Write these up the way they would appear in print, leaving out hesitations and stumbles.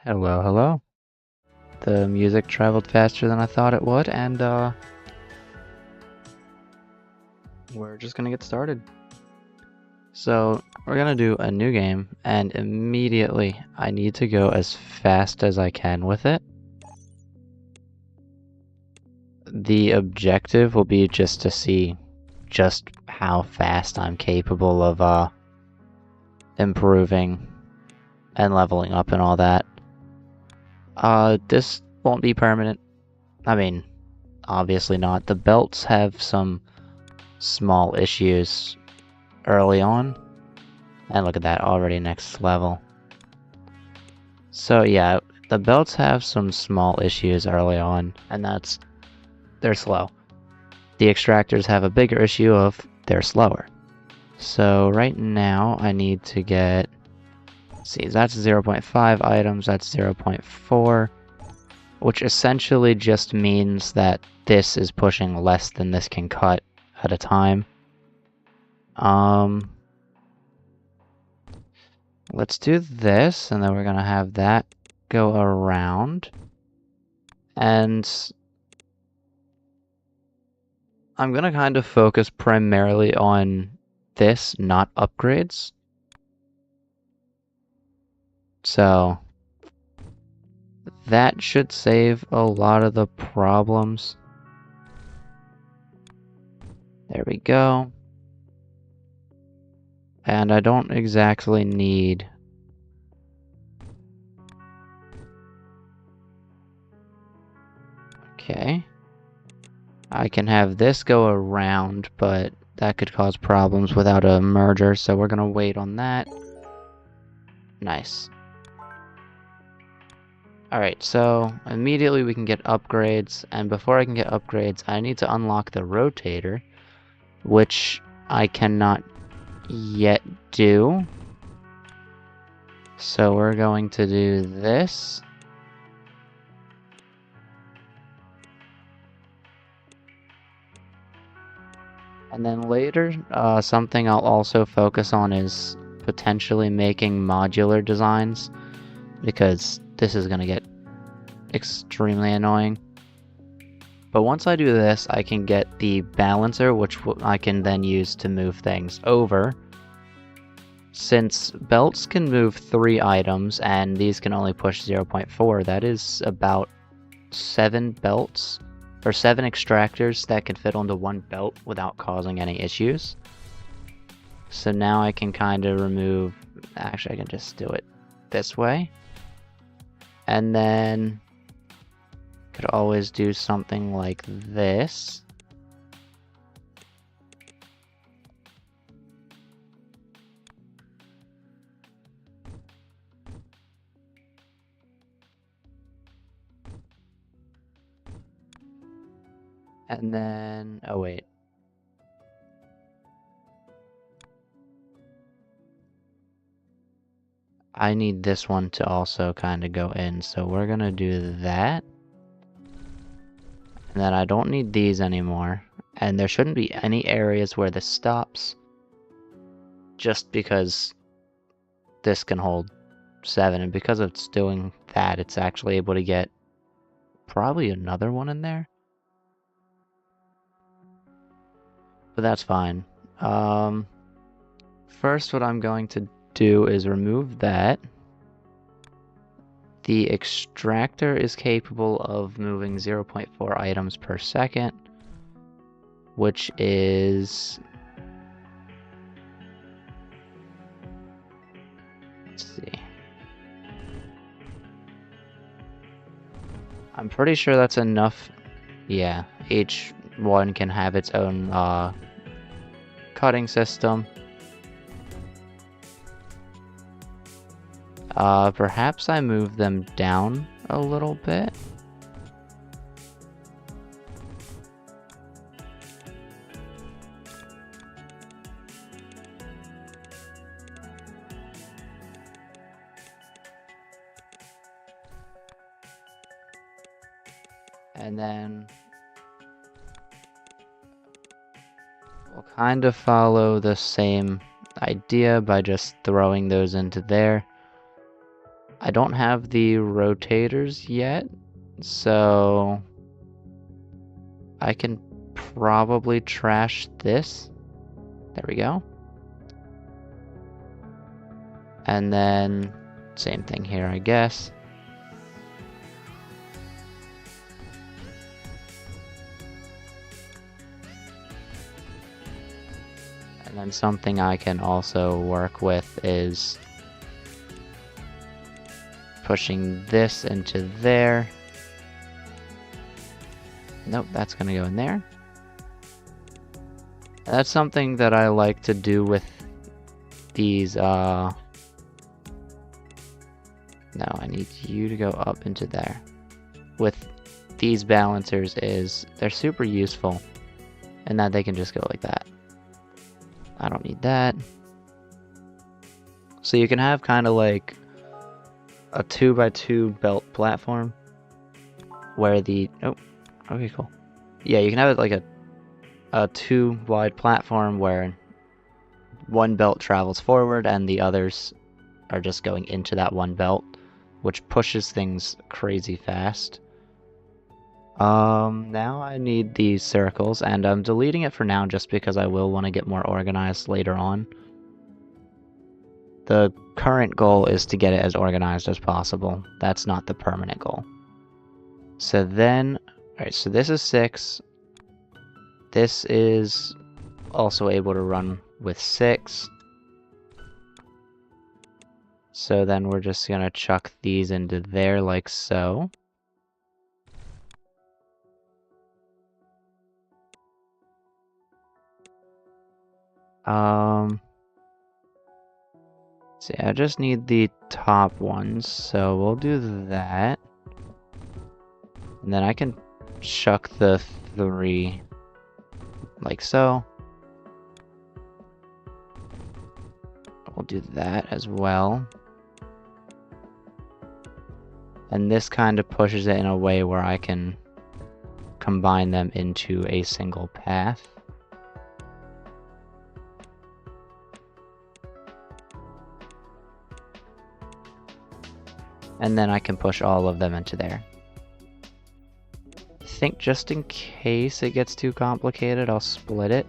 Hello, hello. The music traveled faster than I thought it would, and we're just gonna get started. So, we're gonna do a new game, and immediately I need to go as fast as I can with it. The objective will be just to see just how fast I'm capable of improving and leveling up and all that. This won't be permanent. I mean, obviously not. The belts have some small issues early on. And look at that, already next level. So yeah, the belts have some small issues early on, and they're slow. The extractors have a bigger issue of they're slower. So right now I need to get, see, that's 0.5 items, that's 0.4, which essentially just means that this is pushing less than this can cut at a time. Let's do this, and then we're gonna have that go around. And I'm gonna kind of focus primarily on this, not upgrades. So that should save a lot of the problems. There we go. And I don't exactly need... Okay. I can have this go around, but that could cause problems without a merger, so we're gonna wait on that. Nice. Alright, so immediately we can get upgrades, and before I can get upgrades, I need to unlock the rotator, which I cannot yet do. So we're going to do this. And then later, something I'll also focus on is potentially making modular designs, because this is going to get extremely annoying. But once I do this, I can get the balancer, which I can then use to move things over. Since belts can move 3 items, and these can only push 0.4, that is about 7 belts, or 7 extractors that can fit onto one belt without causing any issues. So now I can kind of remove, actually I can just do it this way. And then could always do something like this. And then, oh wait. I need this one to also kind of go in, so we're gonna do that. And then I don't need these anymore. And there shouldn't be any areas where this stops, just because this can hold 7, and because it's doing that, it's actually able to get probably another one in there. But that's fine. First what I'm going to do is remove that. The extractor is capable of moving 0.4 items per second, which is... let's see. I'm pretty sure that's enough. Yeah, each one can have its own cutting system. Perhaps I move them down a little bit. And then we'll kind of follow the same idea by just throwing those into there. I don't have the rotators yet, so I can probably trash this. There we go. And then same thing here, I guess. And then something I can also work with is pushing this into there. Nope, that's gonna go in there. That's something that I like to do with these, no, I need you to go up into there. With these balancers is, they're super useful, and that they can just go like that. I don't need that. So you can have kind of like a 2x2 belt platform where the, oh, okay, cool. Yeah, you can have it like a 2 wide platform where one belt travels forward and the others are just going into that one belt, which pushes things crazy fast. Now I need these circles, and I'm deleting it for now just because I will want to get more organized later on. The current goal is to get it as organized as possible. That's not the permanent goal. So then, alright, so this is 6. This is also able to run with 6. So then we're just gonna chuck these into there like so. See, I just need the top ones, so we'll do that. And then I can chuck the 3 like so. We'll do that as well. And this kind of pushes it in a way where I can combine them into a single path. And then I can push all of them into there. I think just in case it gets too complicated, I'll split it.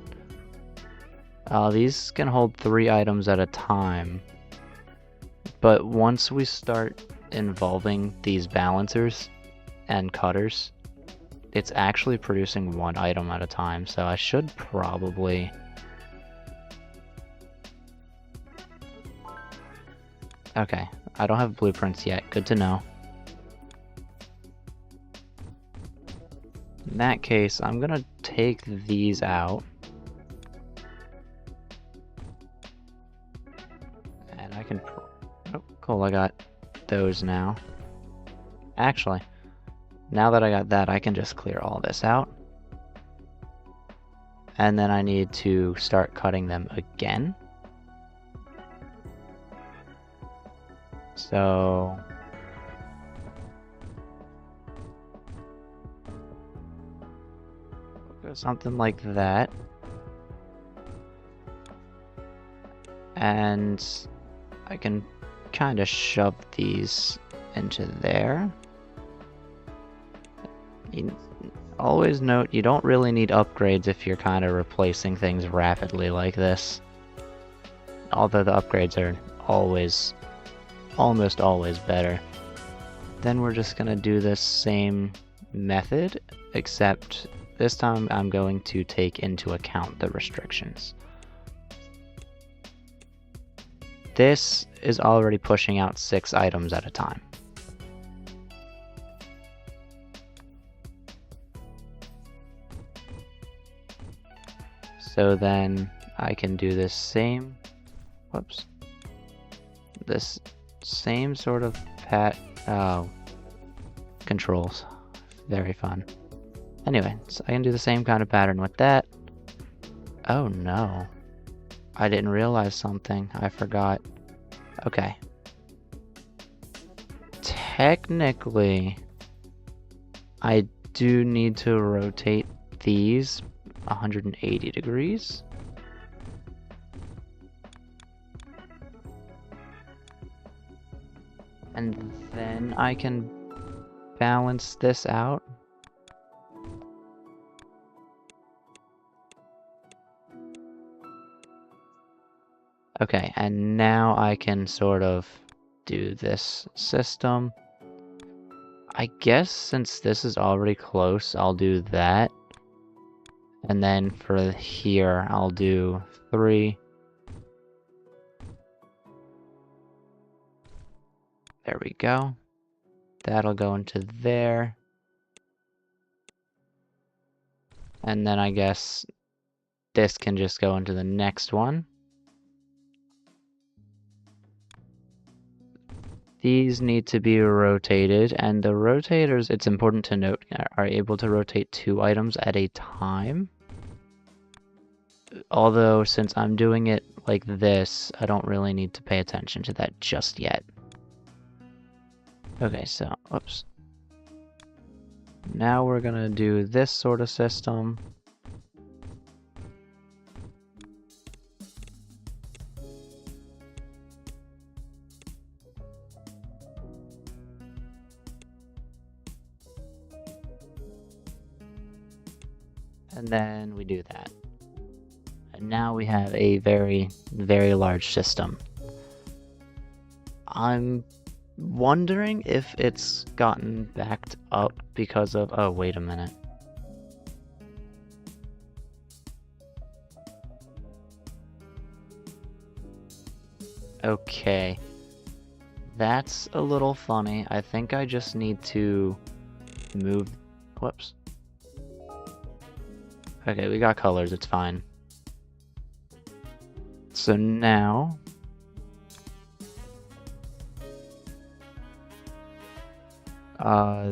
These can hold 3 items at a time. But once we start involving these balancers and cutters, it's actually producing 1 item at a time, so I should probably... Okay, I don't have blueprints yet, good to know. In that case, I'm gonna take these out. And I can... Oh, cool, I got those now. Actually, now that I got that, I can just clear all this out. And then I need to start cutting them again. So... something like that. And I can kind of shove these into there. You always note you don't really need upgrades if you're kind of replacing things rapidly like this. Although the upgrades are almost always better. Then we're just gonna do this same method, except this time I'm going to take into account the restrictions. This is already pushing out 6 items at a time. So then I can do this same, this same sort of controls. Very fun. Anyway, so I can do the same kind of pattern with that. Oh no. I didn't realize something. I forgot. Okay. Technically, I do need to rotate these 180 degrees. And then I can balance this out. Okay, and now I can sort of do this system. I guess since this is already close, I'll do that. And then for here, I'll do 3. There we go. That'll go into there. And then I guess this can just go into the next one. These need to be rotated, and the rotators, it's important to note, are able to rotate 2 items at a time. Although, since I'm doing it like this, I don't really need to pay attention to that just yet. Okay, so, whoops. Now we're gonna do this sort of system. And then we do that. And now we have a very, very large system. I'm wondering if it's gotten backed up because of... Oh, wait a minute. Okay. That's a little funny. I think I just need to move... Whoops. Okay, we got colors, it's fine. So now...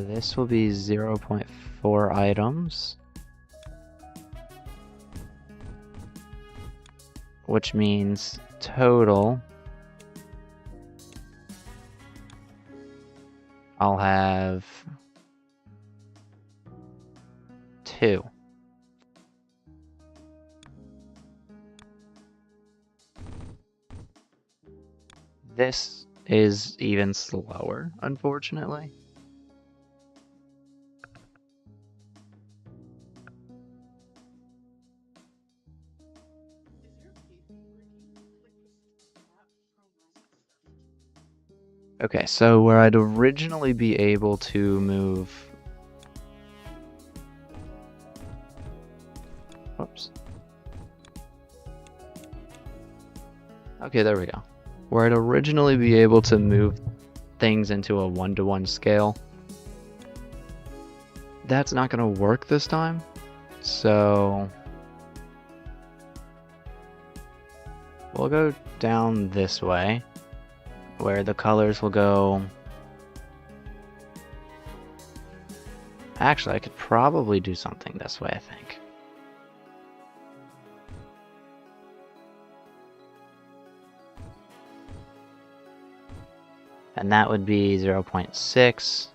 this will be 0.4 items. Which means total... I'll have... 2. This is even slower, unfortunately. Okay, so where I'd originally be able to move... Whoops. Okay, there we go. Where I'd originally be able to move things into a 1-to-1 scale, that's not going to work this time. So we'll go down this way, where the colors will go... Actually, I could probably do something this way, I think. And that would be 0.6.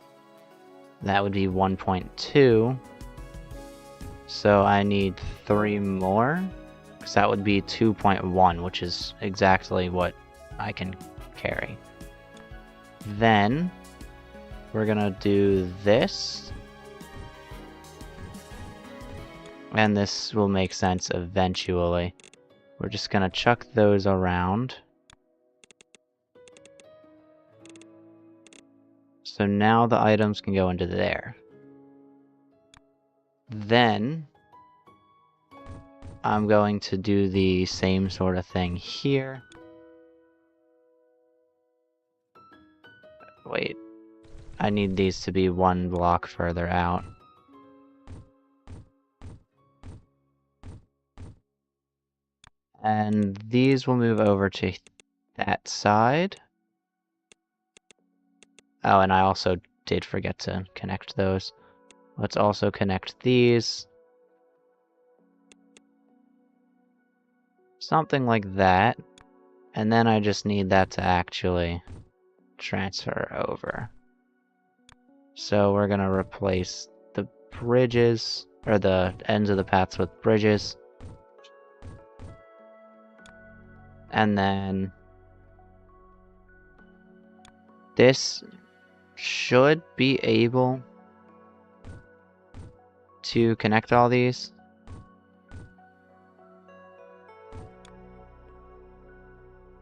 That would be 1.2. So I need 3 more. Because that would be 2.1, which is exactly what I can carry. Then we're gonna do this. And this will make sense eventually. We're just gonna chuck those around. So now the items can go into there. Then I'm going to do the same sort of thing here. Wait, I need these to be 1 block further out. And these will move over to that side. Oh, and I also did forget to connect those. Let's also connect these. Something like that. And then I just need that to actually transfer over. So we're gonna replace the bridges, or the ends of the paths with bridges. And then this should be able to connect all these.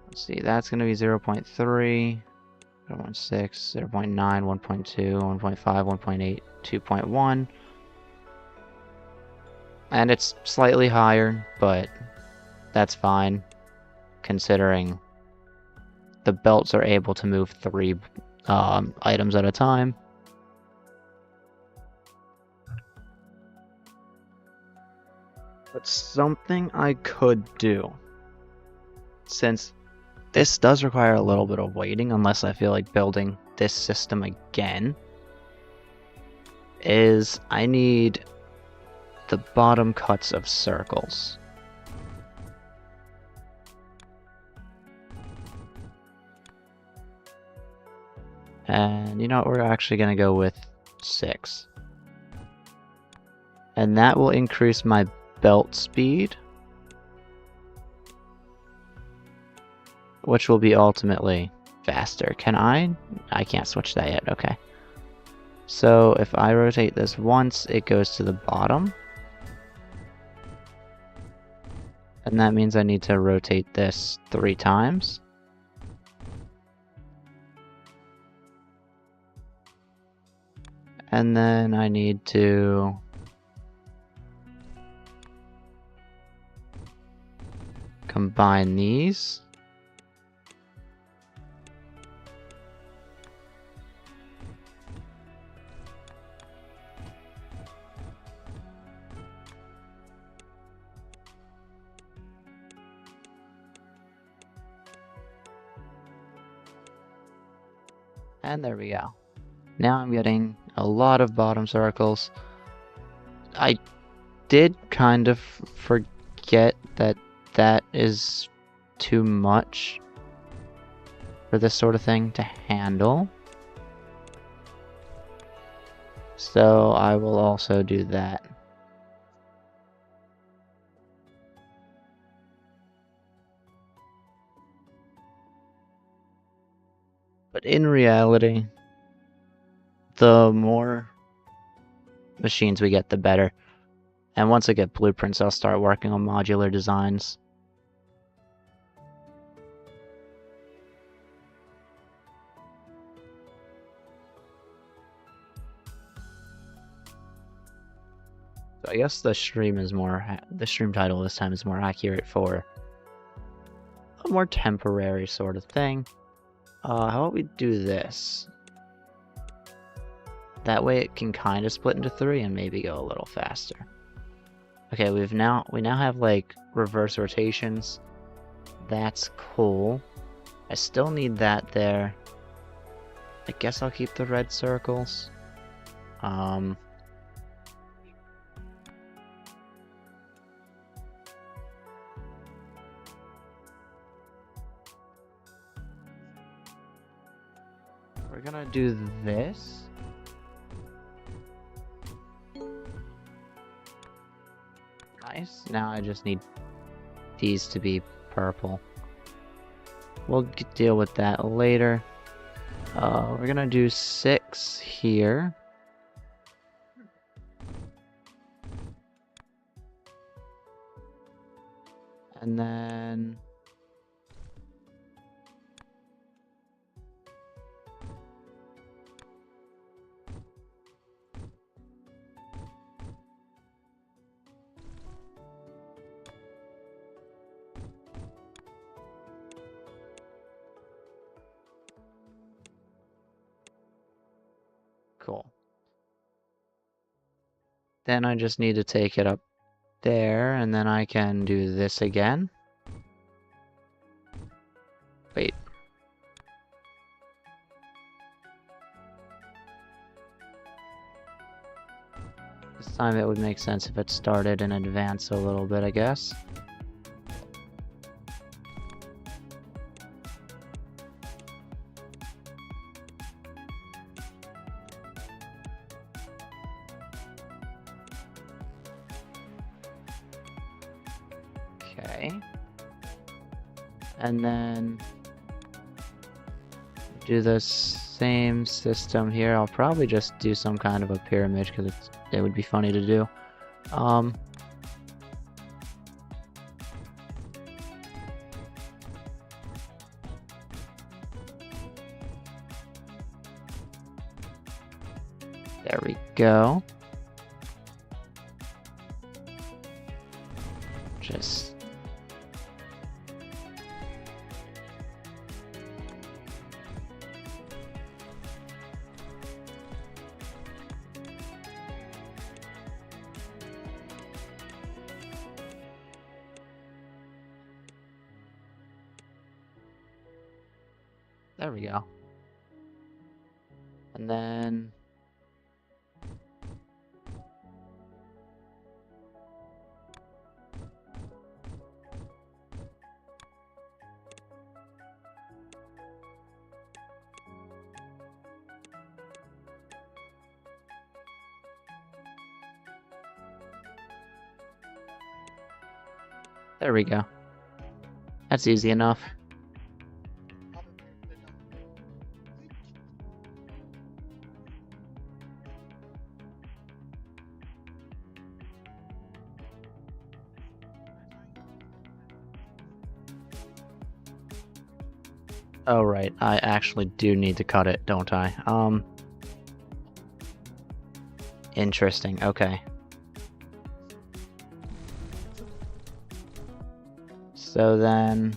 Let's see, that's going to be 0.3, 0.6, 0.9, 1.2, 1.5, 1.8, 2.1. And it's slightly higher, but that's fine, considering the belts are able to move 3 items at a time. But something I could do, since this does require a little bit of waiting, unless I feel like building this system again, is I need the bottom cuts of circles. And you know what, we're actually going to go with 6. And that will increase my belt speed, which will be ultimately faster. Can I? I can't switch that yet, okay. So if I rotate this once, it goes to the bottom. And that means I need to rotate this 3 times. And then I need to combine these. And there we go. Now I'm getting a lot of bottom circles. I did kind of forget that that is too much for this sort of thing to handle. So I will also do that. But in reality, the more machines we get, the better. And once I get blueprints, I'll start working on modular designs. So I guess the stream title this time is more accurate for a more temporary sort of thing. How about we do this? That way it can kind of split into 3 and maybe go a little faster. Okay, we now have like reverse rotations. That's cool. I still need that there. I guess I'll keep the red circles. We're gonna do this. Nice. Now I just need these to be purple. We'll deal with that later. We're gonna do 6 here. And then cool. Then I just need to take it up there, and then I can do this again. Wait. This time it would make sense if it started in advance a little bit, I guess. Okay. And then do the same system here. I'll probably just do some kind of a pyramid because it would be funny to do. There we go. Just there we go. And then there we go. That's easy enough. Oh right, I actually do need to cut it, don't I? Interesting, okay. So then,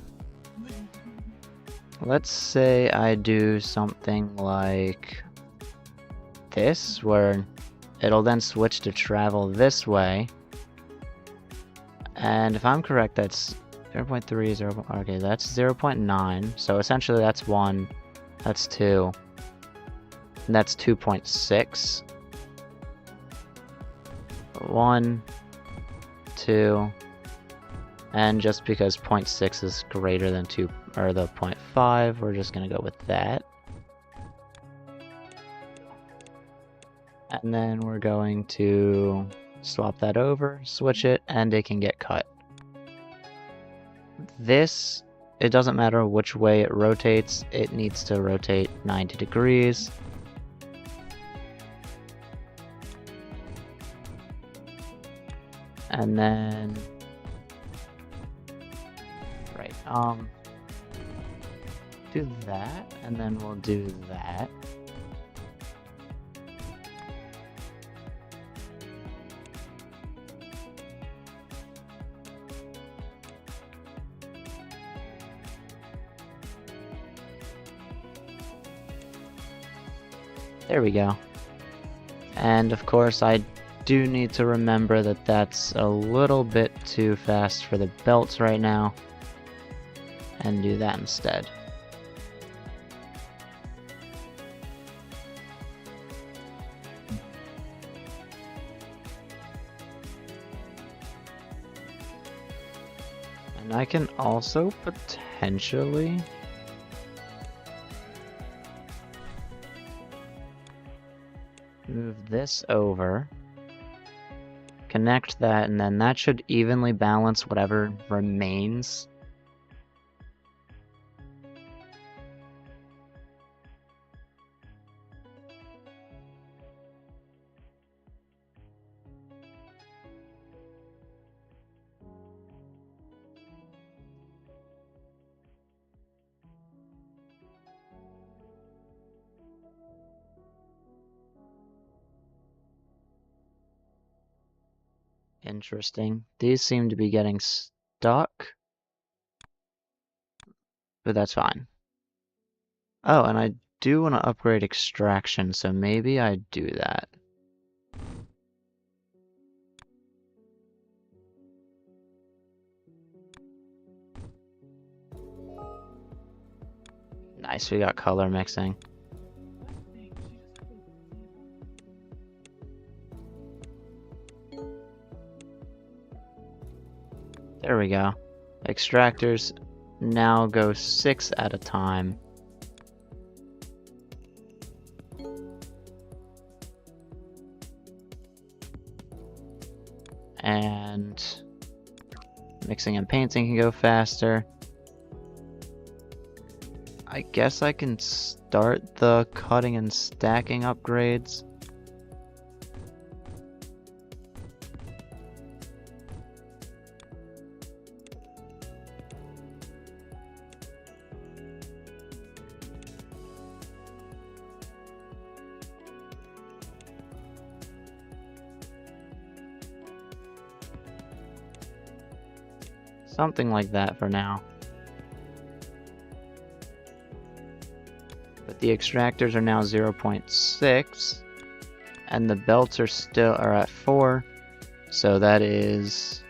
let's say I do something like this, where it'll then switch to travel this way. And if I'm correct, that's 0.3, 0. Okay, that's 0.9. So essentially that's 1, that's 2, and that's 2.6. 1, 2, and just because 0.6 is greater than 2 or the 0.5, we're just gonna go with that. And then we're going to swap that over, switch it, and it can get cut. This, it doesn't matter which way it rotates, it needs to rotate 90 degrees. And then, right, do that, and then we'll do that. There we go. And of course I do need to remember that that's a little bit too fast for the belts right now, and do that instead. And I can also potentially move this over, connect that, and then that should evenly balance whatever remains. Interesting. These seem to be getting stuck, but that's fine. Oh, and I do want to upgrade extraction, so maybe I do that. Nice, we got color mixing. There we go. Extractors now go 6 at a time. And mixing and painting can go faster. I guess I can start the cutting and stacking upgrades. Something like that for now. But the extractors are now 0.6, and the belts are at 4, so that is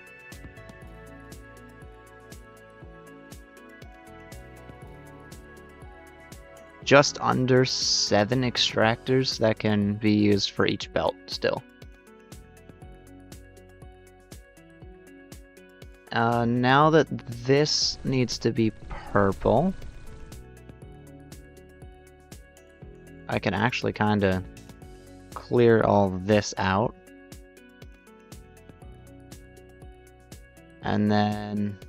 just under 7 extractors that can be used for each belt still. Now that this needs to be purple, I can actually kind of clear all this out. And then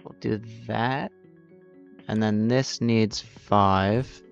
we'll do that. And then this needs 5.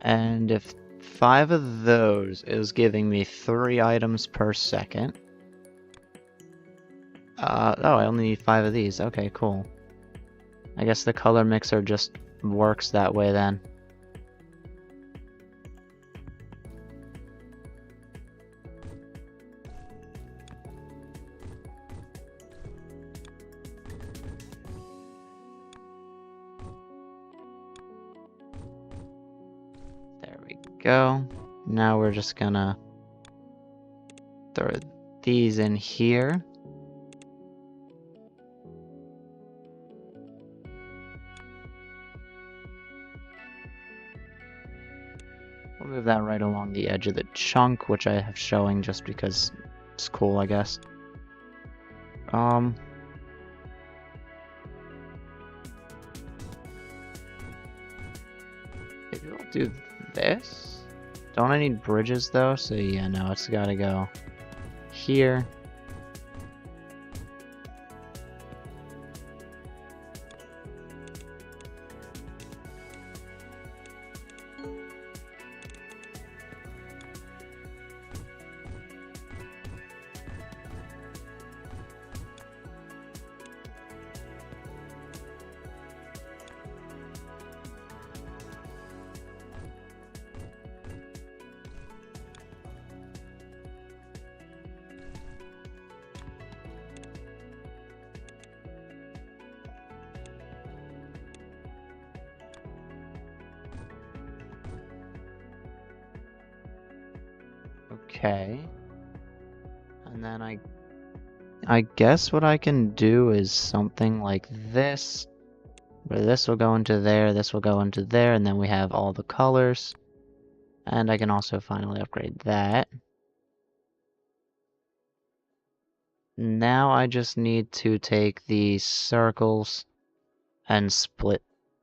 And if 5 of those is giving me 3 items per second. Oh, I only need 5 of these. Okay, cool. I guess the color mixer just works that way then. There we go. Now we're just gonna throw these in here. We'll move that right along the edge of the chunk, which I have showing just because it's cool, I guess. Maybe we'll do this. Don't I need bridges though? So yeah, no, it's gotta go here. Okay. And then I guess what I can do is something like this, where this will go into there, this will go into there, and then we have all the colors. And I can also finally upgrade that. Now I just need to take these circles and split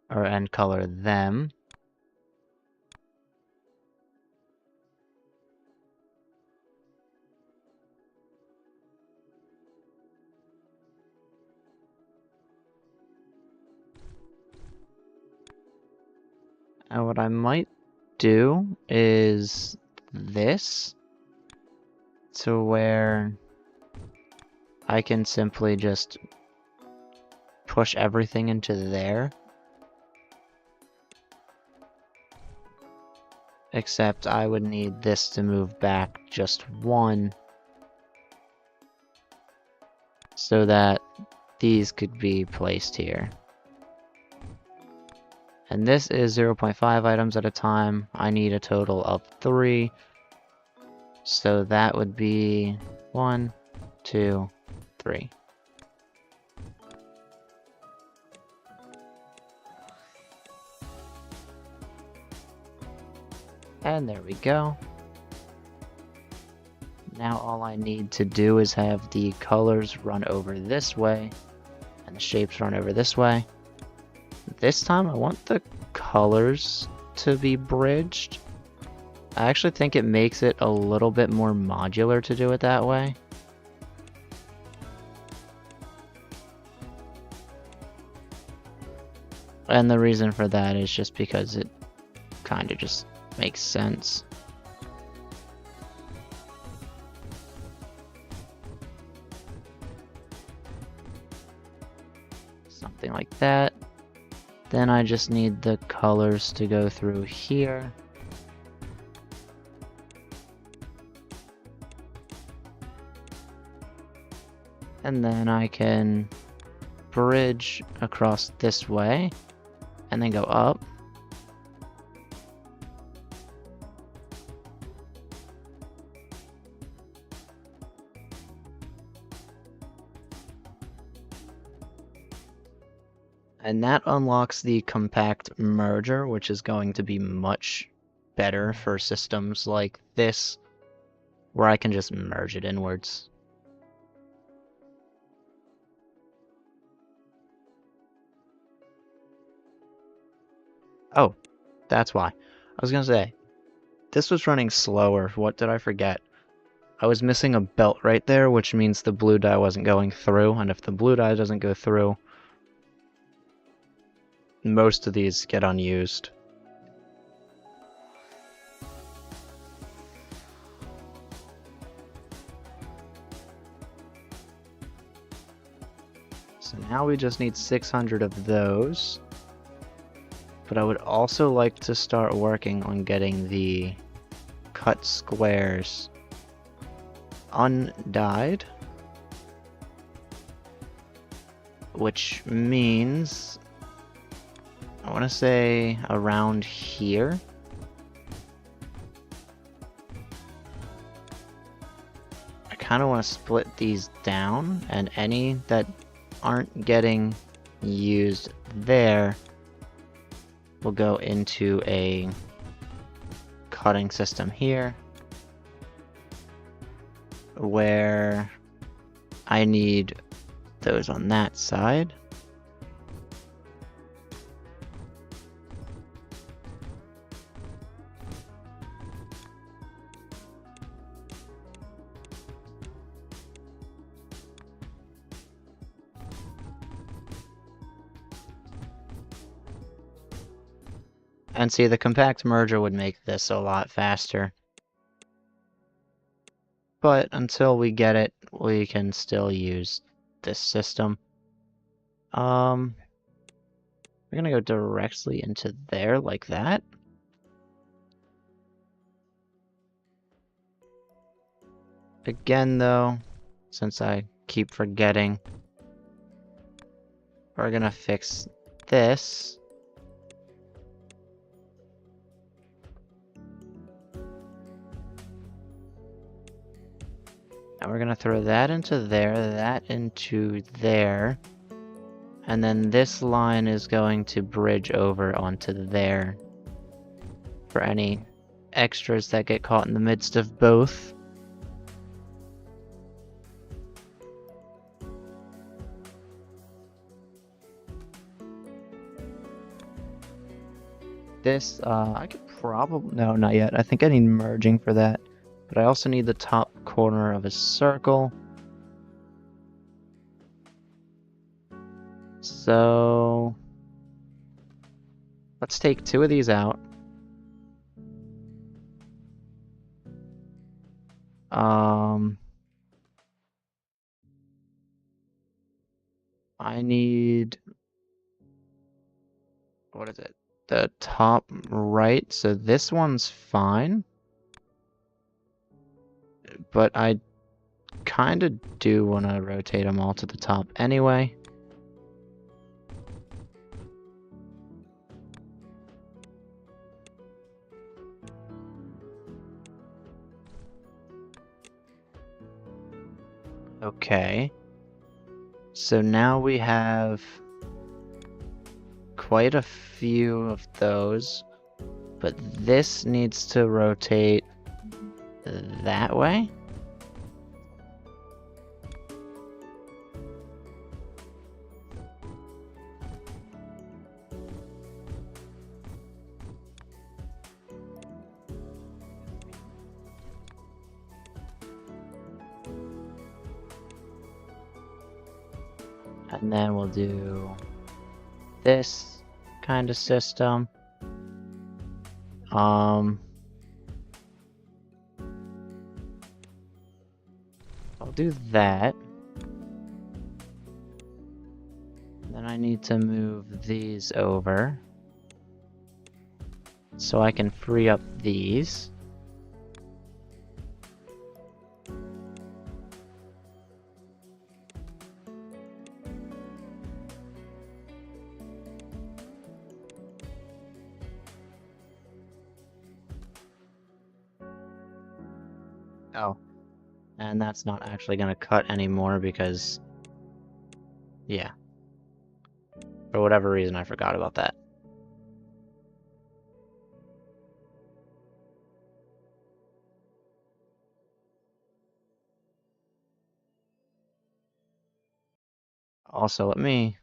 and color them. And what I might do is this, to where I can simply just push everything into there. Except I would need this to move back just 1, so that these could be placed here. And this is 0.5 items at a time. I need a total of 3. So that would be 1, 2, 3. And there we go. Now all I need to do is have the colors run over this way, and the shapes run over this way. This time I want the colors to be bridged. I actually think it makes it a little bit more modular to do it that way. And the reason for that is just because it kind of just makes sense. Something like that. Then I just need the colors to go through here. And then I can bridge across this way and then go up. And that unlocks the compact merger, which is going to be much better for systems like this, where I can just merge it inwards. Oh, that's why. I was gonna say, this was running slower. What did I forget? I was missing a belt right there, which means the blue dye wasn't going through, and if the blue dye doesn't go through, most of these get unused. So now we just need 600 of those. But I would also like to start working on getting the cut squares undyed, which means I want to say around here. I kind of want to split these down, and any that aren't getting used there will go into a cutting system here, where I need those on that side. And see, the compact merger would make this a lot faster. But until we get it, we can still use this system. We're gonna go directly into there like that. Again though, since I keep forgetting, we're gonna fix this. And we're gonna throw that into there, that into there. And then this line is going to bridge over onto there for any extras that get caught in the midst of both. This, I could probably, no, not yet. I think I need merging for that. But I also need the top corner of a circle. So let's take 2 of these out. I need, what is it? The top right, so this one's fine. But I kind of do want to rotate them all to the top anyway. Okay. So now we have quite a few of those, but this needs to rotate that way. And then we'll do this kind of system. I'll do that. Then I need to move these over so I can free up these. Oh, and that's not actually going to cut anymore because, yeah, for whatever reason I forgot about that. Also, let me...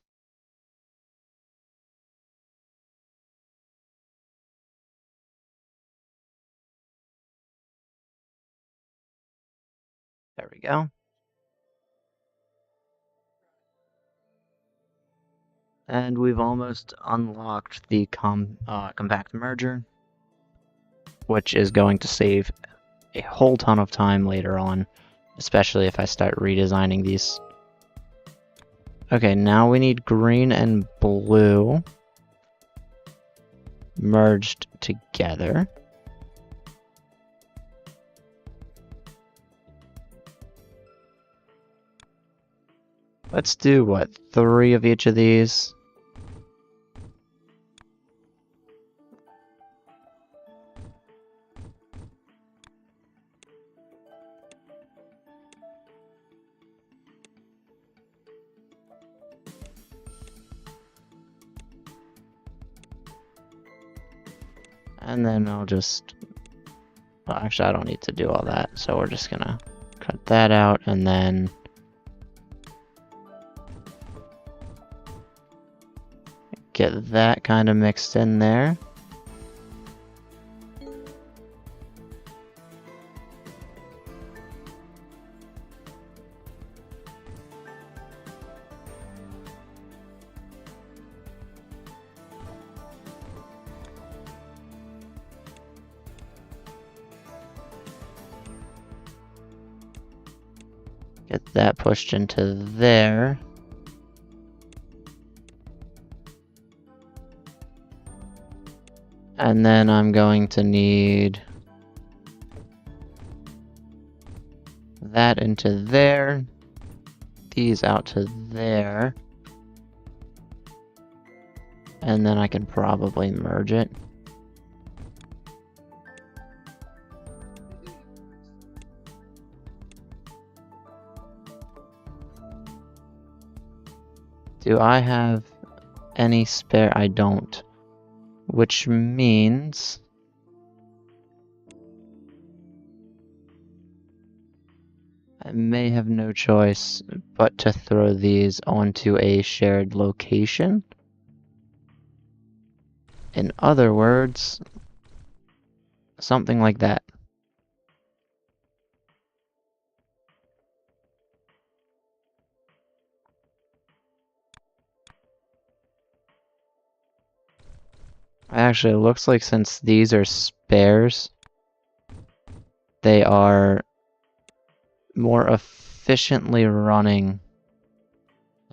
There we go. And we've almost unlocked the compact merger, which is going to save a whole ton of time later on, especially if I start redesigning these. Okay, now we need green and blue merged together. Let's do, what, 3 of each of these? And then I'll just... Well, actually, I don't need to do all that, so we're just gonna cut that out, and then... get that kind of mixed in there. Get that pushed into there. And then I'm going to need that into there, these out to there, and then I can probably merge it. Do I have any spare? I don't. Which means I may have no choice but to throw these onto a shared location. In other words, something like that. Actually, it looks like since these are spares, they are more efficiently running,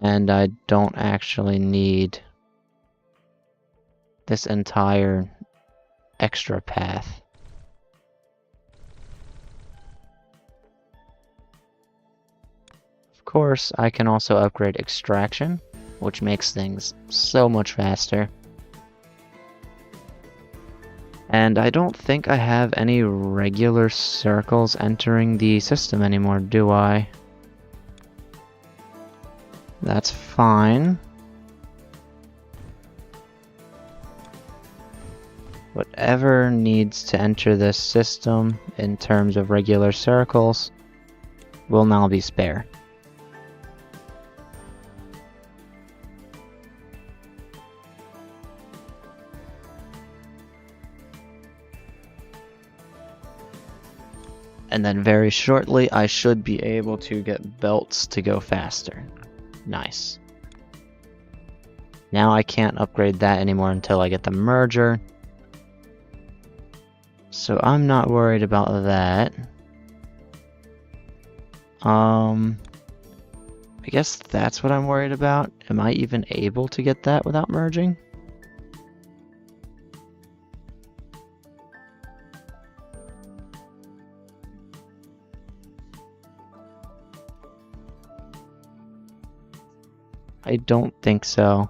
and I don't actually need this entire extra path. Of course, I can also upgrade extraction, which makes things so much faster. And I don't think I have any regular circles entering the system anymore, do I? That's fine. Whatever needs to enter this system in terms of regular circles will now be spare. And then very shortly, I should be able to get belts to go faster. Nice. Now I can't upgrade that anymore until I get the merger. So I'm not worried about that. I guess that's what I'm worried about. Am I even able to get that without merging? I don't think so.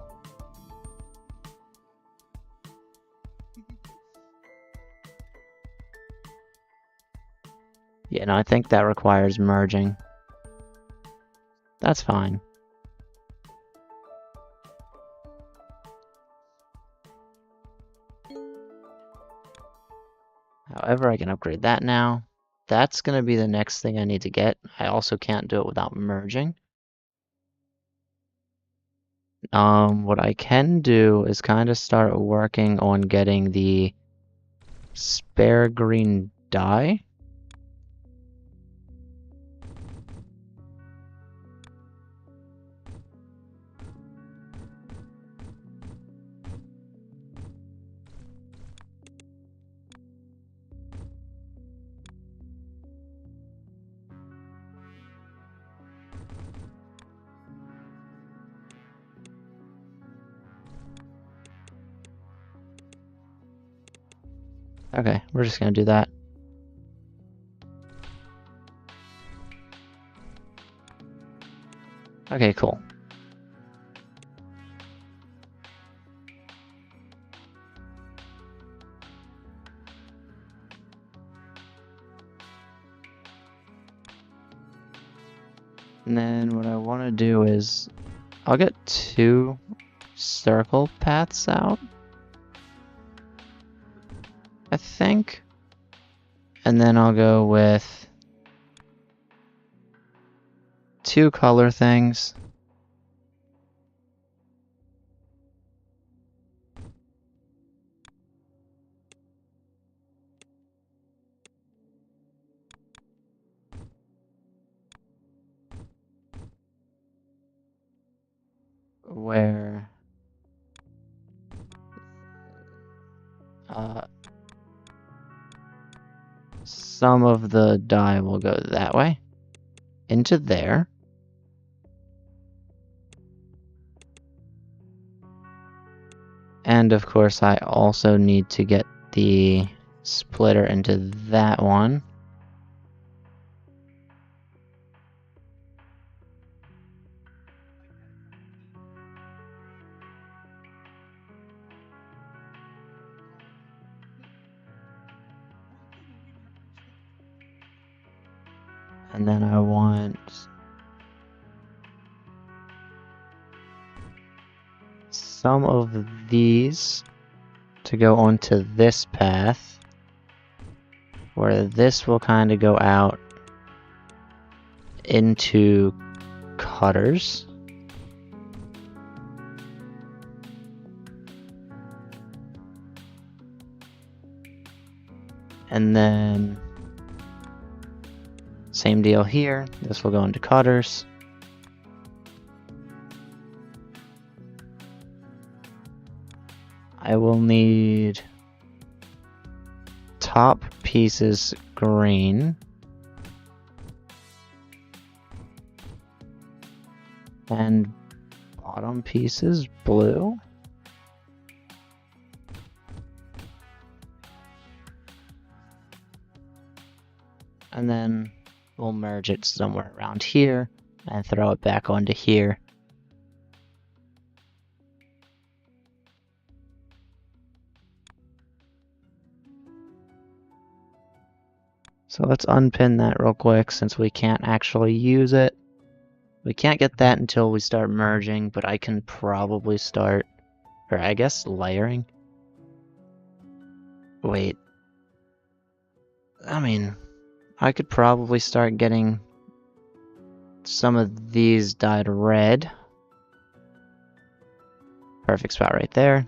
Yeah, no, I think that requires merging. That's fine. However, I can upgrade that now. That's going to be the next thing I need to get. I also can't do it without merging. What I can do is kind of start working on getting the spare green dye. Okay, we're just gonna do that. Okay, cool. And then what I want to do is I'll get 2 circle paths out, I think. And then I'll go with 2 color things. Where some of the dye will go that way into there. And of course, I also need to get the splitter into that one. And then I want some of these to go onto this path, where this will kind of go out into cutters. And then same deal here. This will go into cutters. I will need top pieces green. And bottom pieces blue. And then we'll merge it somewhere around here and throw it back onto here. So let's unpin that real quick since we can't actually use it We can't get that until we start merging, but I can probably start, or I guess layering. Wait. I mean, I could probably start getting some of these dyed red. Perfect spot right there.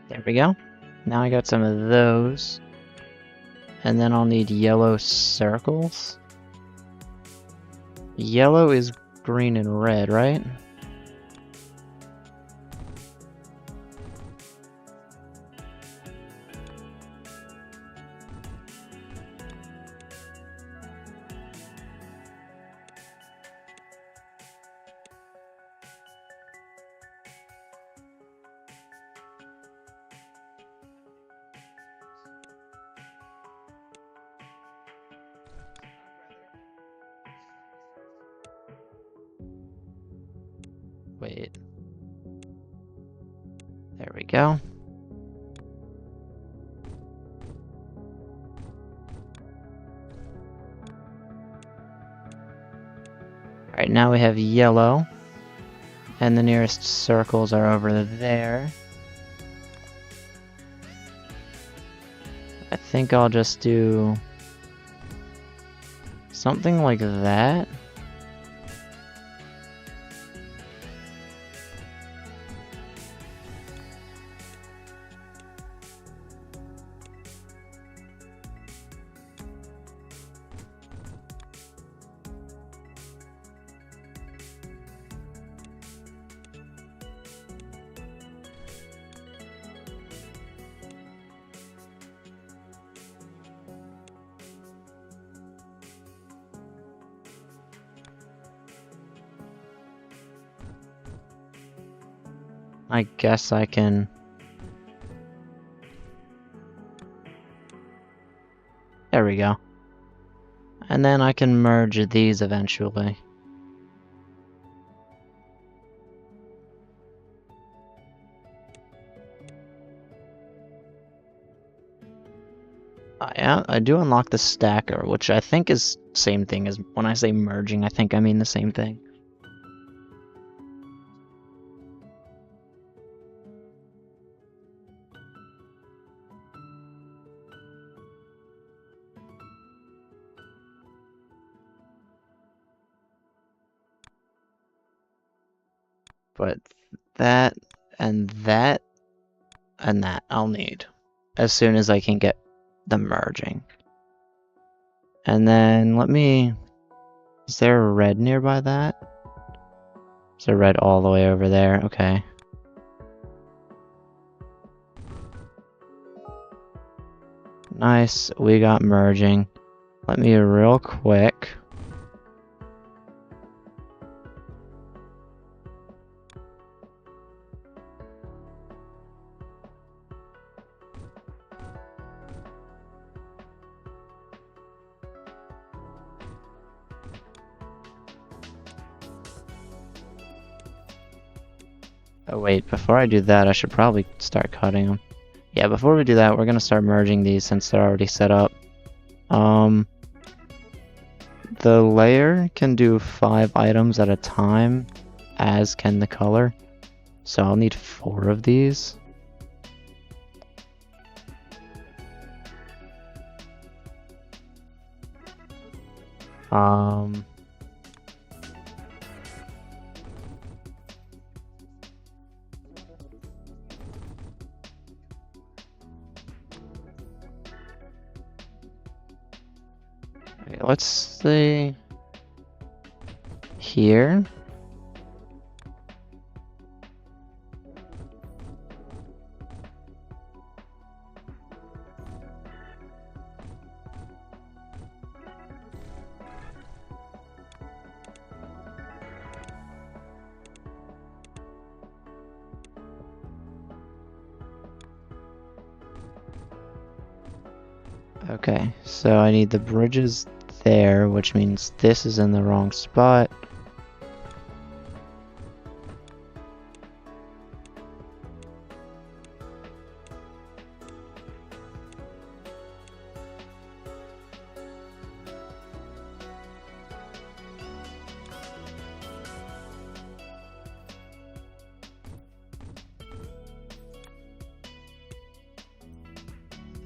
There we go. Now I got some of those. And then I'll need yellow circles. Yellow is green and red, right? Wait. There we go. Alright, now we have yellow. And the nearest circles are over there. I think I'll just do something like that. I guess I can... There we go. And then I can merge these eventually. Yeah, I do unlock the stacker, which I think is same thing as when I say merging, I think I mean the same thing. But that and that and that I'll need as soon as I can get the merging. And then let me... Is there a red nearby that? Is there red all the way over there? Okay. Nice, we got merging. Let me real quick. Oh wait, before I do that, I should probably start cutting them. Yeah, before we do that, we're gonna start merging these since they're already set up. The layer can do 5 items at a time, as can the color. So I'll need 4 of these. Okay, let's see here. Okay, so I need the bridges there, which means this is in the wrong spot.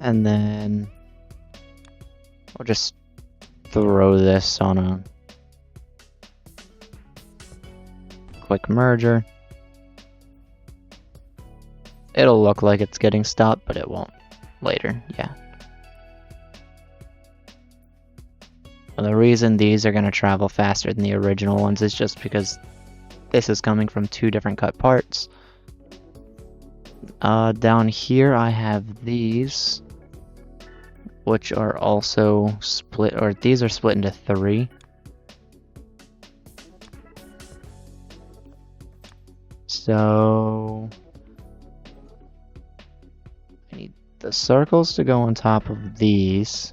And then we'll just throw this on a quick merger. It'll look like it's getting stopped, but it won't later, yeah. And the reason these are going to travel faster than the original ones is just because this is coming from two different cut parts. Down here I have these, which are also split, or these are split into 3. So I need the circles to go on top of these.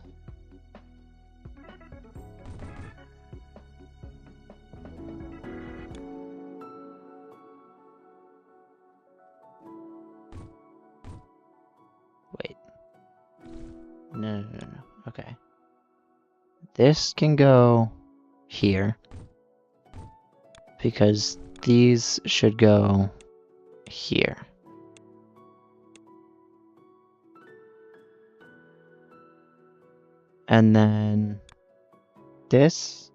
Wait. No. Okay. This can go here, because these should go here. And then this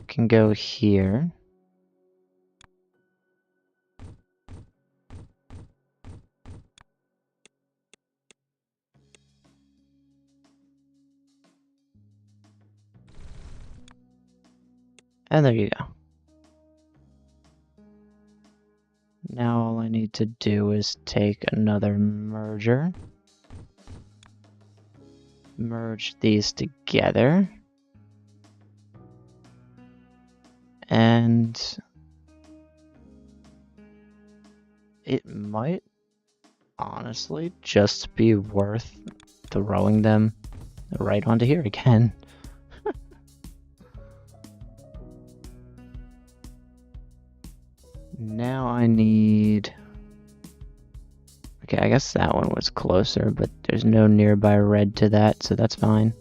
can go here. And there you go. Now all I need to do is take another merger. Merge these together. And it might honestly just be worth throwing them right onto here again. Now I need... Okay, I guess that one was closer, but there's no nearby red to that, so that's fine.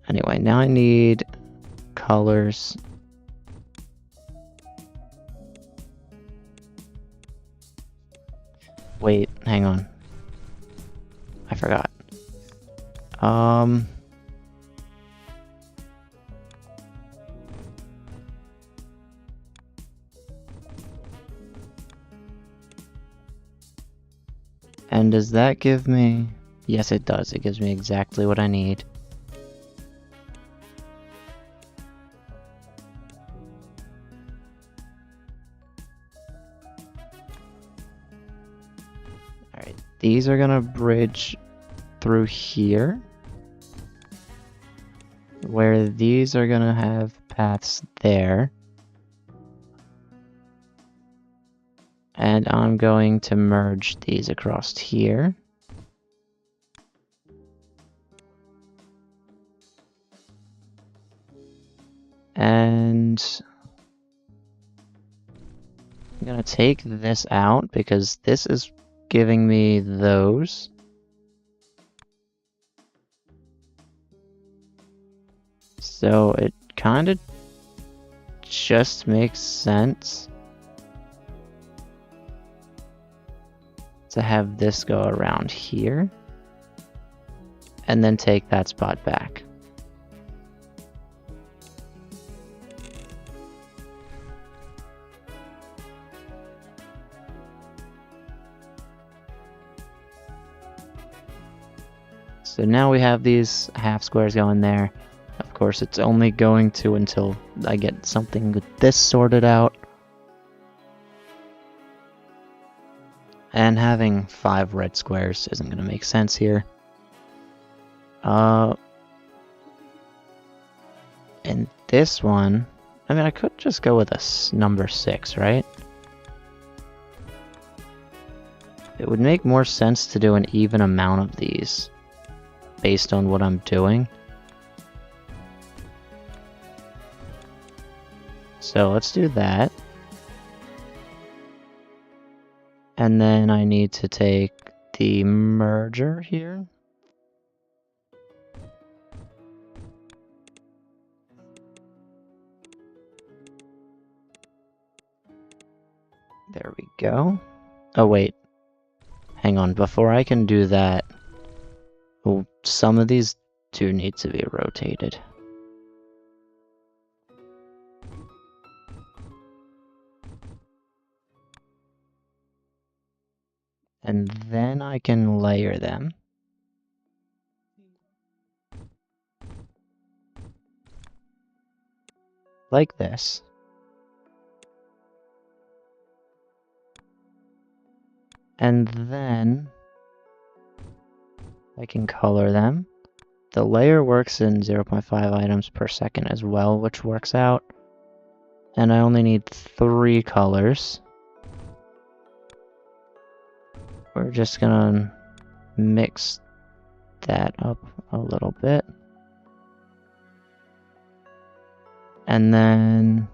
Anyway, now I need colors. Wait, hang on. I forgot. And does that give me... Yes, it does. It gives me exactly what I need. Alright, these are gonna bridge through here, where these are gonna have paths there. And I'm going to merge these across here. And I'm gonna take this out because this is giving me those. So it kind of just makes sense to have this go around here and then take that spot back. So now we have these half squares going there. Of course, it's only going to until I get something with this sorted out. And having 5 red squares isn't going to make sense here. And this one, I mean, I could just go with a number 6, right? It would make more sense to do an even amount of these based on what I'm doing. So let's do that. And then I need to take the merger here. There we go. Oh wait, hang on, before I can do that, some of these do need to be rotated. And then I can layer them. Like this. And then I can color them. The layer works in 0.5 items per second as well, which works out. And I only need 3 colors. We're just gonna mix that up a little bit. And then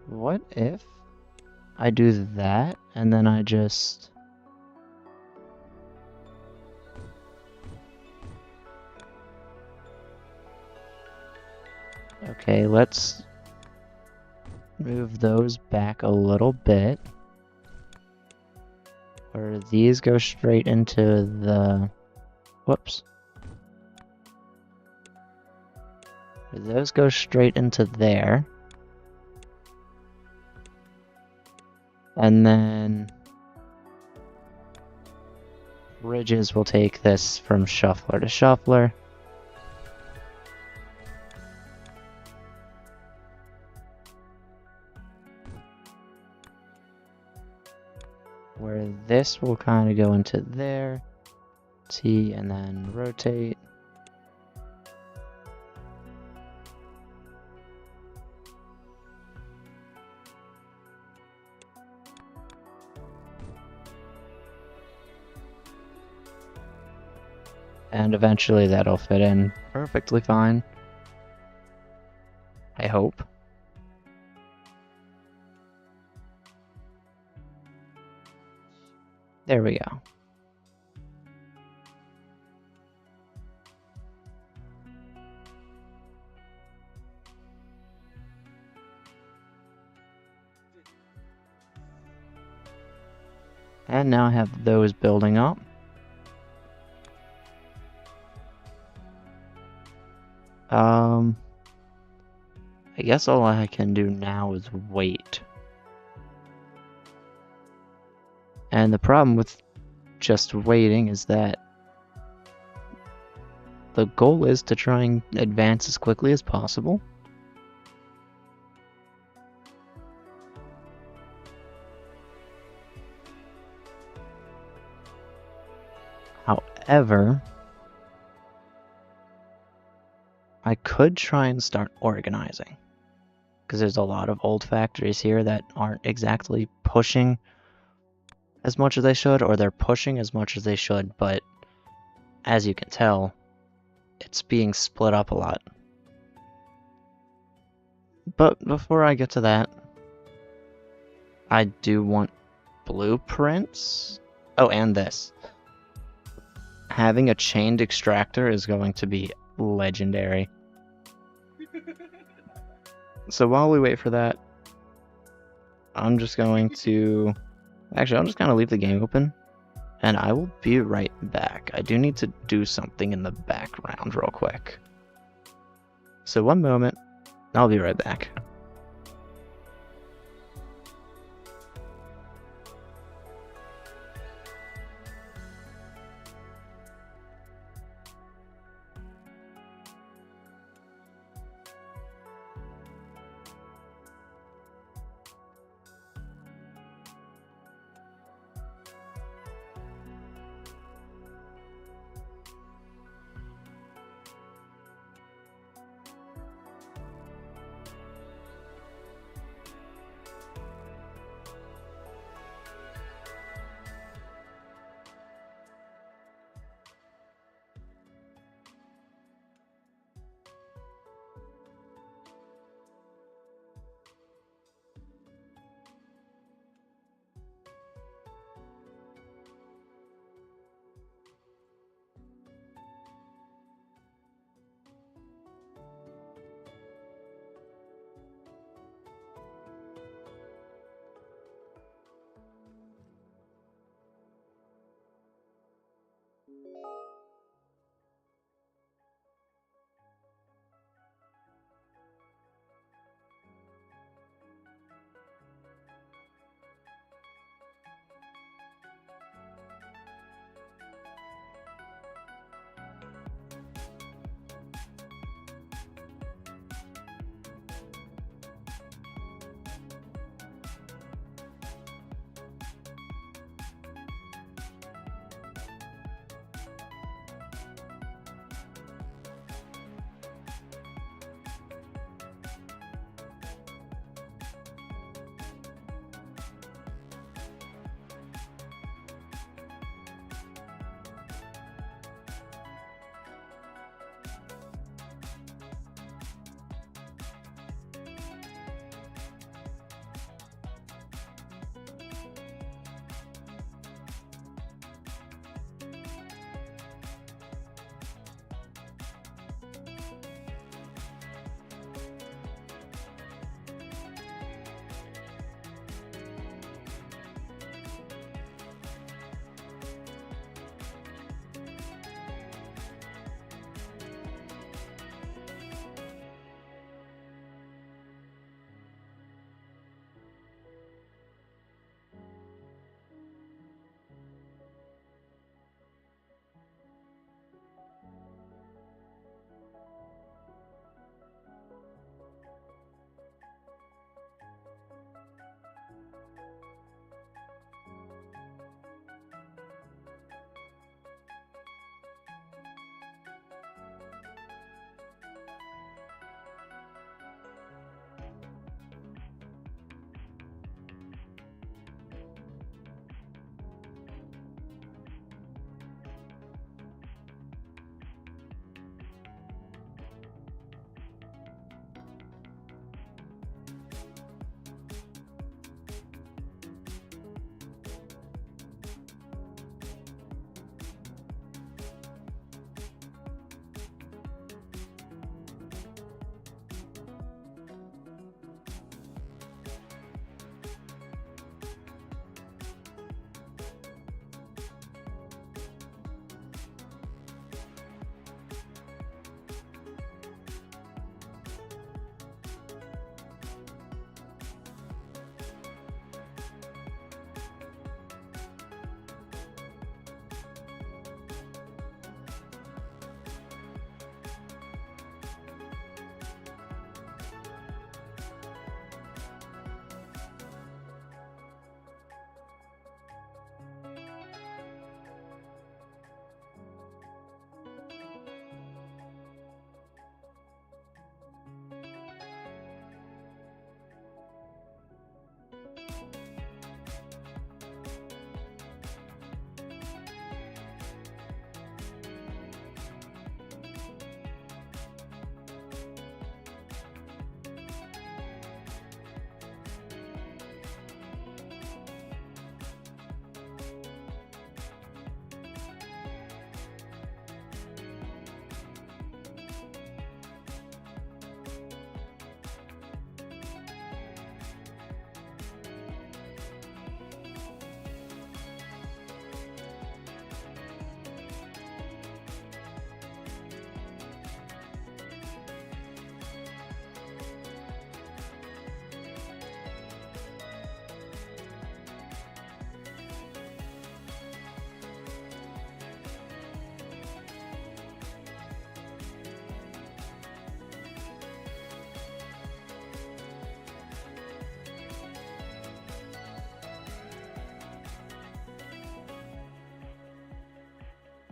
what if I do that and then I just okay, let's move those back a little bit. Or these go straight into the whoops. Those go straight into there. And then ridges will take this from shuffler to shuffler. Where this will kind of go into there. T and then rotate. And eventually that'll fit in perfectly fine. I hope. There we go. And now I have those building up. I guess all I can do now is wait. And the problem with just waiting is that the goal is to try and advance as quickly as possible. However, I could try and start organizing, because there's a lot of old factories here that aren't exactly pushing as much as they should, or they're pushing as much as they should, but as you can tell, it's being split up a lot. But before I get to that, I do want blueprints. Oh, and this. Having a chained extractor is going to be legendary. So while we wait for that, I'm just going to... Actually, I'll just kind of leave the game open, and I will be right back. I do need to do something in the background real quick. So one moment, I'll be right back.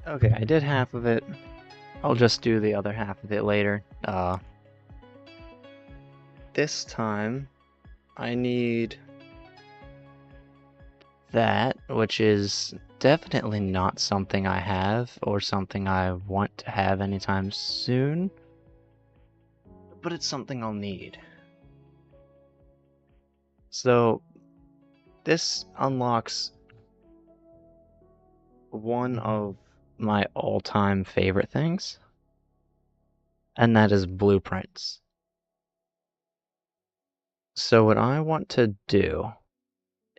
Okay, I did half of it. I'll just do the other half of it later. This time, I need that, which is definitely not something I have or something I want to have anytime soon, but it's something I'll need. So this unlocks one of my all-time favorite things, and that is blueprints. So what I want to do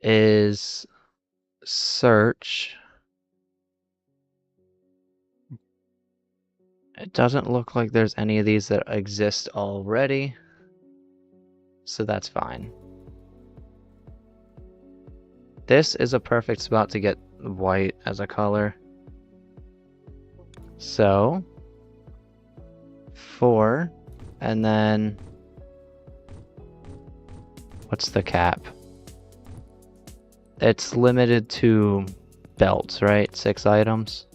is search. It doesn't look like there's any of these that exist already, so that's fine. This is a perfect spot to get white as a color. So, 4, and then, what's the cap? It's limited to belts, right? 6 items.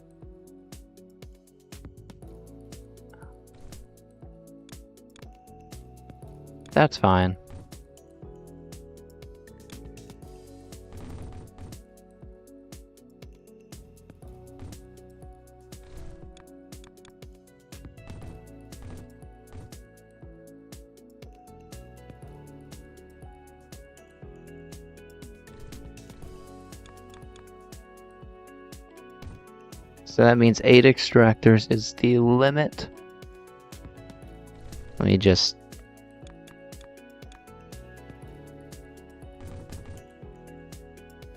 That's fine. So that means 8 extractors is the limit. Let me just...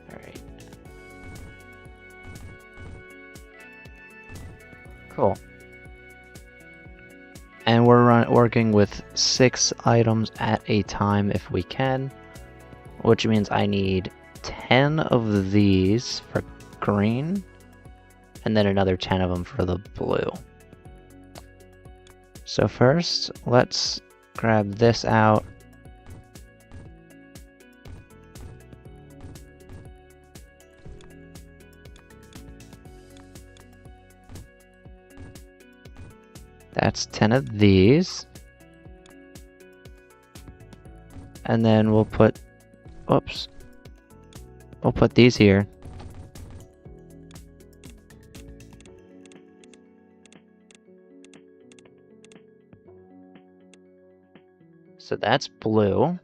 Alright. Cool. And we're working with 6 items at a time if we can, which means I need 10 of these for green, and then another 10 of them for the blue. So first, let's grab this out. That's 10 of these. And then we'll put, oops, we'll put these here. So that's blue.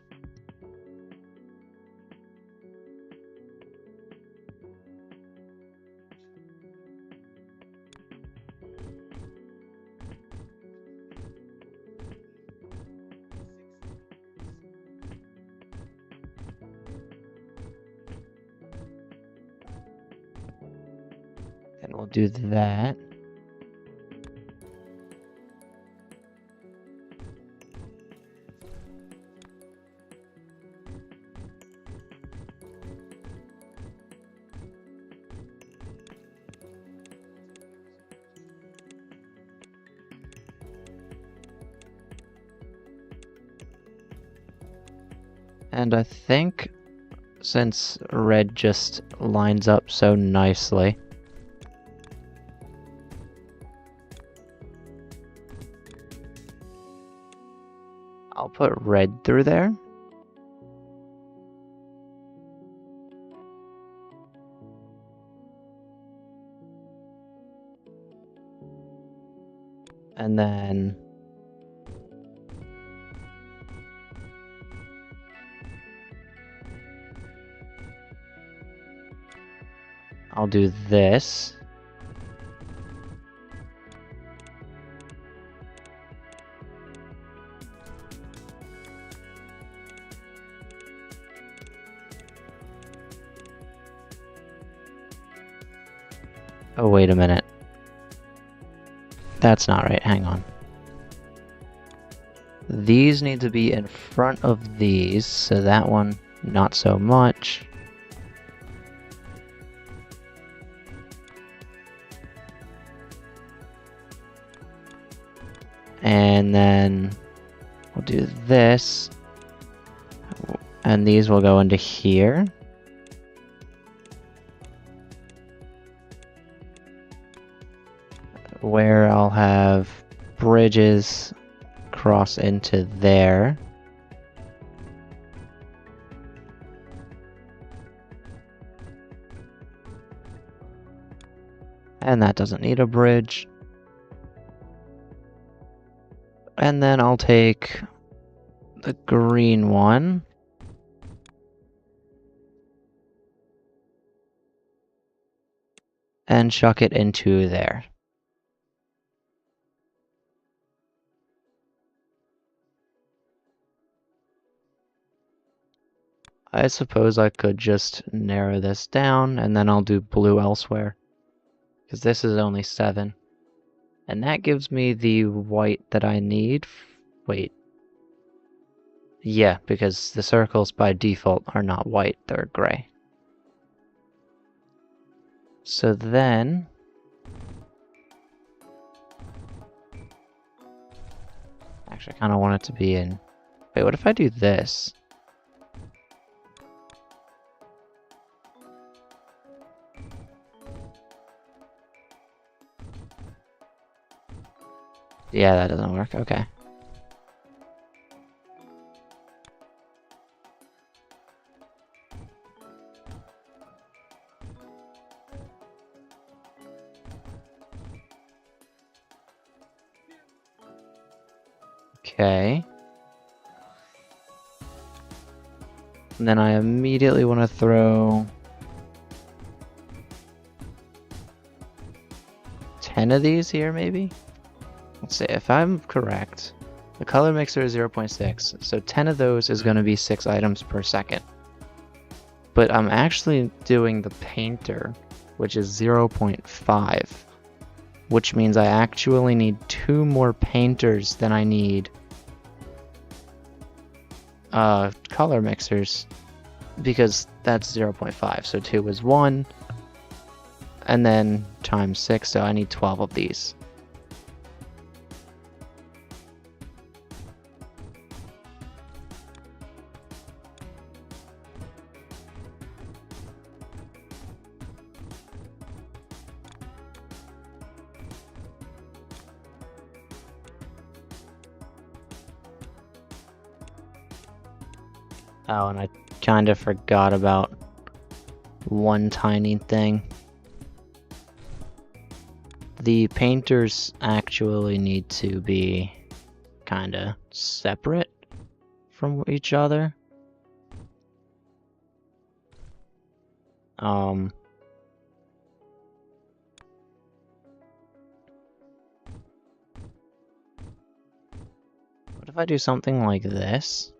And we'll do that. And I think since red just lines up so nicely, I'll put red through there. And then I'll do this. Oh, wait a minute. That's not right. Hang on. These need to be in front of these, so that one, not so much. And then we'll do this. And these will go into here. where I'll have bridges cross into there. And that doesn't need a bridge. And then I'll take the green one. And chuck it into there. I suppose I could just narrow this down and then I'll do blue elsewhere. Because this is only 7. And that gives me the white that I need. Wait. Yeah, because the circles by default are not white, they're gray. So then... Actually, I kind of want it to be in... Wait, what if I do this? Yeah, that doesn't work. Okay. Okay. And then I immediately want to throw 10 of these here, maybe? Let's see, if I'm correct, the color mixer is 0.6, so 10 of those is going to be 6 items per second. But I'm actually doing the painter, which is 0.5, which means I actually need 2 more painters than I need color mixers, because that's 0.5, so 2 is 1, and then times 6, so I need 12 of these. Oh, and I kind of forgot about one tiny thing. The painters actually need to be kind of separate from each other. What if I do something like this?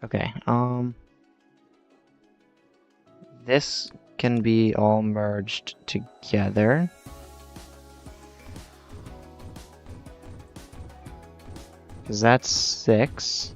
Okay, this can be all merged together. Because that's 6.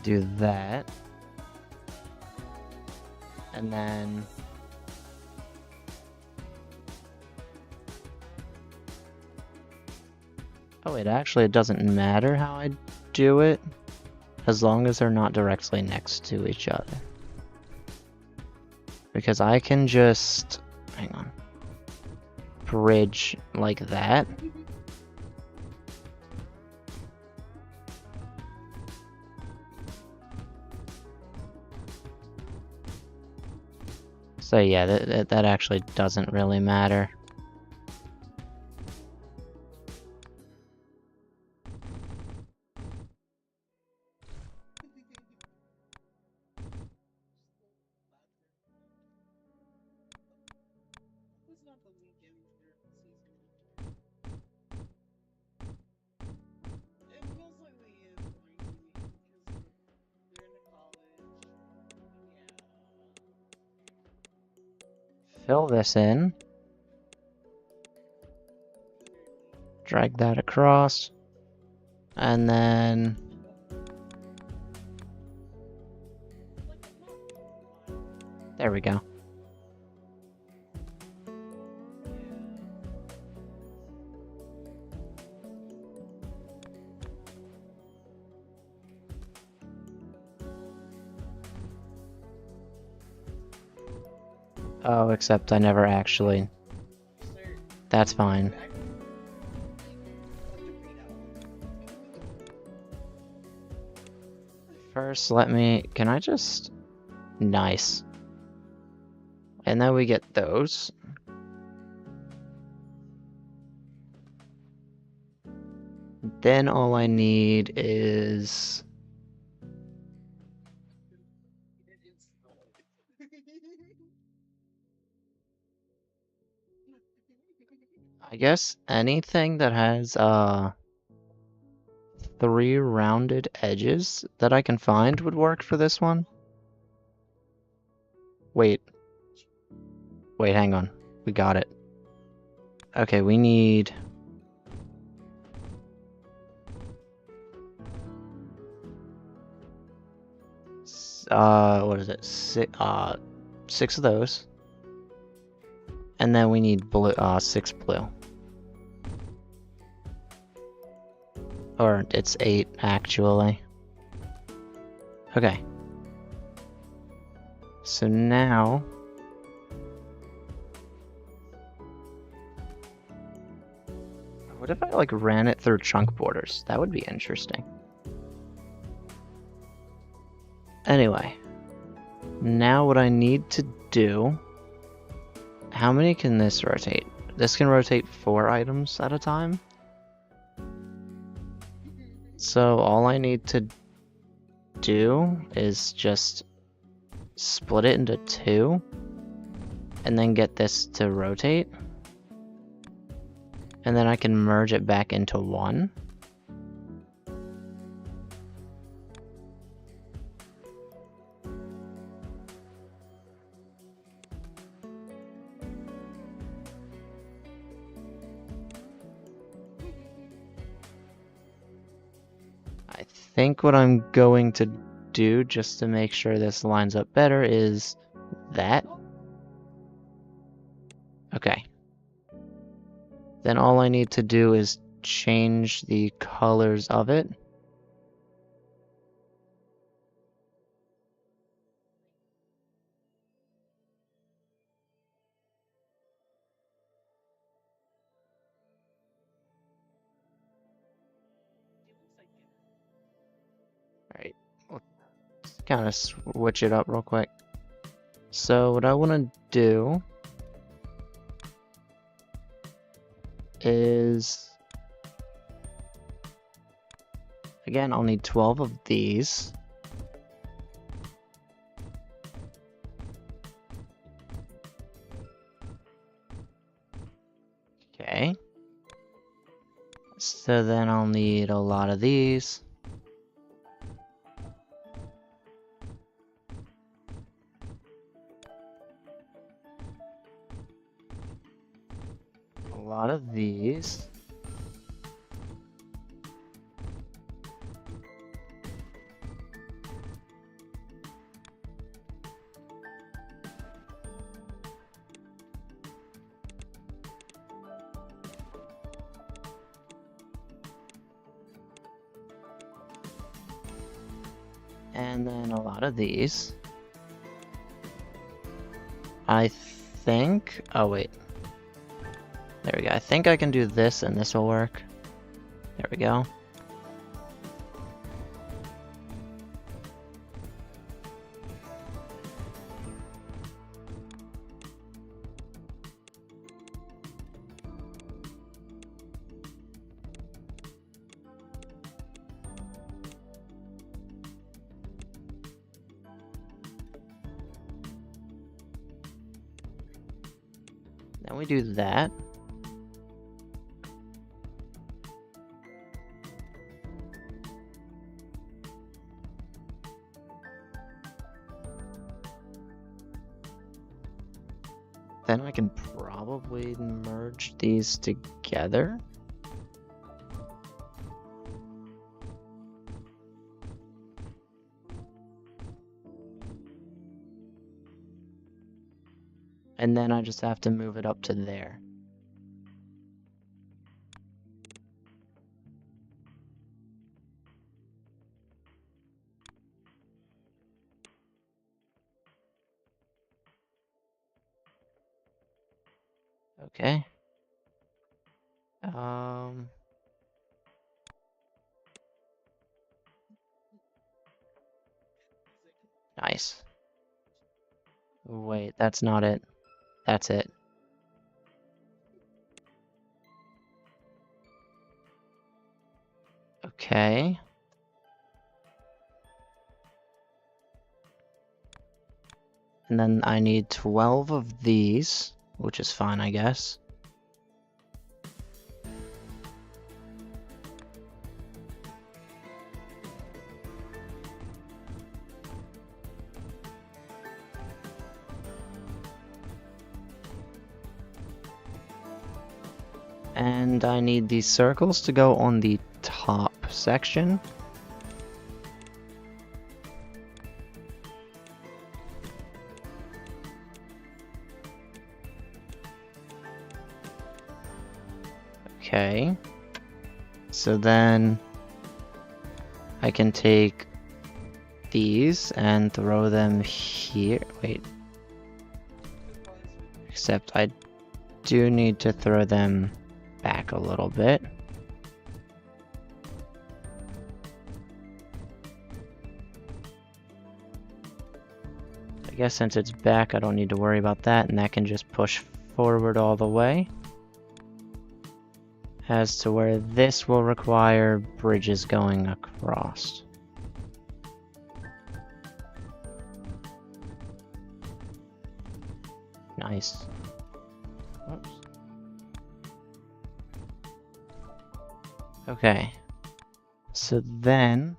Do that. And then oh, it doesn't matter how I do it, as long as they're not directly next to each other. Because I can just, hang on, bridge like that. So yeah, that actually doesn't really matter. fill this in. Drag that across. And then there we go. Oh, except I never actually. That's fine. First, can I just... Nice. And then we get those. Then all I need is... I guess anything that has 3 rounded edges that I can find would work for this one. Wait, hang on. We got it. Okay, we need... what is it? 6 of those. And then we need blue, 6 blue. Or it's 8, actually. Okay. So now... What if I, like, ran it through chunk borders? That would be interesting. Anyway. Now what I need to do... How many can this rotate? This can rotate 4 items at a time. So all I need to do is just split it into 2 and then get this to rotate. And then I can merge it back into 1. I think what I'm going to do, just to make sure this lines up better, is that. Okay. Then all I need to do is change the colors of it. Alright, we'll kind of switch it up real quick. So what I want to do is, again, I'll need 12 of these. Okay. So then I'll need a lot of these. A lot of these. And then a lot of these. I think... Oh, wait. There we go. I think I can do this and this will work. There we go. Then we do that. Then I can probably merge these together. And then I just have to move it up to there. Okay. Nice. Wait, that's not it. That's it. Okay. And then I need 12 of these, which is fine, I guess. And I need these circles to go on the top section. Okay. So then I can take these and throw them here. Wait. Except I do need to throw them back a little bit. I guess since it's back, I don't need to worry about that, and that can just push forward all the way. As to where this will require bridges going across. Nice. Oops. Okay. So then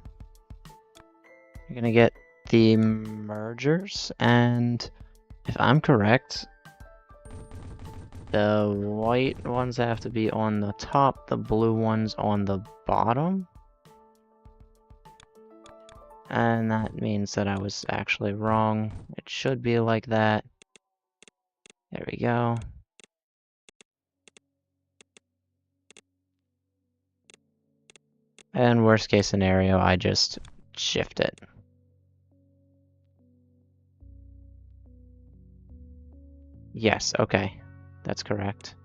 you're gonna get the mergers, and if I'm correct, the white ones have to be on the top, the blue ones on the bottom. And that means that I was actually wrong. It should be like that. There we go. And worst case scenario, I just shift it. Yes, okay. That's correct.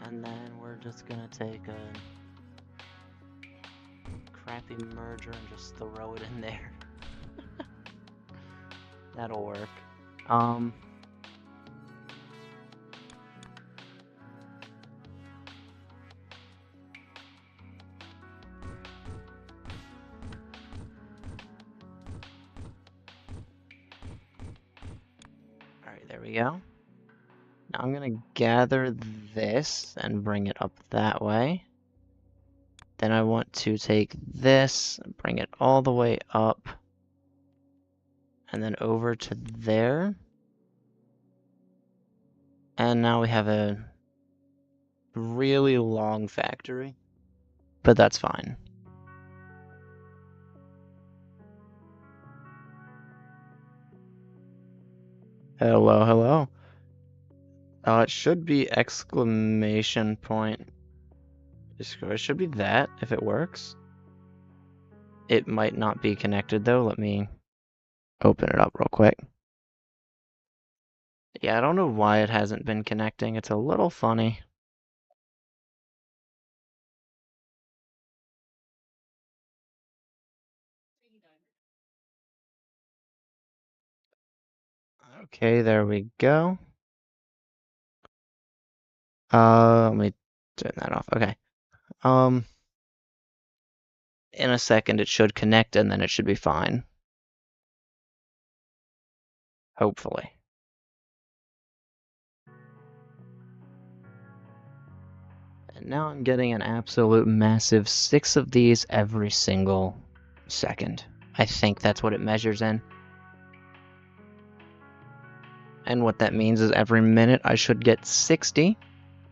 And then we're just gonna take a crappy merger and just throw it in there. That'll work. Alright, there we go. Now I'm gonna gather this and bring it up that way. Then I want to take this, bring it all the way up, and then over to there. And now we have a really long factory, but that's fine. Hello, hello. It should be exclamation point. It should be that if it works. It might not be connected though. Let me open it up real quick. Yeah, I don't know why it hasn't been connecting. It's a little funny. Okay, there we go. Let me turn that off. Okay. In a second it should connect and then it should be fine. Hopefully. And now I'm getting an absolute massive 6 of these every single second. I think that's what it measures in. And what that means is every minute I should get 60.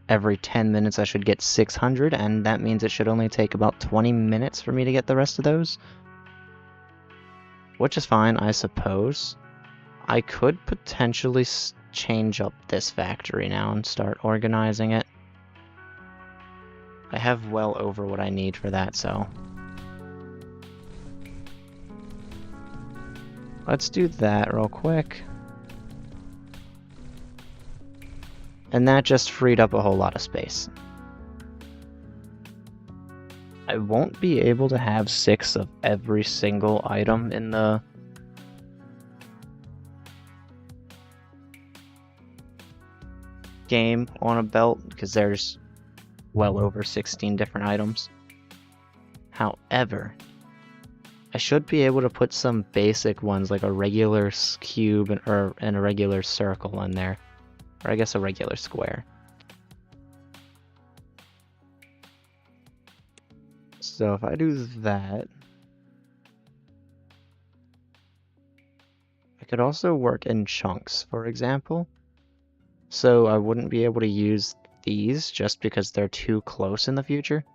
Every 10 minutes I should get 600, and that means it should only take about 20 minutes for me to get the rest of those. Which is fine, I suppose. I could potentially change up this factory now and start organizing it. I have well over what I need for that, so... let's do that real quick. And that just freed up a whole lot of space. I won't be able to have 6 of every single item in the game on a belt, because there's well over 16 different items. However, I should be able to put some basic ones like a regular cube and a regular circle in there. Or I guess a regular square. So if I do that, I could also work in chunks, for example. So I wouldn't be able to use these just because they're too close in the future.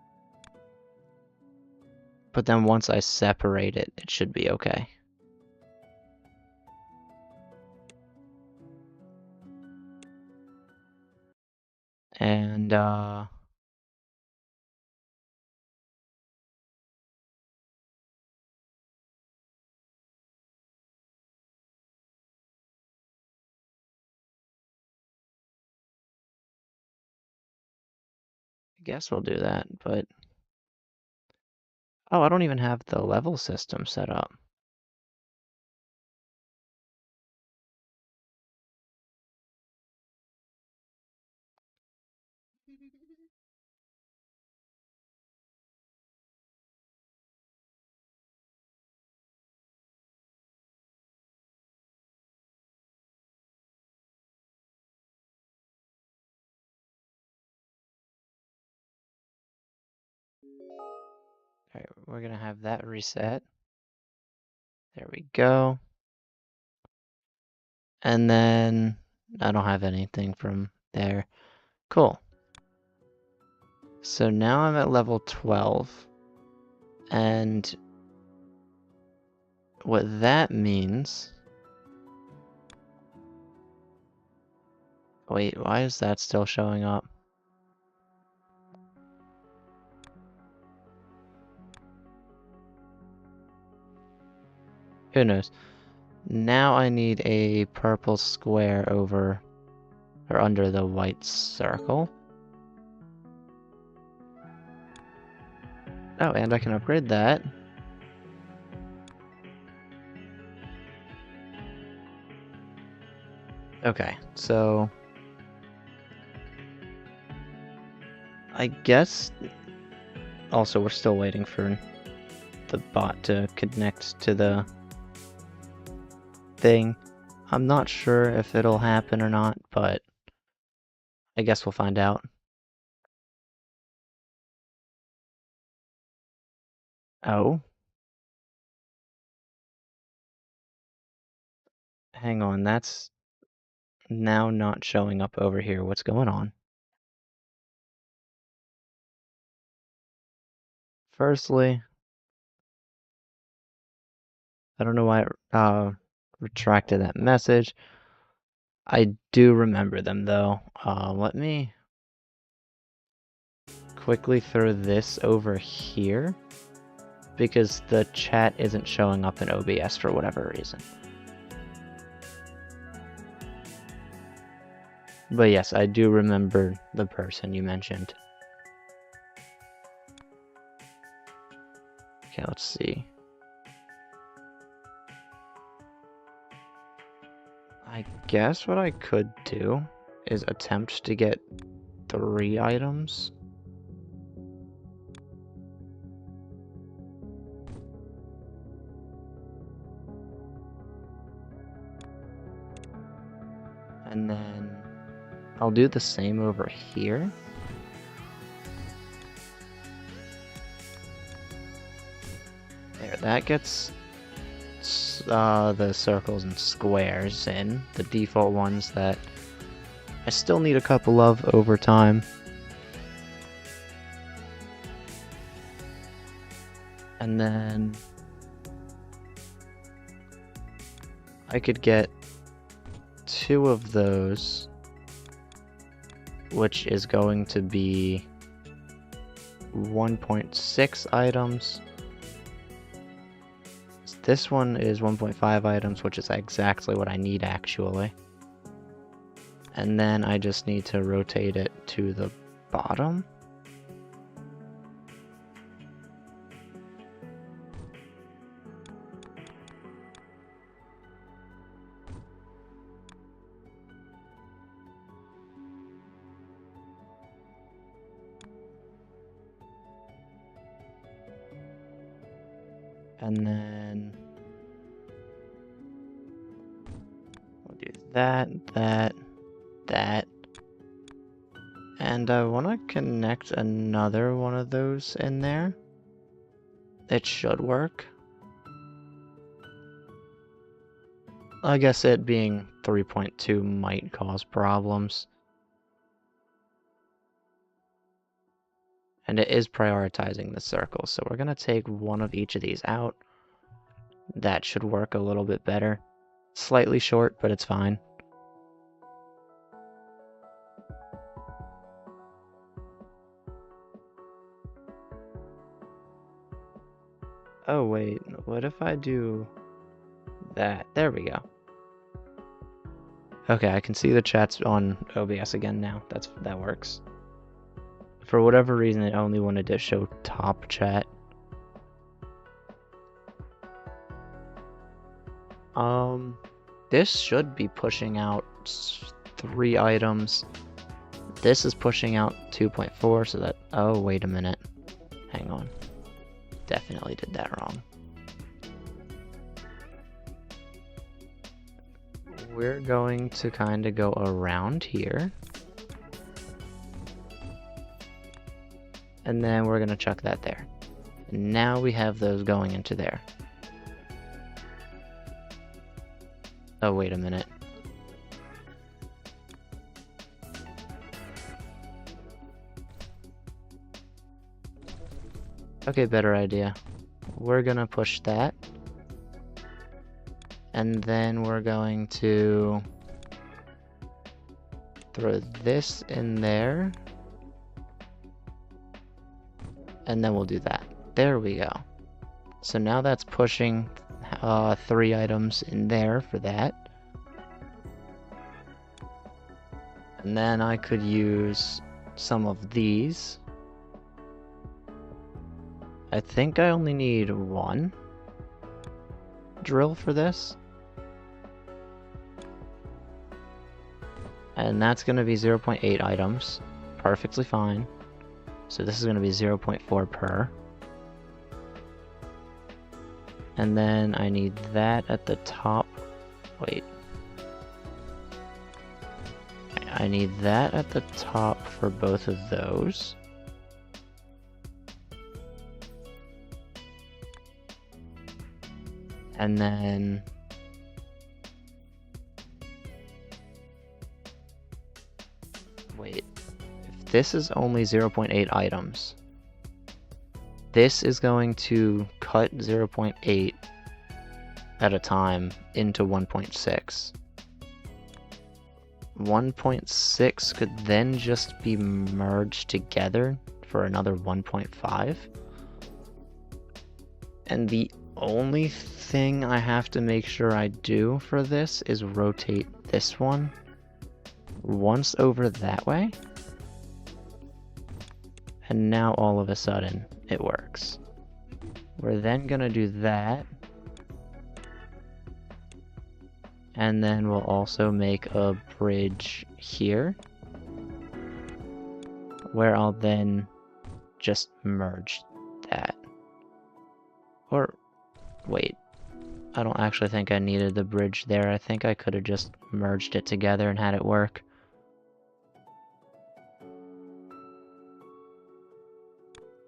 But then once I separate it, it should be okay. And, I guess we'll do that, but... oh, I don't even have the level system set up. Alright, we're gonna have that reset. There we go. And then I don't have anything from there. Cool. So now I'm at level 12. And what that means... wait, why is that still showing up? Who knows? Now I need a purple square over or under the white circle. Oh, and I can upgrade that. Okay, so I guess also we're still waiting for the bot to connect to the thing. I'm not sure if it'll happen or not, but I guess we'll find out. Oh. Hang on, that's now not showing up over here. What's going on? Firstly, I don't know why it retracted that message. I do remember them though. Let me quickly throw this over here because the chat isn't showing up in OBS for whatever reason. But yes, I do remember the person you mentioned. Okay, let's see. I guess what I could do is attempt to get 3 items. And then I'll do the same over here. There, that gets the circles and squares in, the default ones that I still need a couple of over time. And then I could get 2 of those, which is going to be 1.6 items. This one is 1.5 items, which is exactly what I need actually. And then I just need to rotate it to the bottom. And then we'll do that, that. And I want to connect another one of those in there. It should work. I guess it being 3.2 might cause problems. And it is prioritizing the circles, so we're going to take one of each of these out. That should work a little bit better. Slightly short, but it's fine. Oh wait, what if I do that? There we go. Okay, I can see the chats on OBS again now. That works. For whatever reason, it only wanted to show top chat. This should be pushing out 3 items. This is pushing out 2.4, so that... Oh, wait a minute. Hang on. Definitely did that wrong. We're going to kind of go around here. And then we're going to chuck that there. And now we have those going into there. Oh, wait a minute. Okay, better idea. We're gonna push that. And then we're going to throw this in there. And then we'll do that. There we go. So now that's pushing 3 items in there for that. And then I could use some of these. I think I only need 1 drill for this. And that's going to be 0.8 items. Perfectly fine. So this is going to be 0.4 per. And then I need that at the top. Wait. I need that at the top for both of those. And then wait, if this is only 0.8 items, this is going to cut 0.8 at a time into 1.6. 1.6 could then just be merged together for another 1.5. And the only thing I have to make sure I do for this is rotate this one once over that way. And now all of a sudden it works. We're then gonna do that. And then we'll also make a bridge here. where I'll then just merge that. Or, wait, I don't actually think I needed the bridge there. I think I could have just merged it together and had it work.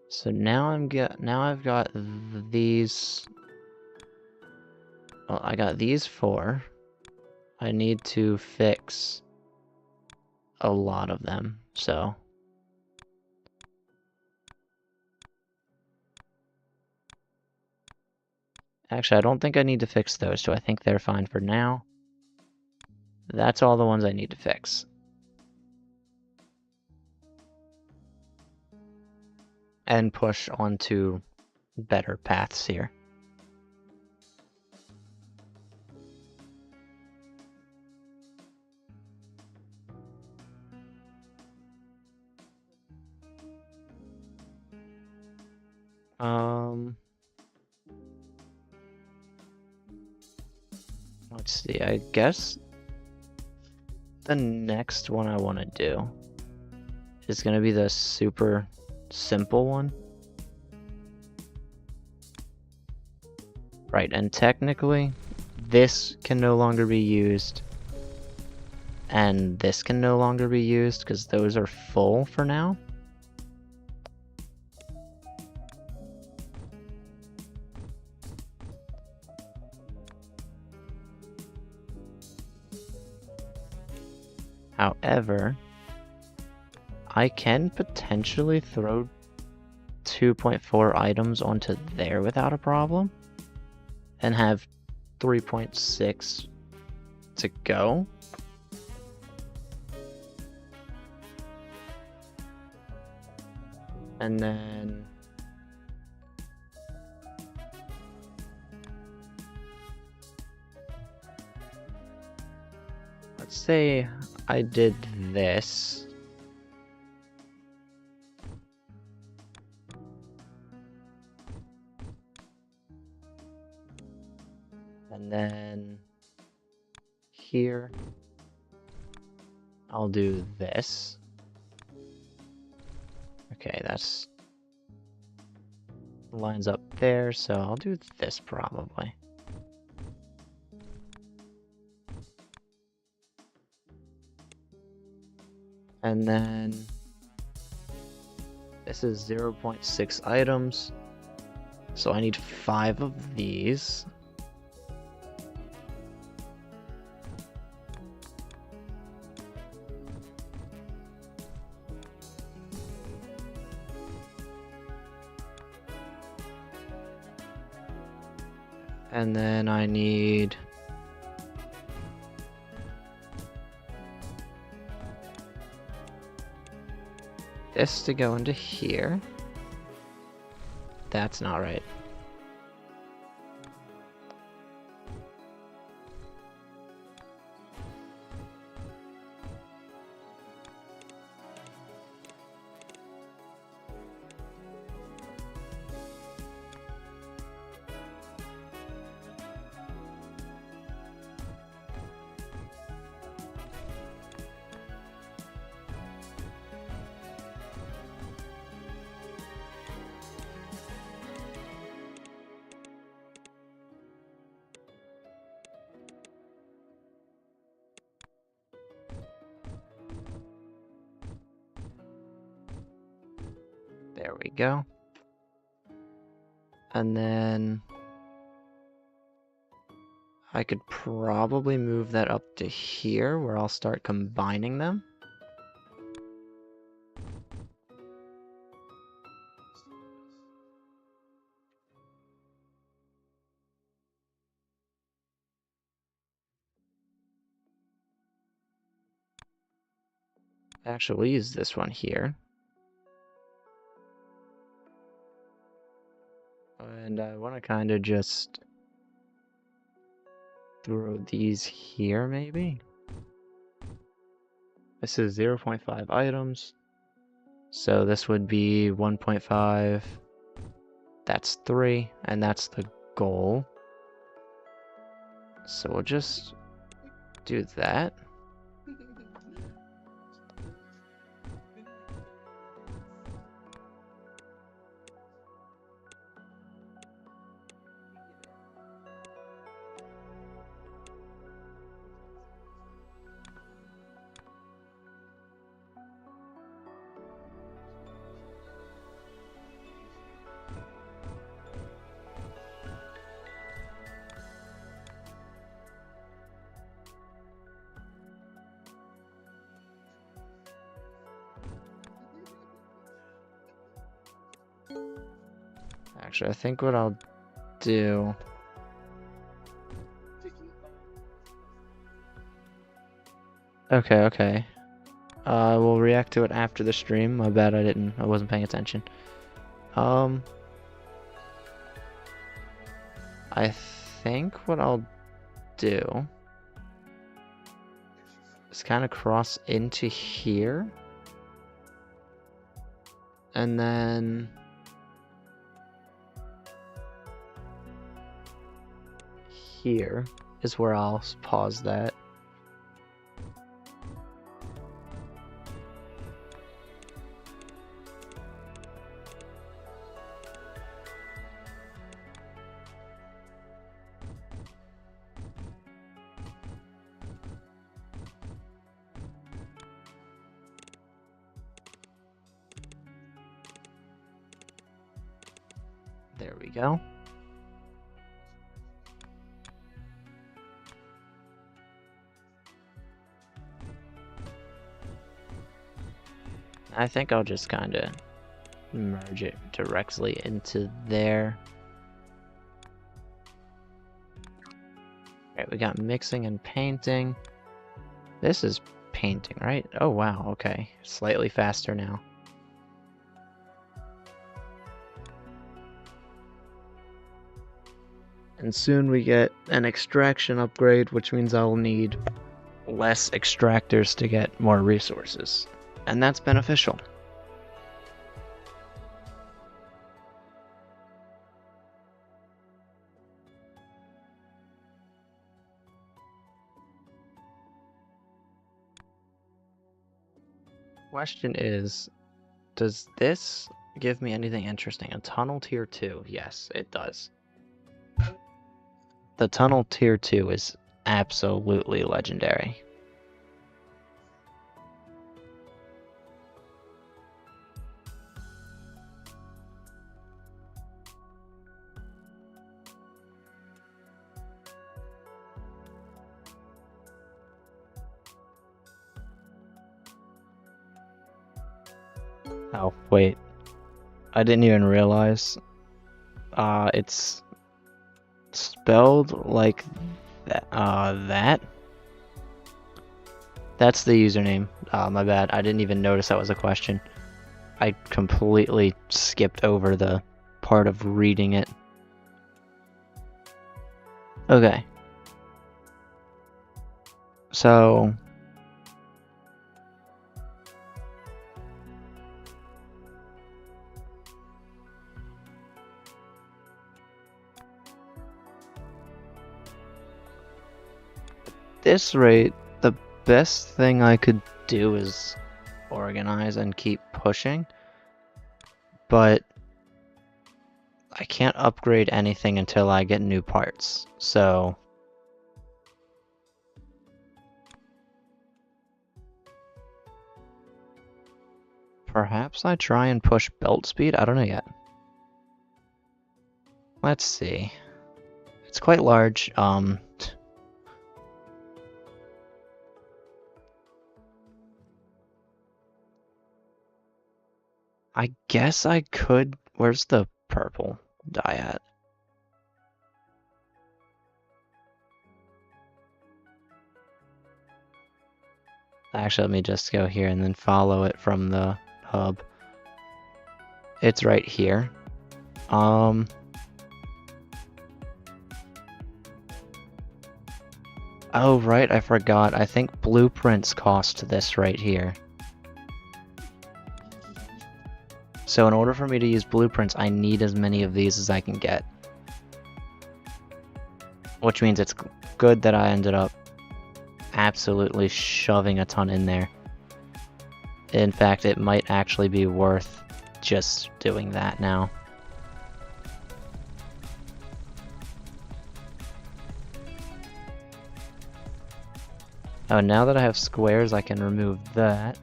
So now I've got these. Well, I got these 4. I need to fix a lot of them, so. Actually, I don't think I need to fix those 2. I think they're fine for now. That's all the ones I need to fix. And push onto better paths here. Let's see, I guess the next one I want to do is going to be the super simple one. Right, and technically, this can no longer be used, and this can no longer be used, because those are full for now. However, I can potentially throw 2.4 items onto there without a problem, and have 3.6 to go. And then let's say I did this. And then here, I'll do this. Okay, that's lines up there, so I'll do this probably. And then this is 0.6 items, so I need 5 of these. And then I need this to go into here. That's not right. There we go. And then I could probably move that up to here where I'll start combining them. Actually, we'll use this one here. And I want to kind of just throw these here, maybe? This is 0.5 items. So this would be 1.5. That's 3, and that's the goal. So we'll just do that. Actually, I think what I'll do... Okay. We'll react to it after the stream. My bad, I wasn't paying attention. I think what I'll do is kind of cross into here. And then here is where I'll pause that. There we go. I think I'll just kind of merge it directly into there. Alright, we got mixing and painting. This is painting, right? Oh wow, okay. Slightly faster now. And soon we get an extraction upgrade, which means I'll need less extractors to get more resources. And that's beneficial. Question is, does this give me anything interesting? A tunnel tier 2? Yes, it does. The tunnel tier 2 is absolutely legendary. Oh, wait. I didn't even realize. It's spelled like that. That's the username. My bad. I didn't even notice that was a question. I completely skipped over the part of reading it. Okay. So... this rate, the best thing I could do is organize and keep pushing, but I can't upgrade anything until I get new parts, so perhaps I try and push belt speed? I don't know yet. Let's see. It's quite large. I guess I could... Where's the purple dye at? Actually, let me just go here and then follow it from the hub. It's right here. Oh, right, I forgot. I think blueprints cost this right here. So in order for me to use blueprints, I need as many of these as I can get. Which means it's good that I ended up absolutely shoving a ton in there. In fact, it might actually be worth just doing that now. Oh, now that I have squares, I can remove that.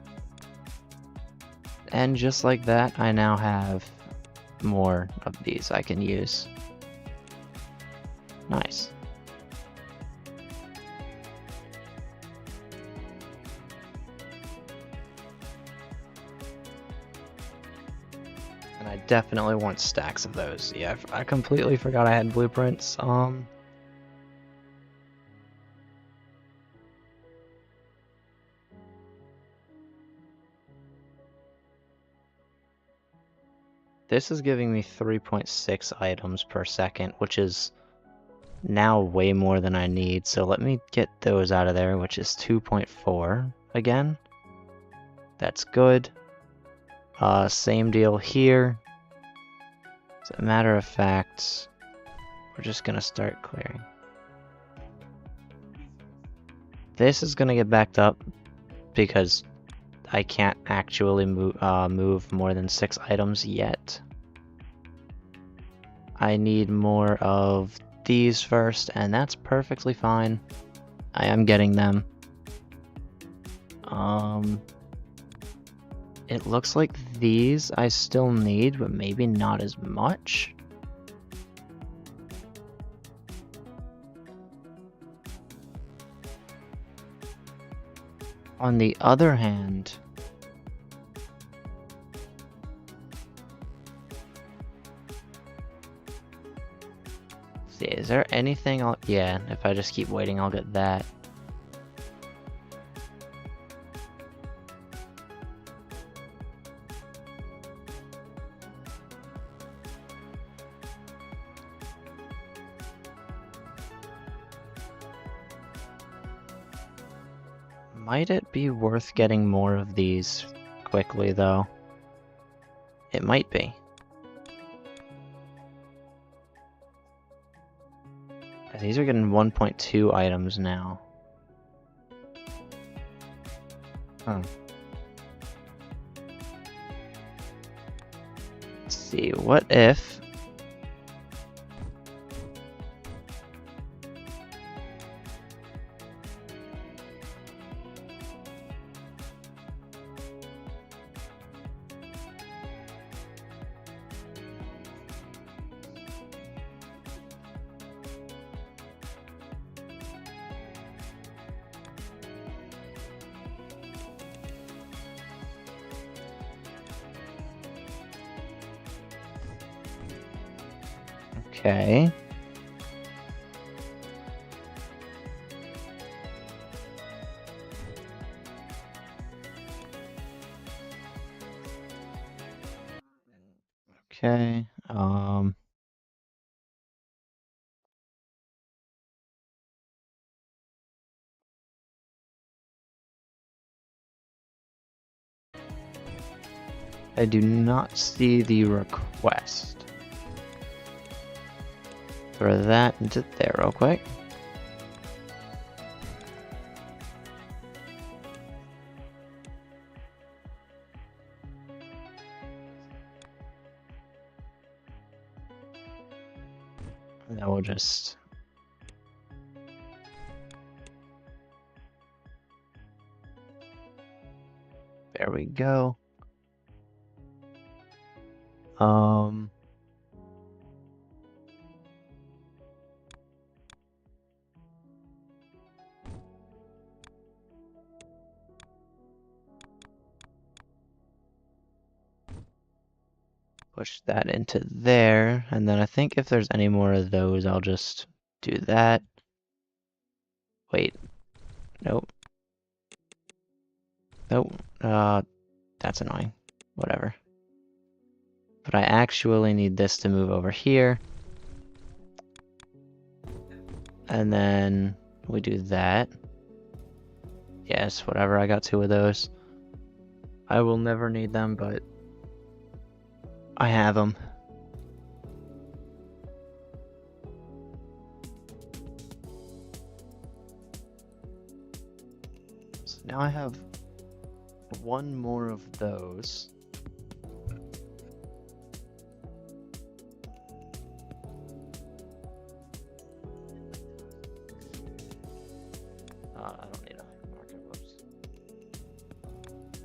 And just like that, I now have more of these I can use. Nice. And I definitely want stacks of those. Yeah, I completely forgot I had blueprints. This is giving me 3.6 items per second, which is now way more than I need. So let me get those out of there, which is 2.4 again. That's good. Same deal here. As a matter of fact, we're just gonna start clearing. This is gonna get backed up because I can't actually move more than 6 items yet. I need more of these first, and that's perfectly fine. I am getting them. It looks like these I still need, but maybe not as much. On the other hand, see, is there anything yeah, if I just keep waiting, I'll get that. Might it be worth getting more of these quickly, though? It might be. These are getting 1.2 items now. Huh. Let's see, what if... Okay. Okay, I do not see the request. Throw that into there real quick. And then we'll just... There we go. Push that into there, and then I think if there's any more of those, I'll just do that. Wait. Nope. Nope. That's annoying. Whatever. But I actually need this to move over here. And then we do that. Yes, whatever, I got 2 of those. I will never need them, but I have them. So now I have 1 more of those. I don't need a marker, whoops.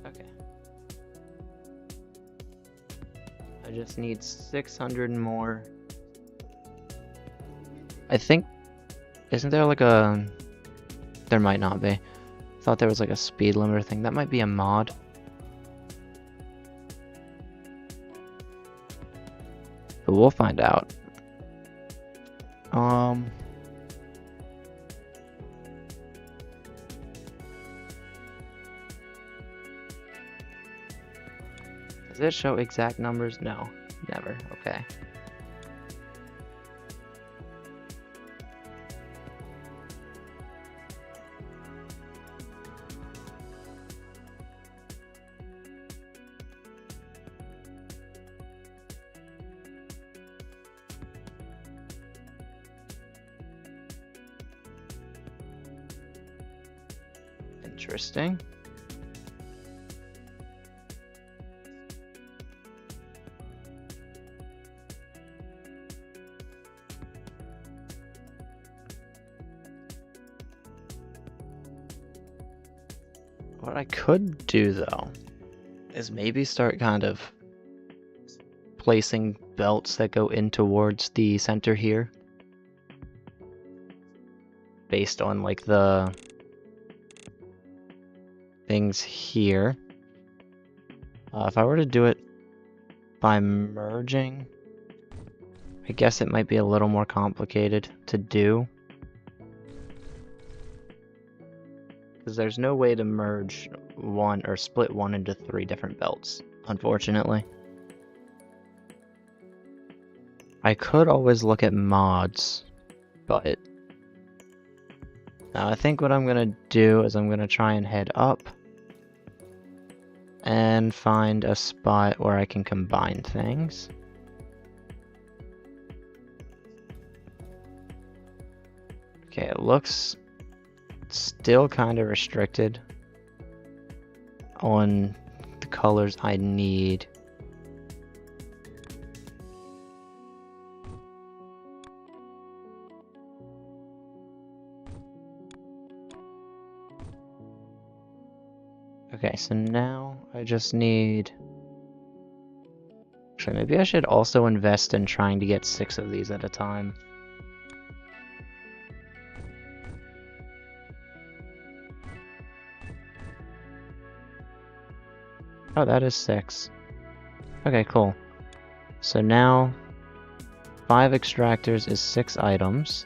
Okay. I just need 600 more. I think, isn't there like a, there might not be. I thought there was like a speed limiter thing. That might be a mod. But we'll find out. Does it show exact numbers? No, never. Okay. Interesting. What I could do, though, is maybe start kind of placing belts that go in towards the center here, based on like the things here. If I were to do it by merging, I guess it might be a little more complicated to do. Because there's no way to merge one or split one into 3 different belts, unfortunately. I could always look at mods, but now I think what I'm gonna do is I'm gonna try and head up and find a spot where I can combine things. Okay, it looks still kind of restricted on the colors I need. Okay, so now I just need... Actually, maybe I should also invest in trying to get 6 of these at a time. Oh, that is 6. Okay, cool. So now 5 extractors is 6 items.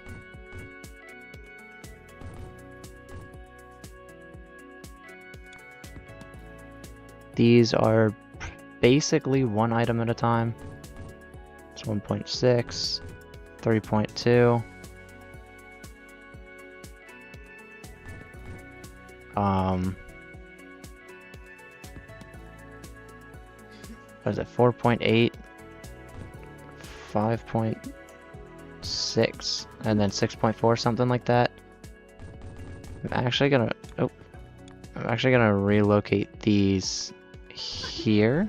These are basically 1 item at a time. It's 1.6, 3.2. What is it? 4.8, 5.6, and then 6.4, something like that. I'm actually gonna relocate these here.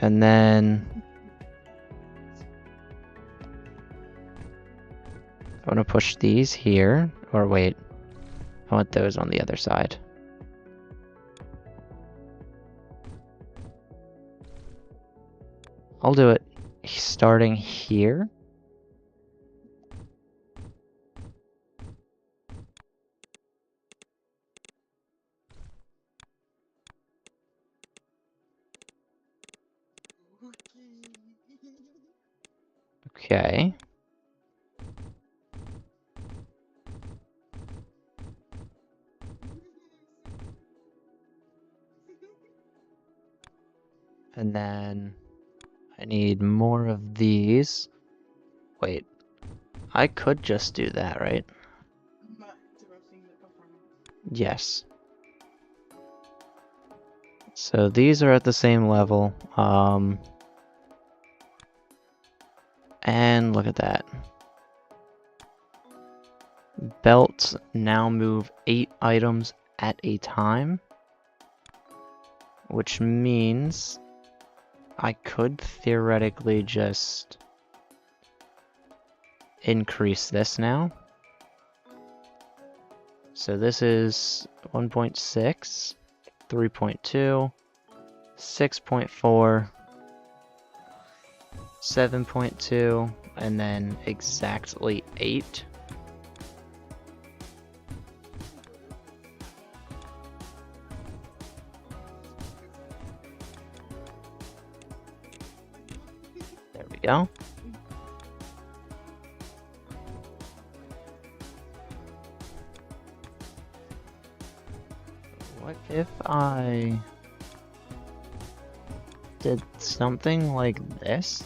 And then I want to push these here, or wait, I want those on the other side. I'll do it starting here. Okay. And then I need more of these. Wait, I could just do that, right? Yes. So these are at the same level. And look at that. Belts now move 8 items at a time, which means I could theoretically just increase this now. So this is 1.6, 3.2, 6.4, 7.2, and then exactly 8. go. What if I did something like this?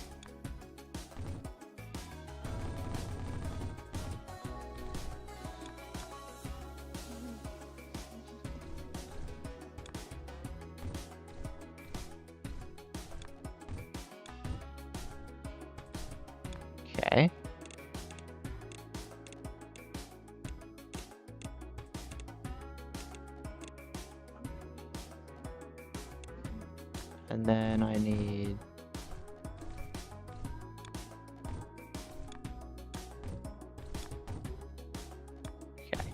Okay. And then I need... Okay.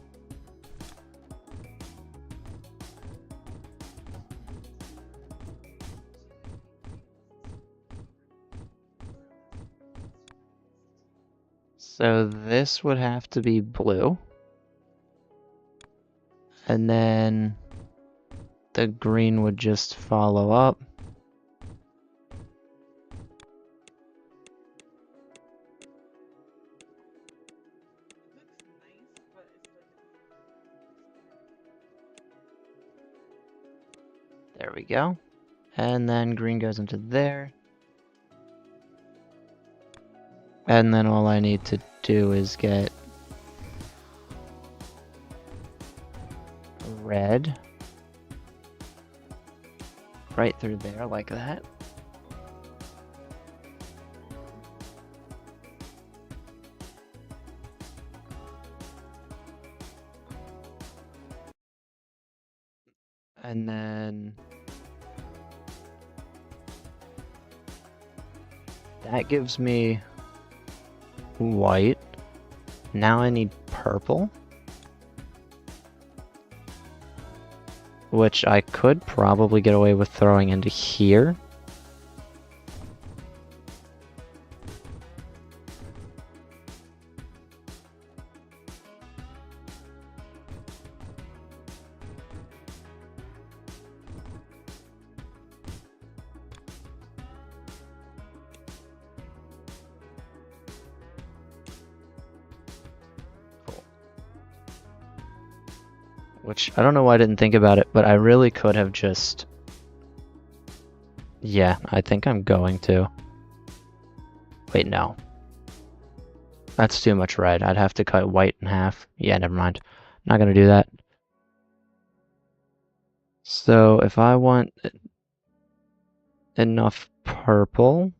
So this would have to be blue. And then the green would just follow up. There we go. And then green goes into there. And then all I need to do is get red right through there like that. And then that gives me white. Now I need purple, which I could probably get away with throwing into here. Which, I don't know why I didn't think about it, but I really could have just... Yeah, I think I'm going to. Wait, no. That's too much red. I'd have to cut white in half. Yeah, never mind. Not gonna do that. So, if I want enough purple,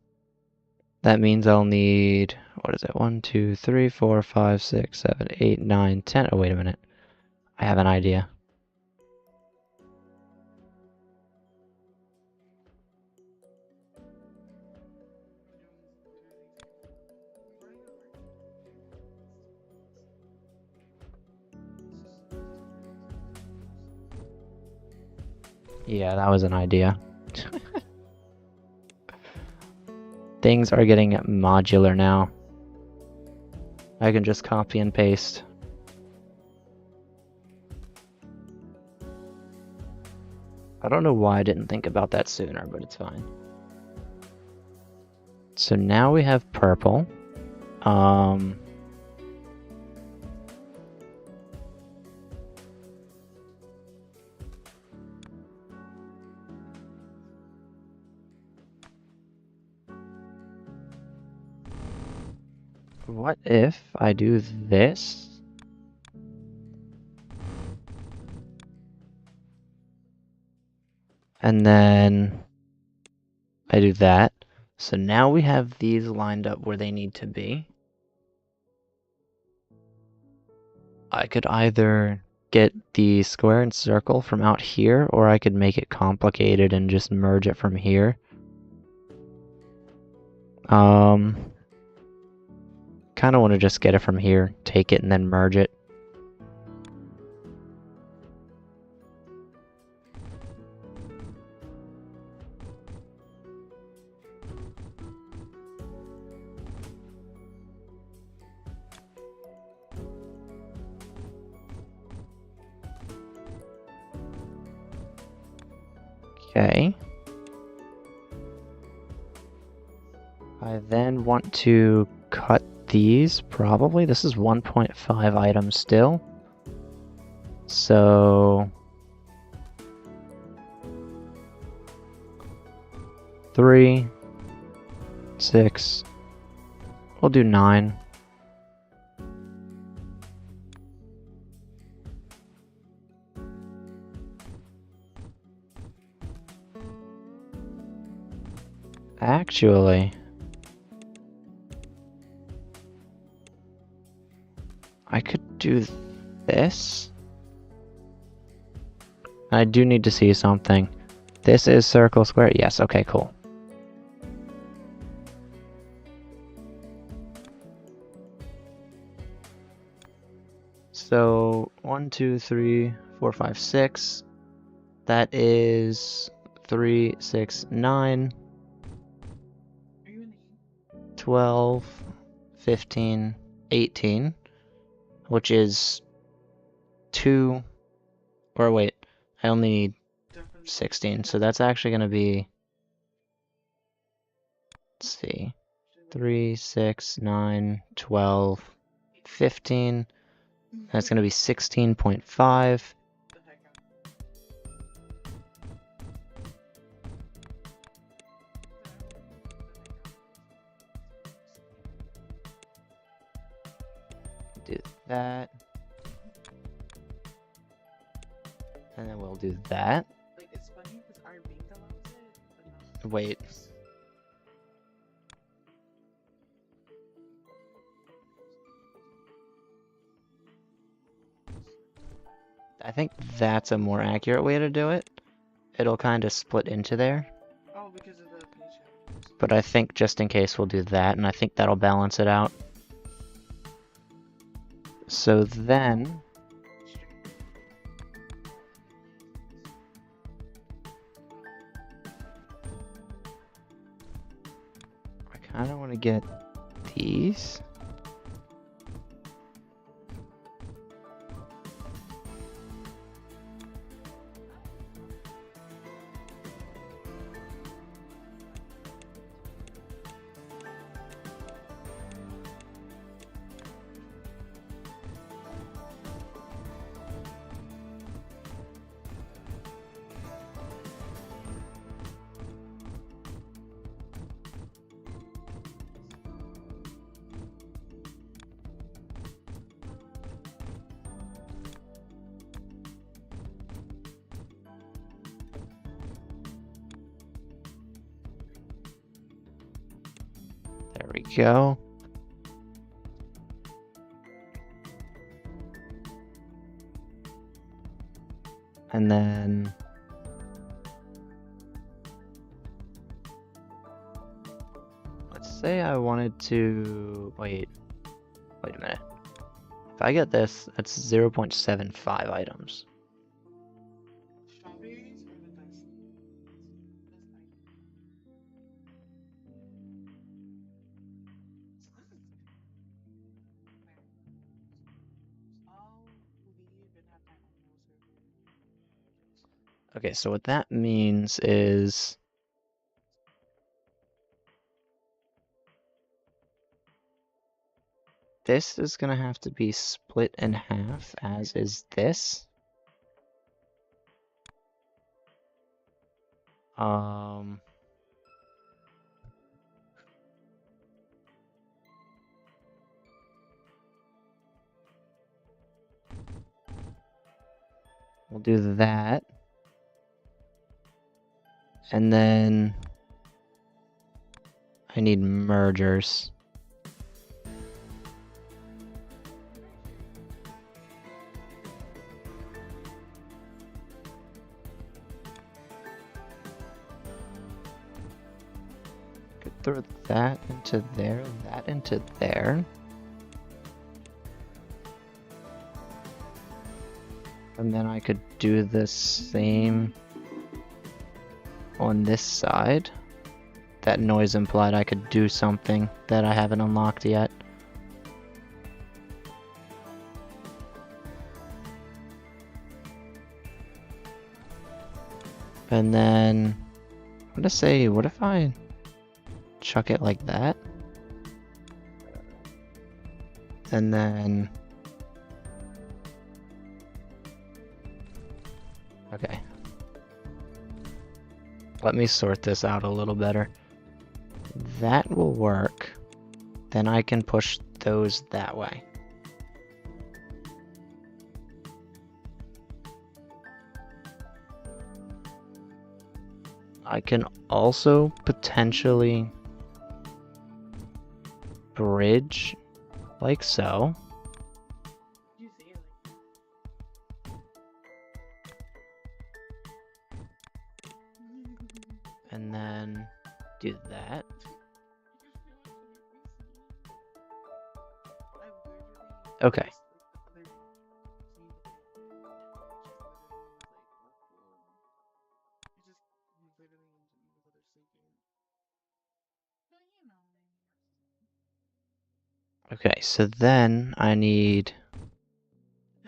that means I'll need... What is it? 1, 2, 3, 4, 5, 6, 7, 8, 9, 10... Oh, wait a minute. I have an idea. Yeah, that was an idea. Things are getting modular now. I can just copy and paste. I don't know why I didn't think about that sooner, but it's fine. So now we have purple. What if I do this? And then I do that. So now we have these lined up where they need to be. I could either get the square and circle from out here, or I could make it complicated and just merge it from here. Kind of want to just get it from here, take it, and then merge it. Okay. I then want to cut these, probably. This is 1.5 items still. So 3, 6, we'll do 9. Actually, I could do this. I do need to see something. This is circle square? Yes, okay, cool. So 1, 2, 3, 4, 5, 6. That is 3, 6, 9. 12, 15, 18, which is 2, or wait, I only need 16, so that's actually going to be, let's see, 3, 6, 9, 12, 15, that's going to be 16.5. Do that. And then we'll do that. Like, it's funny because our bank allows it, but not Wait. I think that's a more accurate way to do it. It'll kind of split into there. Oh, because of the paycheck. But I think just in case we'll do that, and I think that'll balance it out. So then, I kind of want to get these. There we go. And then let's say I wanted to wait a minute. If I get this, that's 0.75 items. Strawberries or the best? I'll leave and have my own little server. Okay, so what that means is this is gonna have to be split in half, as is this. We'll do that. And then I need mergers. Could throw that into there, that into there. And then I could do the same on this side. That noise implied I could do something that I haven't unlocked yet. And then I'm gonna say, what if I chuck it like that. And then... Okay. Let me sort this out a little better. That will work. Then I can push those that way. I can also potentially bridge like so. You see it And then do that. Okay. Okay, so then I need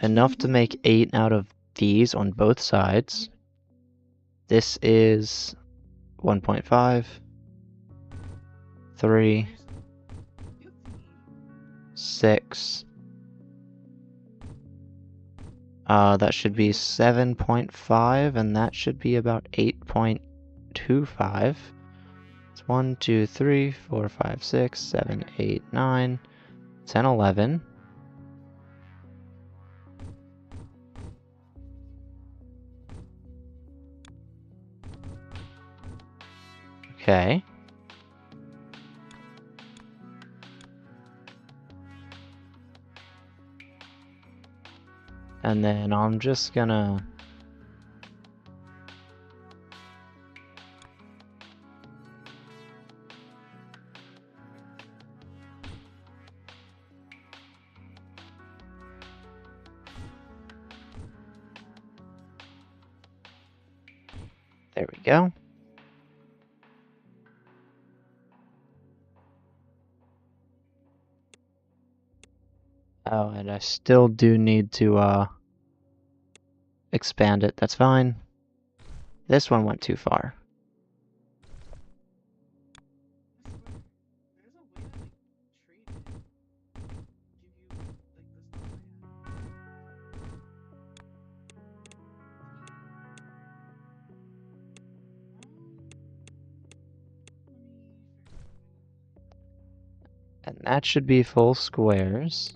enough to make 8 out of these on both sides. This is 1.5, 3, 6. That should be 7.5, and that should be about 8.25. It's 1, 2, 3, 4, 5, 6, 7, 8, 9, 10, 11. Okay. And then I'm just gonna... There we go. Oh, and I still do need to expand it. That's fine. This one went too far. There's a way to like trade it. Give you like the stuff I have. And that should be full squares.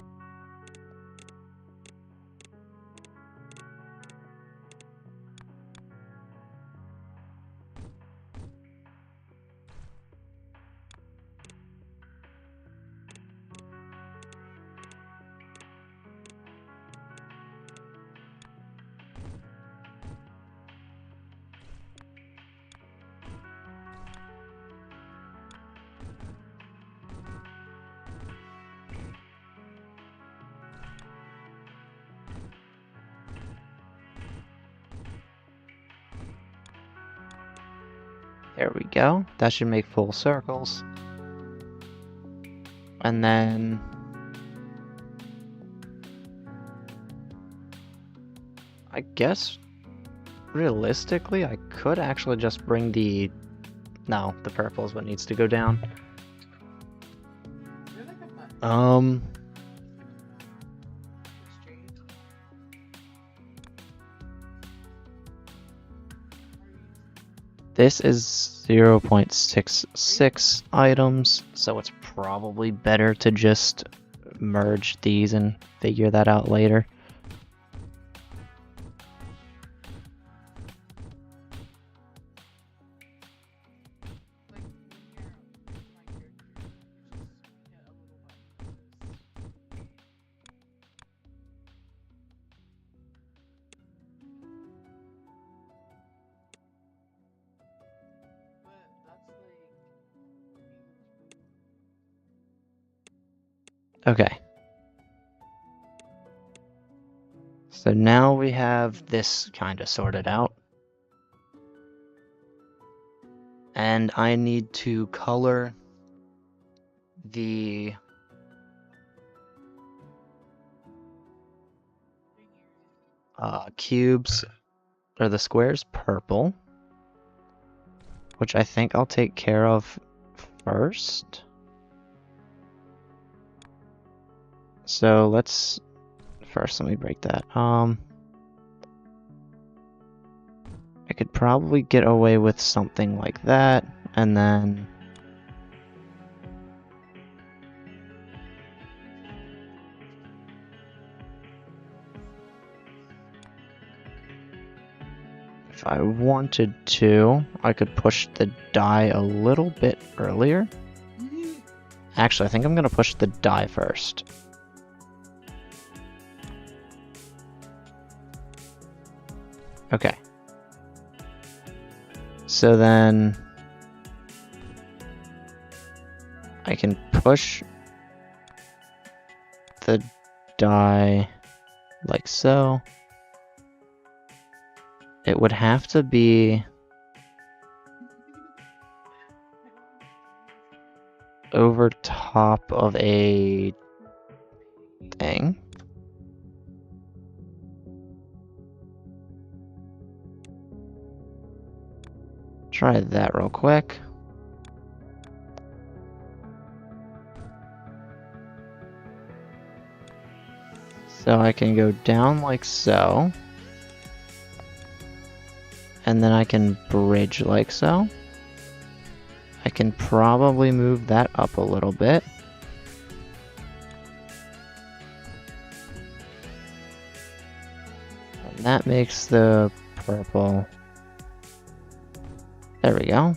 There we go. That should make full circles. And then... I guess, realistically, I could actually just bring the... No, the purple is what needs to go down. Is there like a button for trade? This is 0.66 items, so it's probably better to just merge these and figure that out later. Like when you're my character, you just hit a little button. But that's like Okay. So now we have this kind of sorted out. And I need to color the cubes, or the squares, purple. Which I think I'll take care of first. So let's first let me break that. I could probably get away with something like that, and then if I wanted to, I could push the die a little bit earlier. Actually, I think I'm gonna push the die first. Okay. So then I can push the die like so. It would have to be over top of a thing. Try that real quick. So I can go down like so. And then I can bridge like so. I can probably move that up a little bit. And that makes the purple. There we go.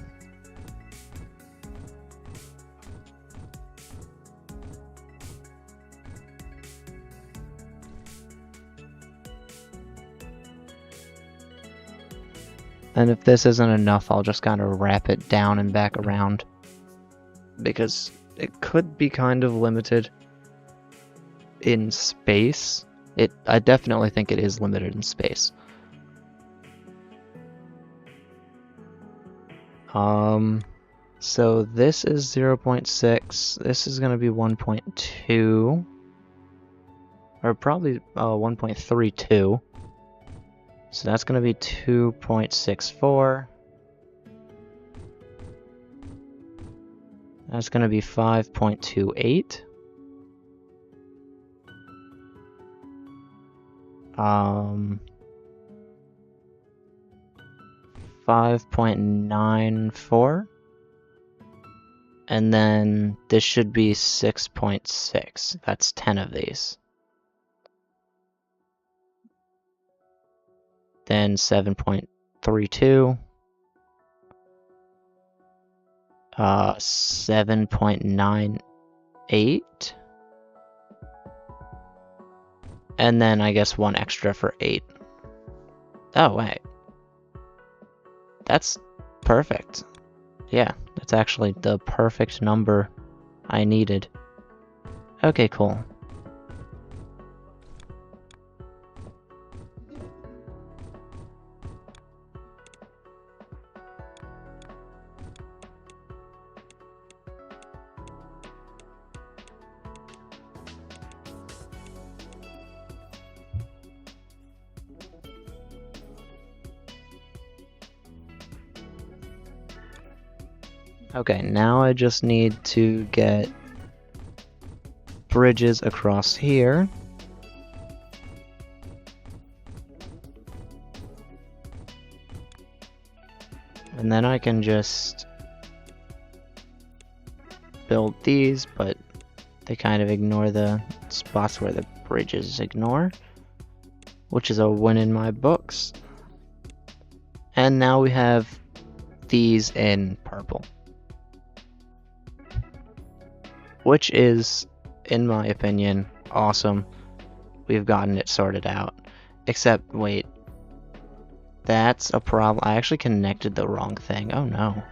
And if this isn't enough, I'll just kind of wrap it down and back around, because it could be kind of limited in space. I definitely think it is limited in space. So this is 0.6, this is going to be 1.2, or probably 1.32. So that's going to be 2.64. That's going to be 5.28. 5.94. And then this should be 6.6. That's 10 of these. Then 7.32. 7.98. And then I guess one extra for 8. Oh, wait. That's perfect. Yeah, that's actually the perfect number I needed. Okay, cool. Okay, now I just need to get bridges across here. And then I can just build these, but they kind of ignore the spots where the bridges ignore, which is a win in my books. And now we have these in purple, which is, in my opinion, awesome. We've gotten it sorted out. Except, wait. That's a problem. I actually connected the wrong thing. Oh no.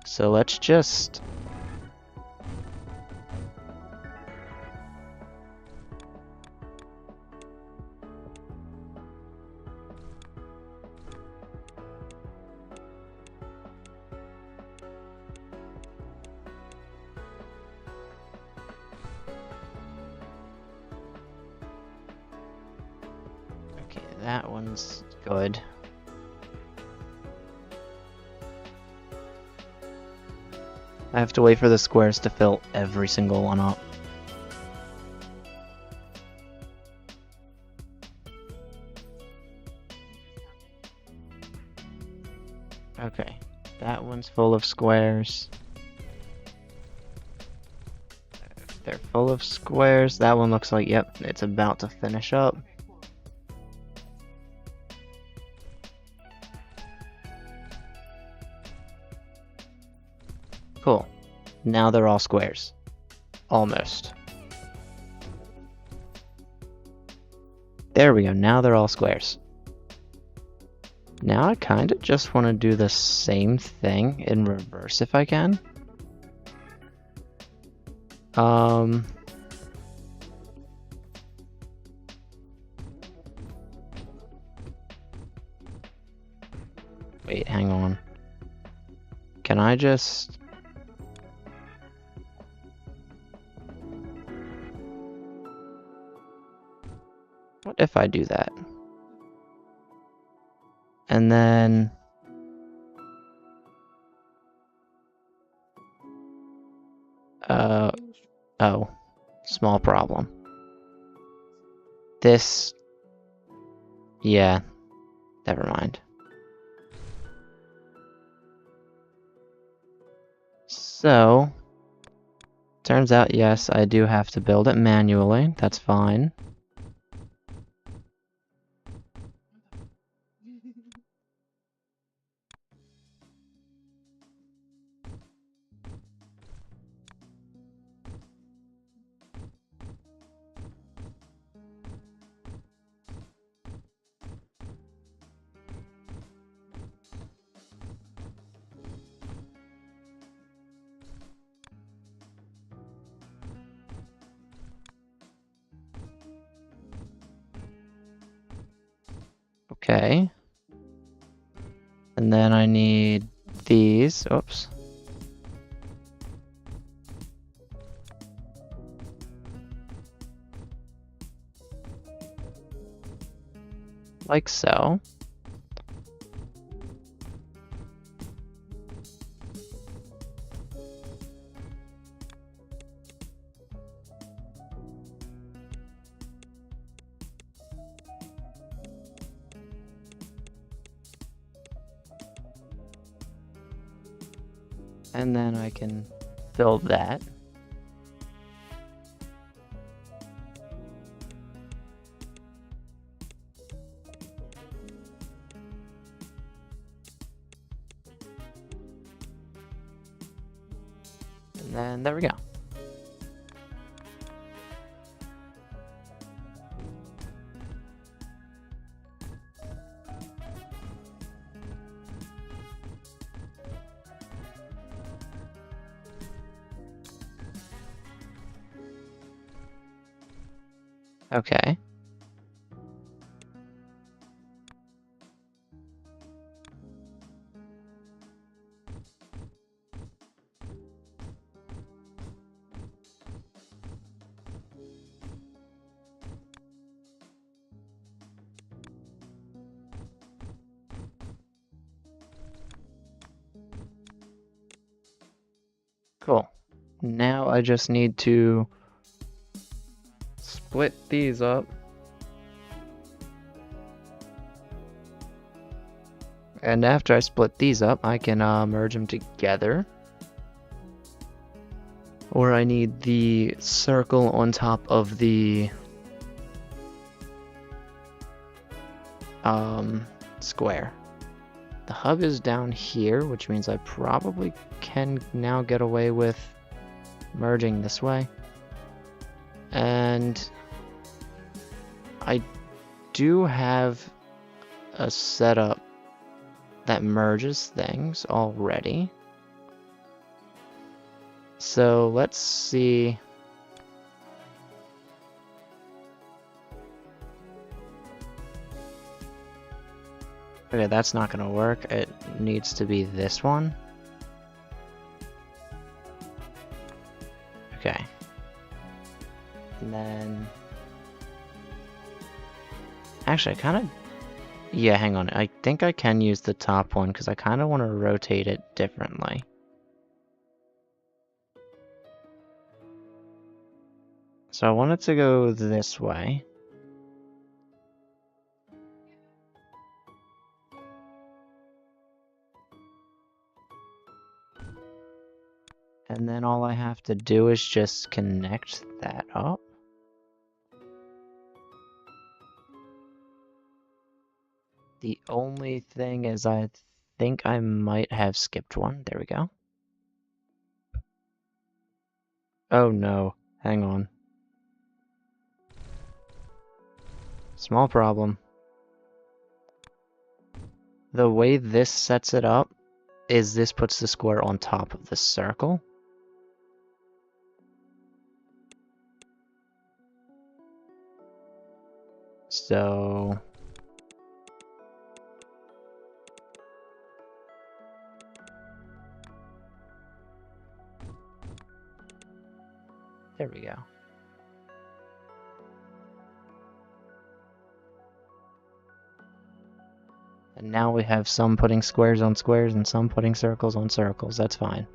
So let's just... that one's good. I have to wait for the squares to fill every single one up. Okay, that one's full of squares. They're full of squares. That one looks like, yep, it's about to finish up. Cool. Now they're all squares. Almost. There we go, now they're all squares. Now I kind of just want to do the same thing in reverse if I can. Wait, hang on. Can I just... What if I do that? And then... oh. Small problem. This... Yeah. Never mind. So... Turns out, yes, I do have to build it manually. That's fine. Okay. And then I need these. Oops. Like so. And then I can fill that. And then there we go. Okay. Cool. Now I just need to split these up. And after I split these up, I can merge them together. Or I need the circle on top of the square. The hub is down here, which means I probably can now get away with merging this way. And I do have a setup that merges things already. So let's see. Okay, that's not gonna work. It needs to be this one. Okay. And then... Actually, I kind of... Yeah, hang on. I think I can use the top one because I kind of want to rotate it differently. So I want it to go this way. And then all I have to do is just connect that up. The only thing is I think I might have skipped one. There we go. Oh no, hang on. Small problem. The way this sets it up is this puts the square on top of the circle. So there we go. And now we have some putting squares on squares and some putting circles on circles. That's fine.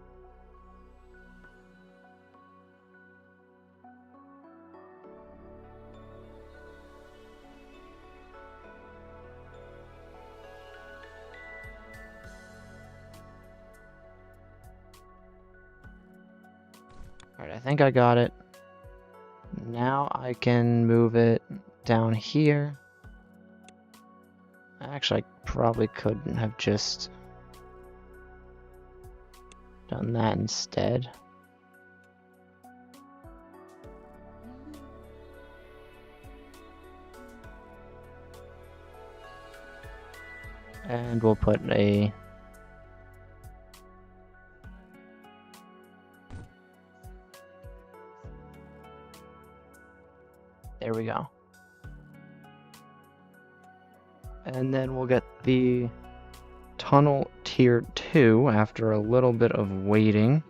Alright, I think I got it. Now I can move it down here. Actually, I probably couldn't have just done that instead. And we'll put a... There we go. And then we'll get the tunnel tier 2 after a little bit of waiting.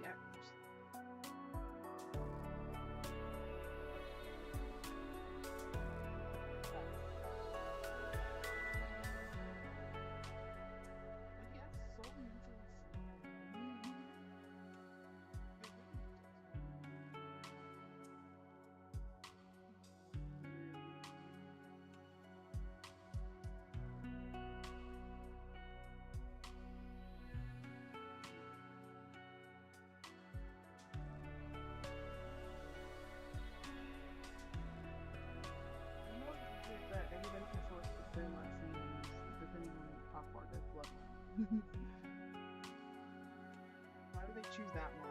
Why do they choose that one?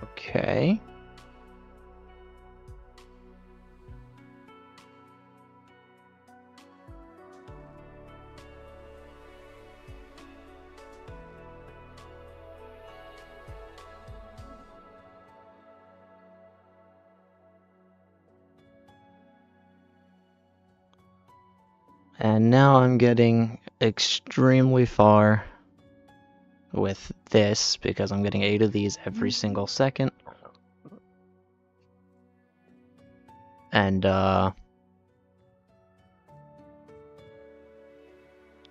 Okay. And now I'm getting extremely far with this because I'm getting 8 of these every single second. And let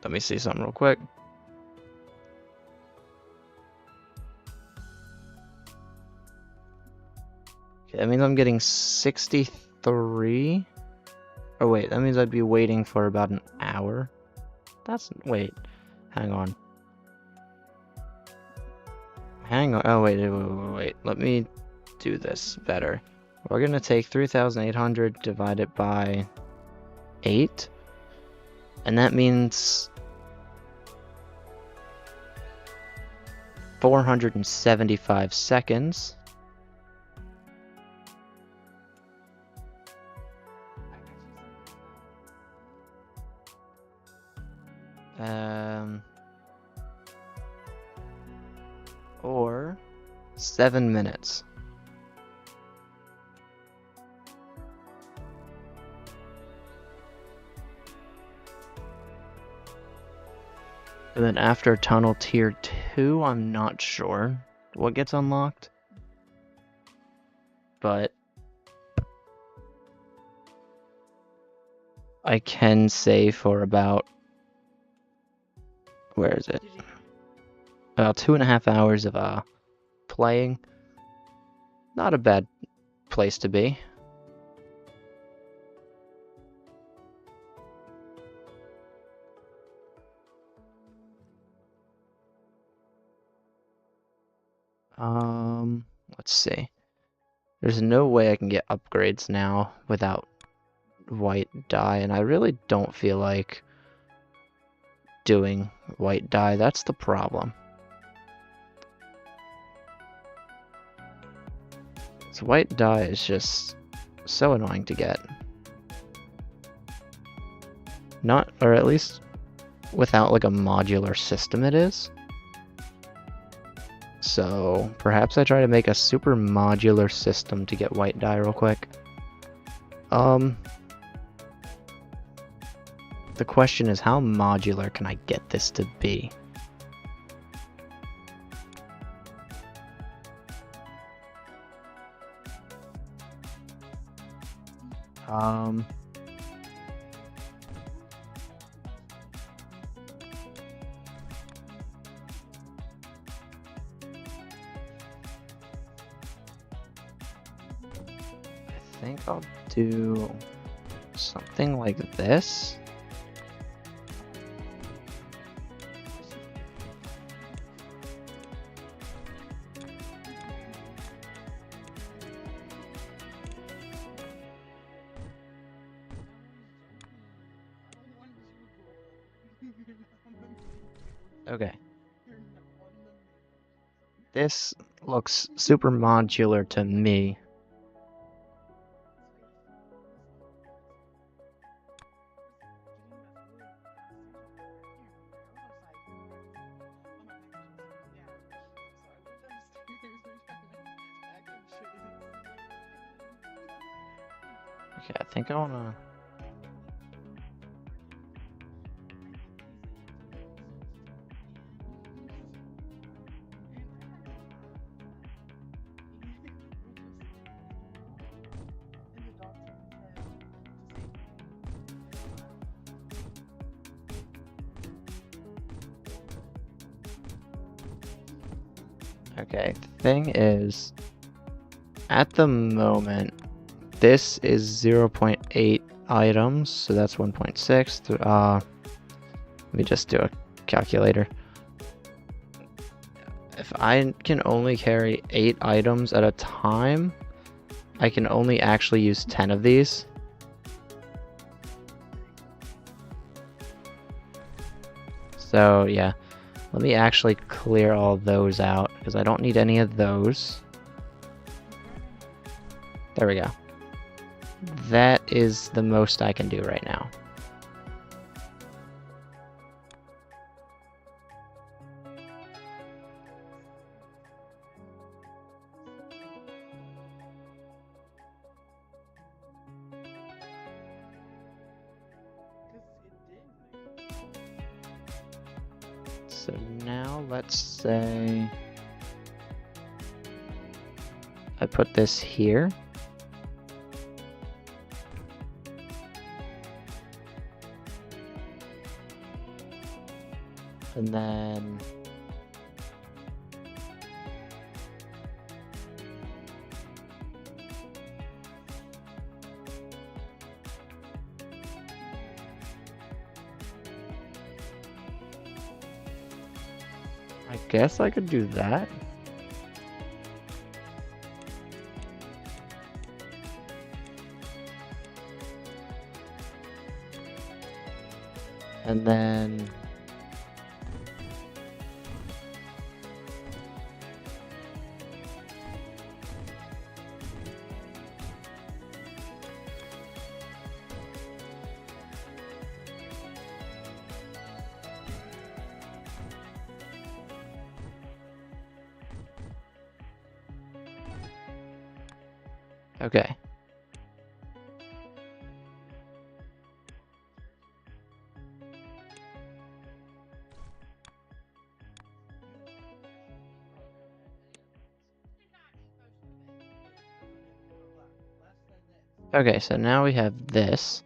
me see something real quick. Okay, that means I'm getting 63. Oh wait, that means I'd be waiting for about an hour. Wait, hang on. Oh wait, let me do this better. We're gonna take 3,800 divided by 8, and that means 475 seconds. Or 7 minutes. And then after tunnel tier 2, I'm not sure what gets unlocked. But I can say for about... Where is it? about 2.5 hours of playing. Not a bad place to be. Let's see. There's no way I can get upgrades now without white dye, and I really don't feel like doing white dye. That's the problem. So white dye is just so annoying to get. Not, or at least without like a modular system it is. So perhaps I try to make a super modular system to get white dye real quick. The question is, how modular can I get this to be? I think I'll do something like this. Okay. This looks super modular to me. Okay, I think I wanna... Okay, the thing is, at the moment, this is 0.8 items, so that's 1.6. Let me just do a calculator. If I can only carry 8 items at a time, I can only actually use 10 of these. So yeah, let me actually clear all those out, because I don't need any of those. There we go. That is the most I can do right now. So now let's say I put this here. And then I guess I could do that. And then okay. Okay, so now we have this.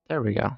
There we go.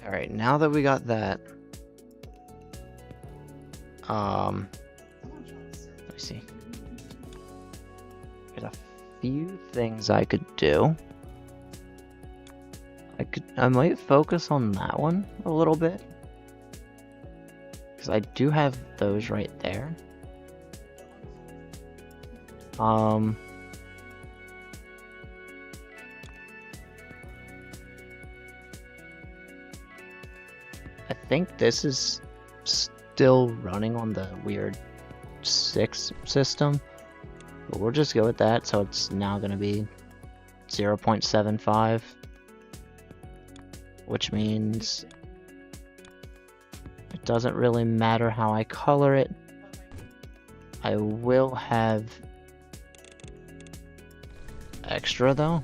Alright, now that we got that, let me see. There's a few things I could do. I might focus on that one a little bit. Because I do have those right there. I think this is still running on the weird 6 system, but we'll just go with that. So it's now going to be 0.75, which means it doesn't really matter how I color it. I will have extra though.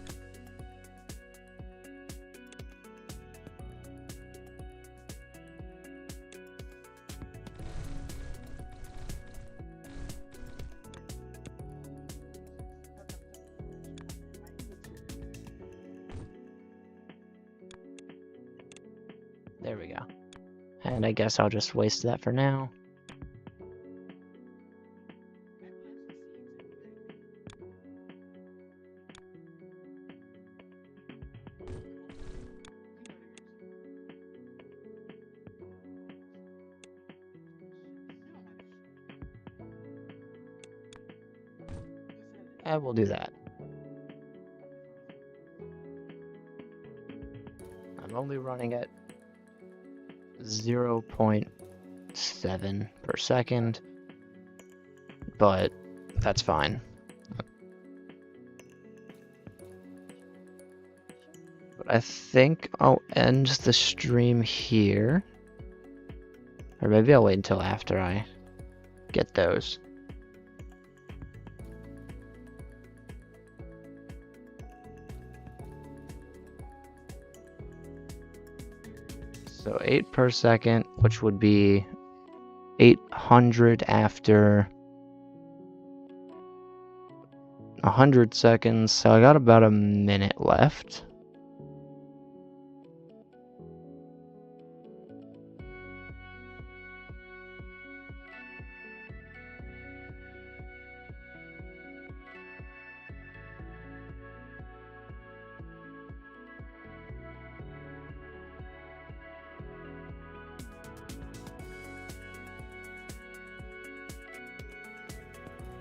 There we go. And I guess I'll just waste that for now. And we'll do that. I'm only running at 0.7 per second, but that's fine. But I think I'll end the stream here, or maybe I'll wait until after I get those. So 8 per second, which would be 800 after 100 seconds. So I got about a minute left.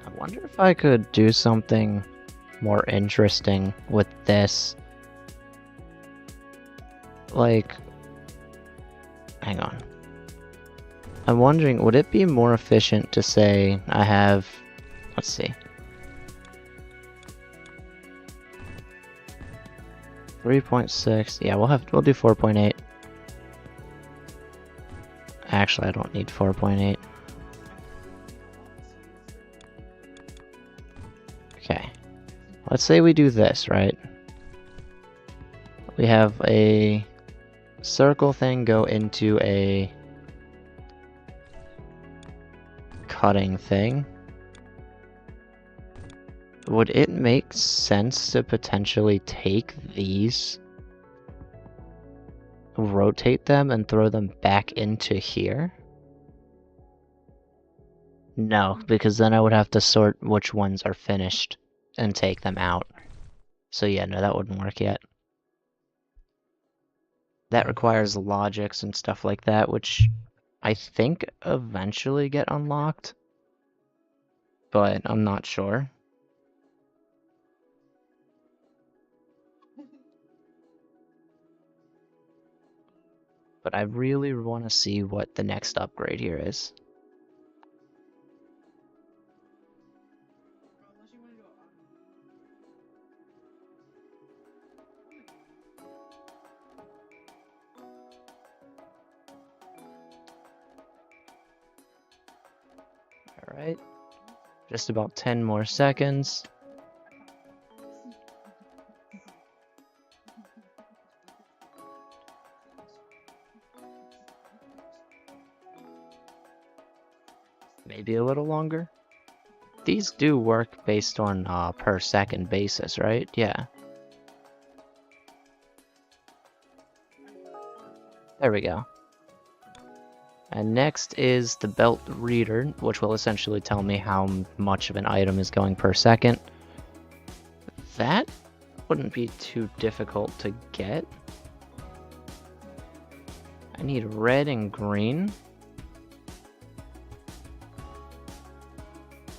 I wonder if I could do something more interesting with this. Like, hang on. I'm wondering, would it be more efficient to say I have, let's see, 3.6. Yeah, we'll do 4.8. Actually, I don't need 4.8. Okay. Let's say we do this, right? We have a circle thing go into a cutting thing. Would it make sense to potentially take these, rotate them, and throw them back into here? No, because then I would have to sort which ones are finished and take them out. So yeah, no, that wouldn't work yet. that requires logics and stuff like that, which I think eventually get unlocked, but I'm not sure. But I really want to see what the next upgrade here is. Unless you want to go auto. Alright, just about 10 more seconds. Maybe a little longer. These do work based on per second basis, right? Yeah. There we go. And next is the belt reader, which will essentially tell me how much of an item is going per second. That wouldn't be too difficult to get. I need red and green.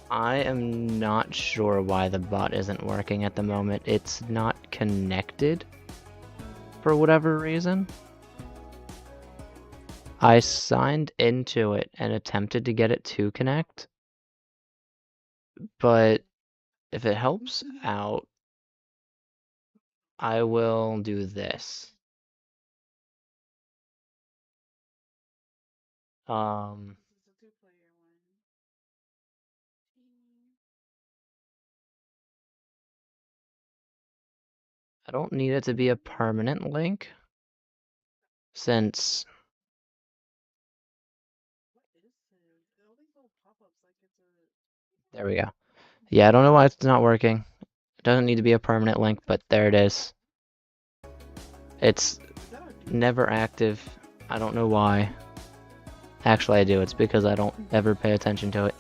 I am not sure why the bot isn't working at the moment. It's not connected for whatever reason. I signed into it and attempted to get it to connect, but if it helps out, I will do this. This is a two-player one. I don't need it to be a permanent link, since What is this? All these little pop-ups like it's a. there we go. Yeah, I don't know why it's not working. It doesn't need to be a permanent link, but there it is. It's Is that a never active. I don't know why. Actually, I do. It's because I don't ever pay attention to it.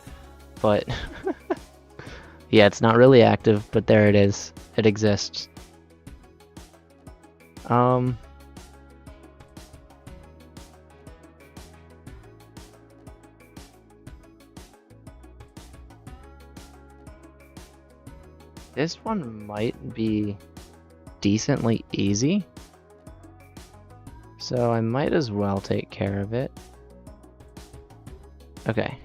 But yeah, it's not really active, but there it is. It exists. This one might be decently easy, so I might as well take care of it. Okay.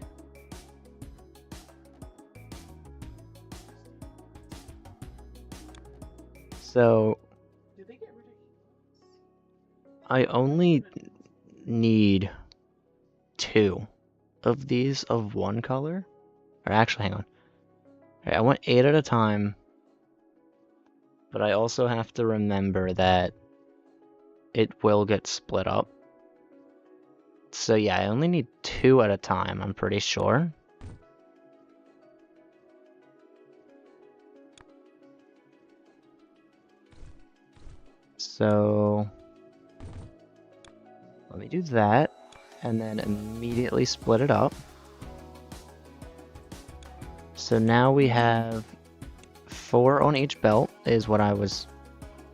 So Did they get rid of emotes? I only need 2 of these of one color. Or actually, hang on. Alright, I went 8 at a time, but I also have to remember that it will get split up. So yeah, I only need 2 at a time, I'm pretty sure. So let me do that, and then immediately split it up. So now we have 4 on each belt is what I was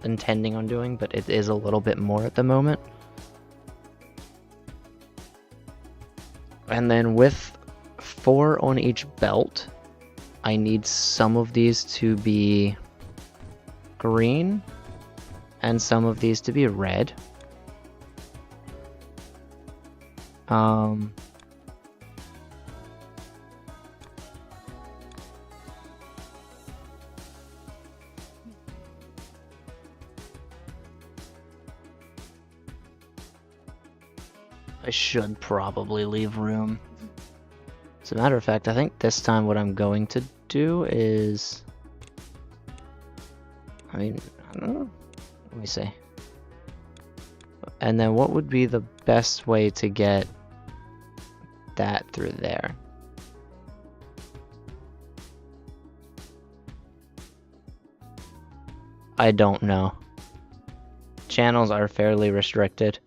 intending on doing, but it is a little bit more at the moment. And then with 4 on each belt, I need some of these to be green and some of these to be red. I should probably leave room. As a matter of fact, I think this time what I'm going to do is... I don't know. Let me see. And then what would be the best way to get that through there? I don't know. Channels are fairly restricted.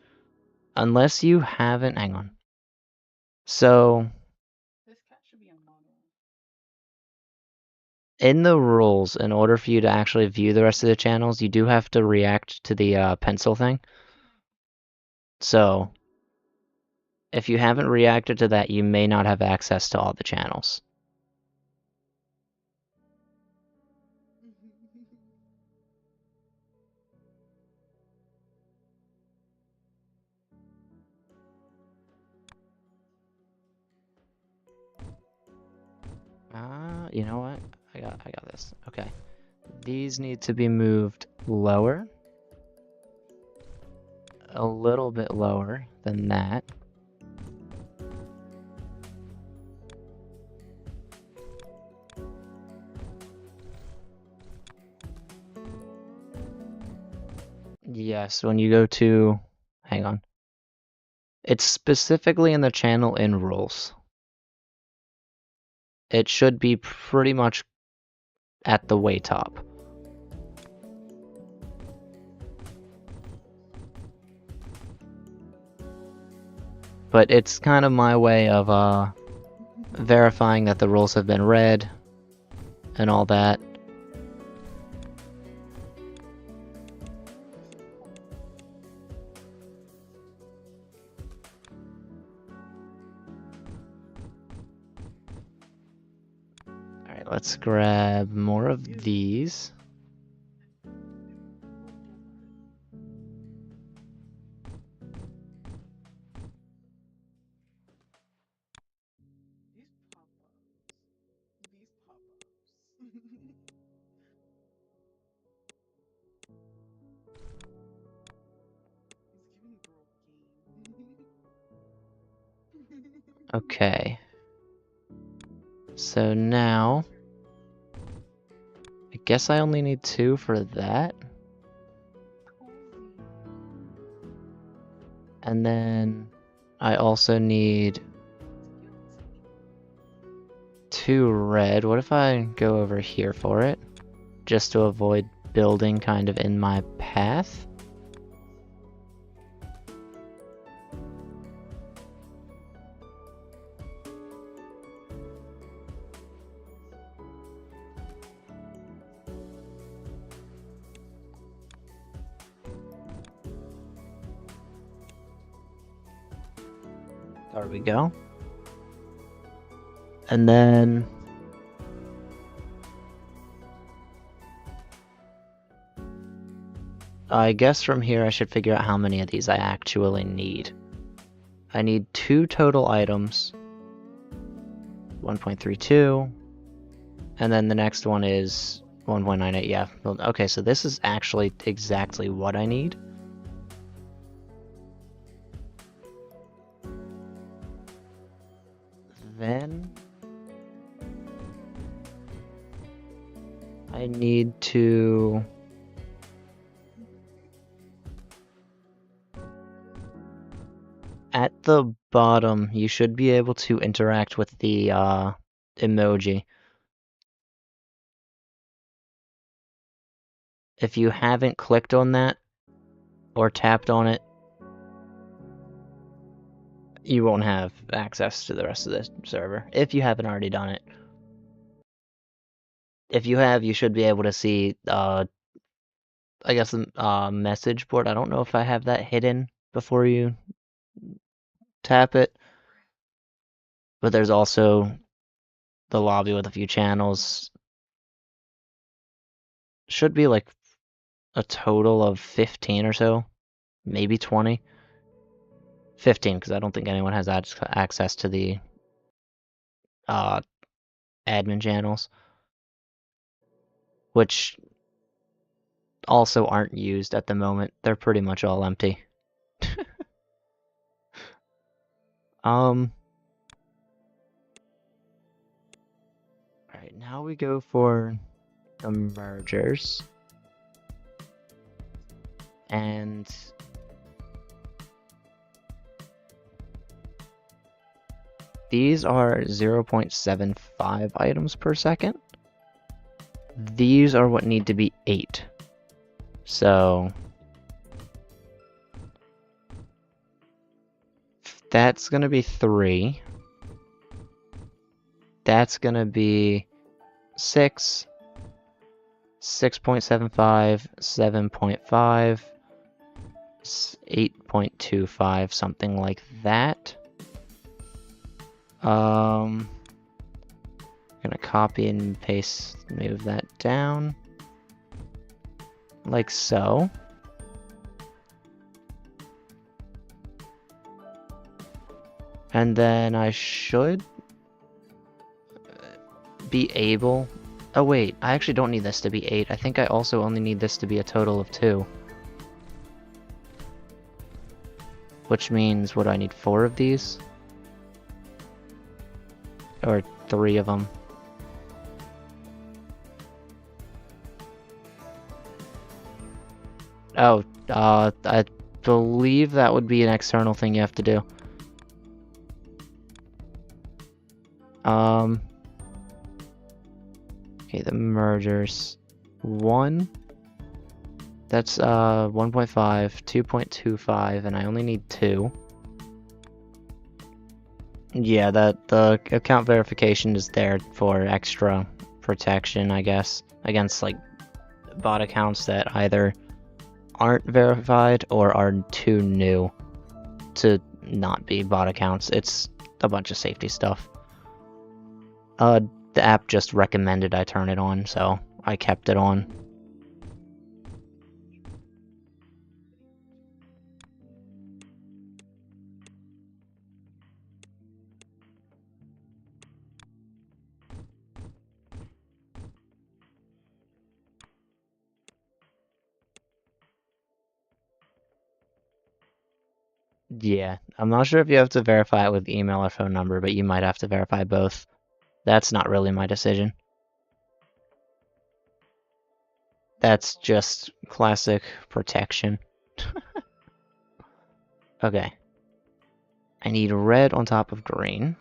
Unless you haven't... Hang on. So... This cat should be a model. in the rules, in order for you to actually view the rest of the channels, you do have to react to the pencil thing. So, if you haven't reacted to that, you may not have access to all the channels. You know what? I got this. Okay. These need to be moved lower. A little bit lower than that. Yes, when you go to, hang on. It's specifically in the channel in rules. It should be pretty much at the way top. But it's kind of my way of verifying that the rules have been read and all that. Alright, let's grab more of these. These pop-ups. He's giving girl game. Okay. So now, I guess I only need 2 for that. And then I also need 2 red. What if I go over here for it? Just to avoid building kind of in my path. There we go. And then I guess from here I should figure out how many of these I actually need. I need 2 total items. 1.32. And then the next one is 1.98. Yeah. Okay, so this is actually exactly what I need. Then I need to at the bottom you should be able to interact with the emoji. If you haven't clicked on that or tapped on it, you won't have access to the rest of the server, if you haven't already done it. If you have, you should be able to see, I guess, the message board. I don't know if I have that hidden before you tap it. But there's also the lobby with a few channels. Should be like a total of 15 or so, maybe 20. 15, because I don't think anyone has access to the admin channels, which also aren't used at the moment. They're pretty much all empty. Alright, now we go for the mergers. And these are 0.75 items per second. These are what need to be 8. So that's gonna be 3. That's gonna be 6, 6.75, 7.5, 8.25, something like that. Gonna copy and paste, move that down. Like so. And then I should be able... Oh wait, I actually don't need this to be 8. I think I also only need this to be a total of 2. Which means, what do I need, 4 of these? Or 3 of them? Oh, I believe that would be an external thing you have to do. Okay, the mergers. 1. That's 1.5, 2.25, and I only need 2. Yeah, the account verification is there for extra protection, I guess, against like bot accounts that either aren't verified or are too new to not be bot accounts. It's a bunch of safety stuff. The app just recommended I turn it on, so I kept it on. Yeah, I'm not sure if you have to verify it with email or phone number, but you might have to verify both. That's not really my decision. That's just classic protection. Okay. I need red on top of green.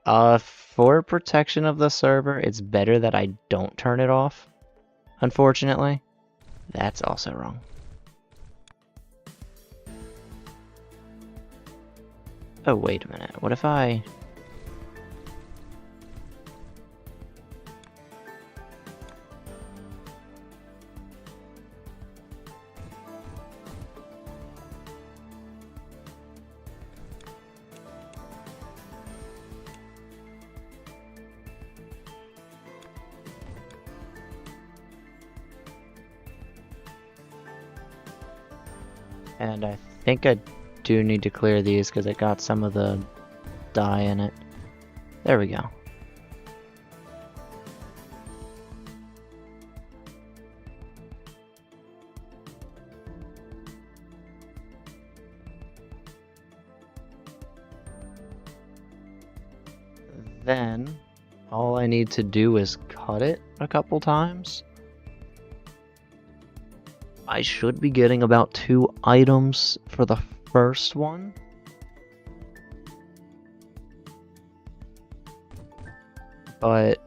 For protection of the server, it's better that I don't turn it off, unfortunately. That's also wrong. Oh, wait a minute. What if I... And I think I do need to clear these because it got some of the dye in it. There we go. Then, all I need to do is cut it a couple times. I should be getting about 2 items for the first one. But...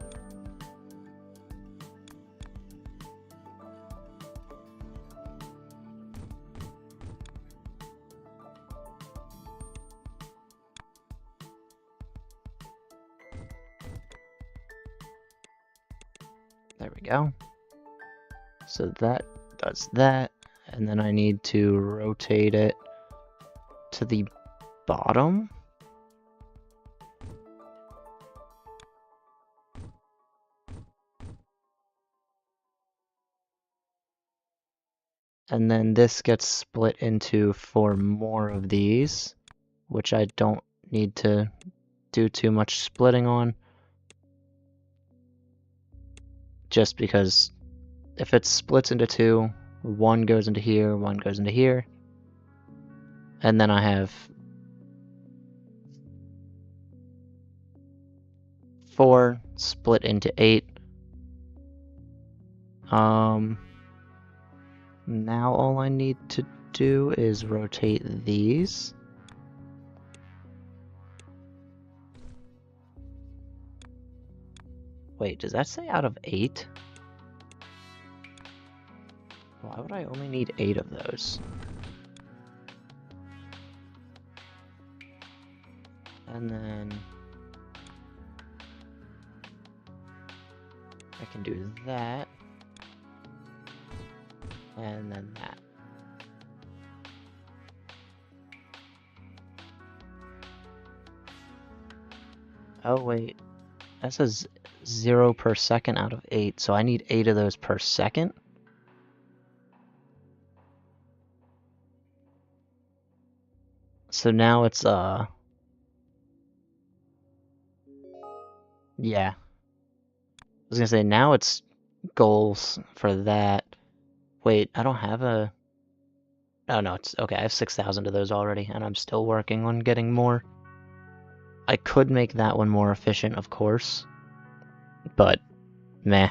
there we go. So that does that, and then I need to rotate it to the bottom. And then this gets split into 4 more of these, which I don't need to do too much splitting on. Just because if it splits into 2, 1 goes into here, 1 goes into here. And then I have 4 split into 8. Now all I need to do is rotate these. Wait, does that say out of 8? Why would I only need 8 of those? And then I can do that. And then that. Oh wait, that says 0 per second out of 8, so I need 8 of those per second? So now it's, yeah. I was gonna say, now it's goals for that. Wait, I don't have a... Oh no, it's okay, I have 6,000 of those already, and I'm still working on getting more. I could make that one more efficient, of course, but meh.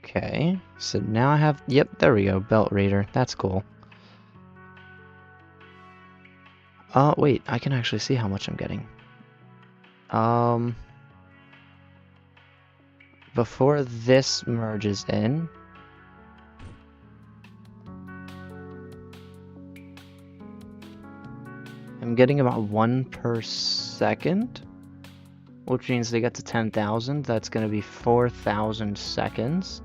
Okay, so now I have, yep, there we go, belt reader, that's cool. Wait, I can actually see how much I'm getting. Before this merges in, I'm getting about 1 per second, which means to get to 10,000, that's going to be 4,000 seconds.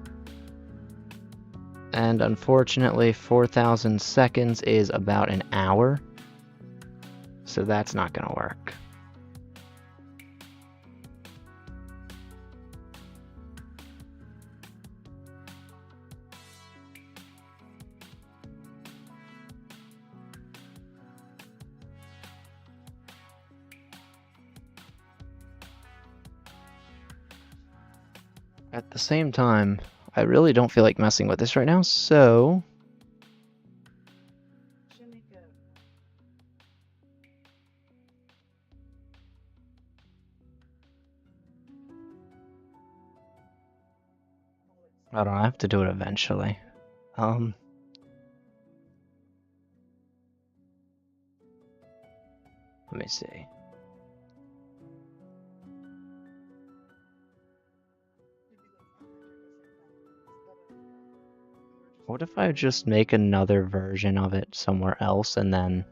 And unfortunately, 4,000 seconds is about an hour, so that's not going to work. At the same time, I really don't feel like messing with this right now, so... I don't know, I have to do it eventually. Let me see. What if I just make another version of it somewhere else and then...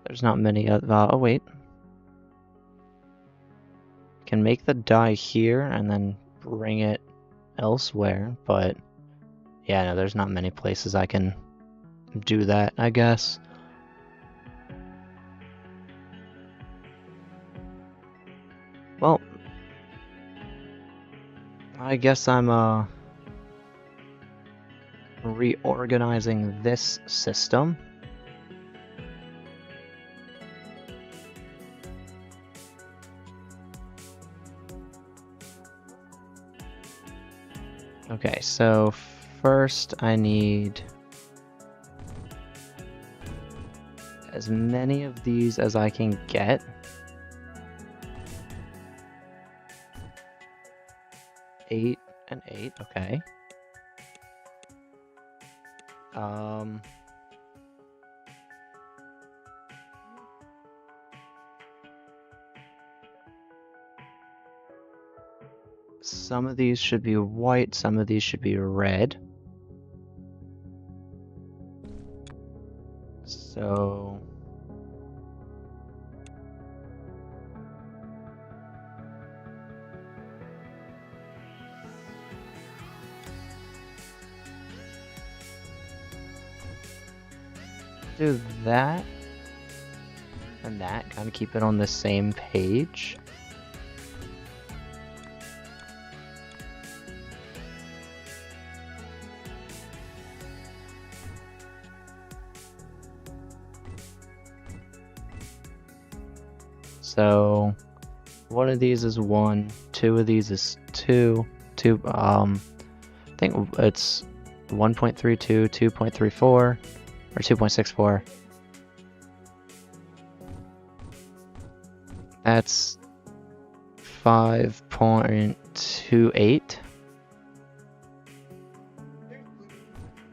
There's not many oh wait. Can make the die here and then bring it elsewhere, but yeah, no, there's not many places I can do that, I guess. Well, I guess I'm reorganizing this system. Okay, so first I need as many of these as I can get. Eight and 8, okay. Some of these should be white, some of these should be red. So... do that and that, kind of keep it on the same page. So one of these is 1, 2 of these is 2, I think it's 1.32, 2.34, or 2.64. That's 5.28.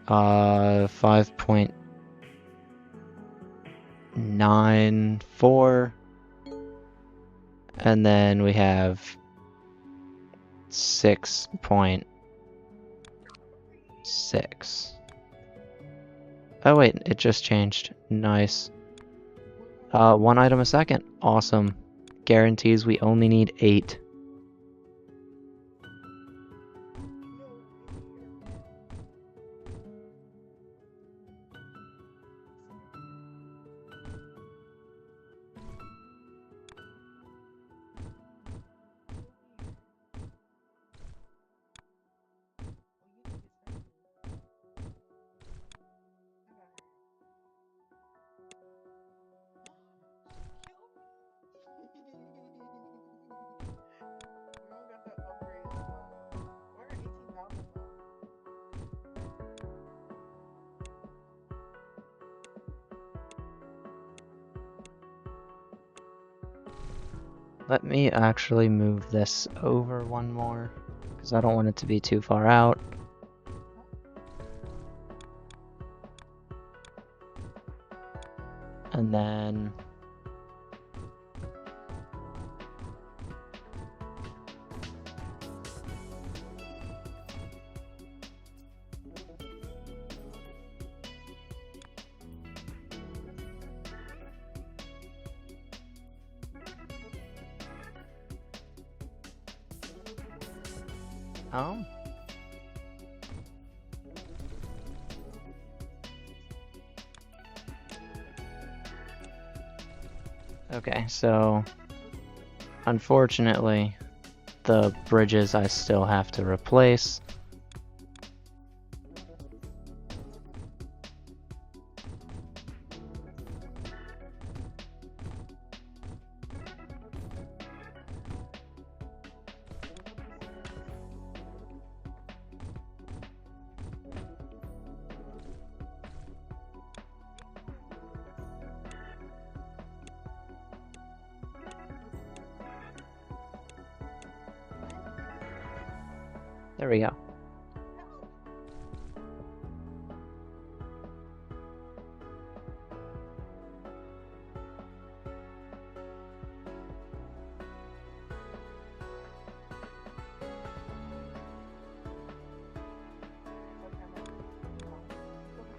5.94. And then we have 6.6. Oh wait, it just changed. Nice. 1 item a second. Awesome. Guarantees we only need 8. Let me actually move this over one more, because I don't want it to be too far out. And then... Oh. Okay, so unfortunately, the bridges I still have to replace. There we go.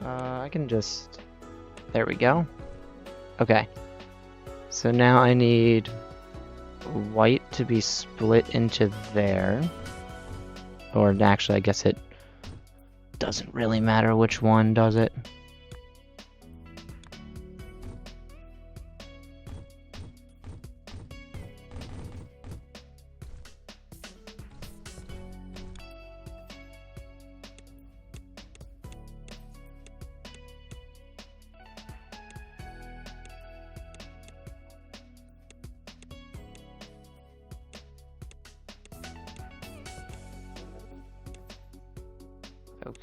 I can just... There we go. Okay. So now I need white to be split into there. Or actually, I guess it doesn't really matter which one does it.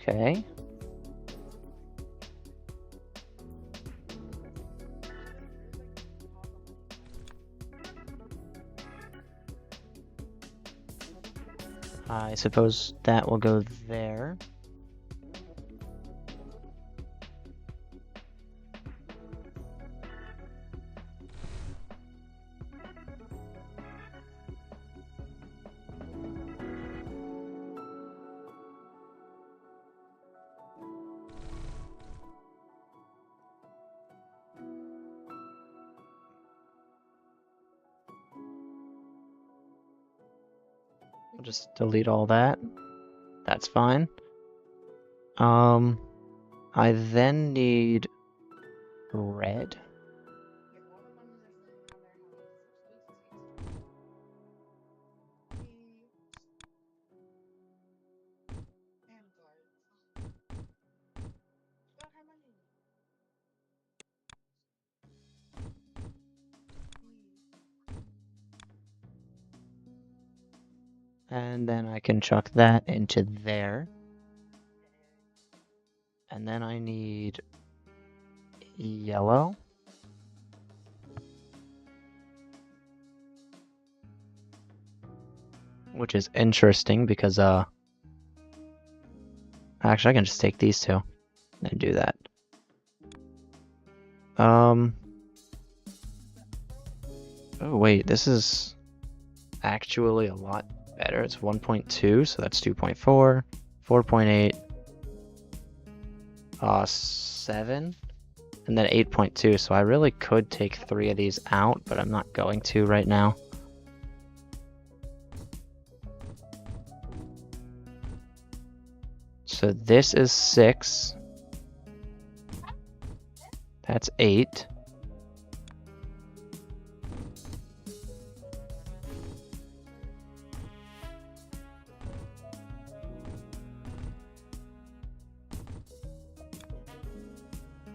Okay. I suppose that will go there. I'll just delete all that. That's fine. I then need red. And then I can chuck that into there. And then I need yellow. which is interesting because actually I can just take these two and do that. Oh wait, this is actually a lot better. It's 1.2, so that's 2.4, 4.8, 7, and then 8.2. So I really could take 3 of these out, but I'm not going to right now. So this is 6. That's 8.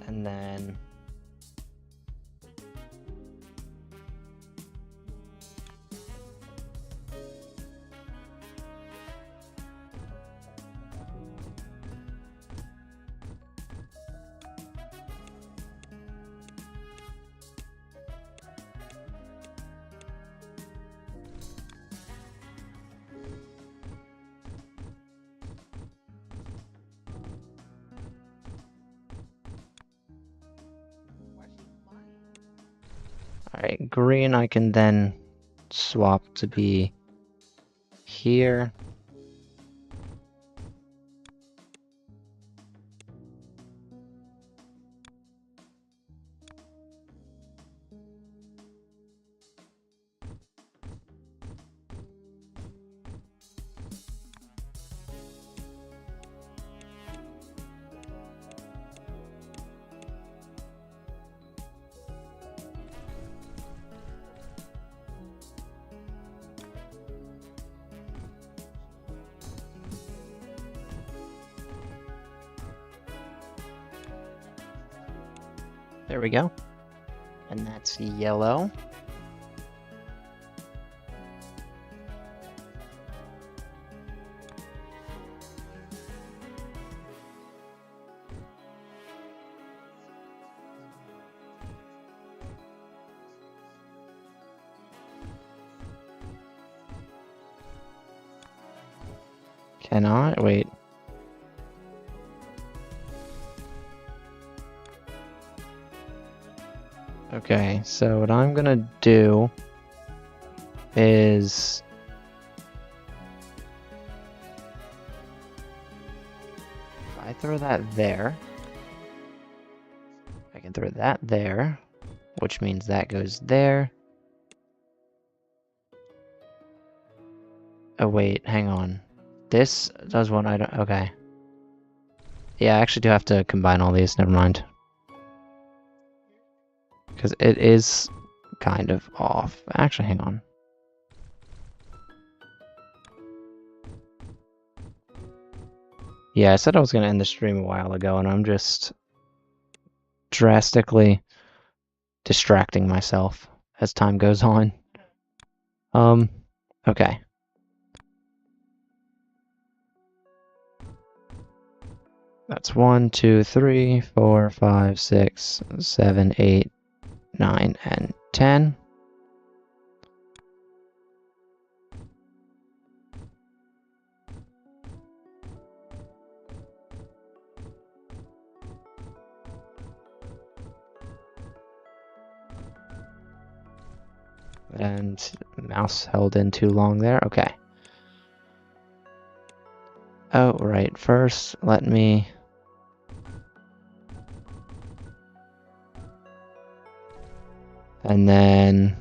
And then alright, green I can then swap to be here. There we go. And that's yellow. Cannot wait. Okay, so what I'm gonna do is if I throw that there, I can throw that there, which means that goes there. Oh wait, hang on. This does one I don't, okay. Yeah, I actually do have to combine all these, never mind. Because it is kind of off. Actually, hang on. Yeah, I said I was going to end the stream a while ago, and I'm just drastically distracting myself as time goes on. Okay. That's 1, 2, 3, 4, 5, 6, 7, 8, 9, and 10. And mouse held in too long there. Okay. Oh, right. First, let me... And then...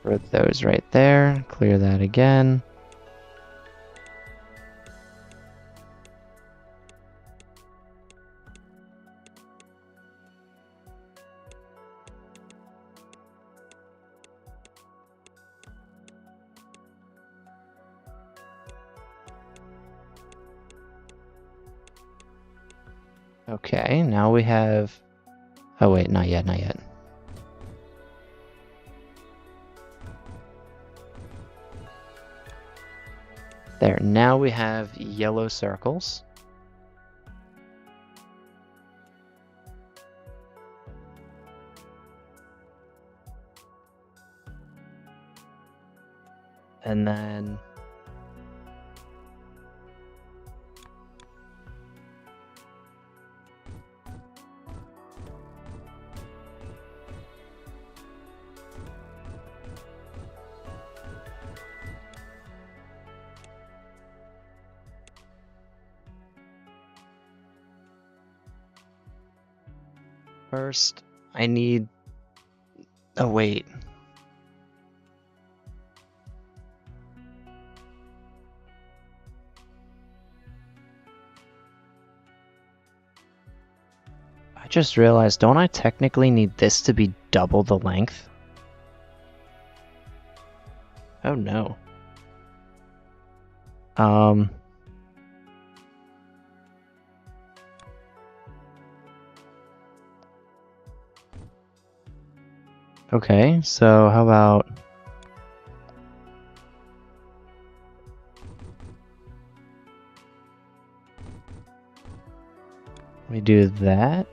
Put those right there. Clear that again. Okay, now we have... Oh wait, not yet, not yet. There, now we have yellow circles. And then first I need, oh wait. I just realized, don't I technically need this to be double the length? Oh no. Okay, so how about we do that?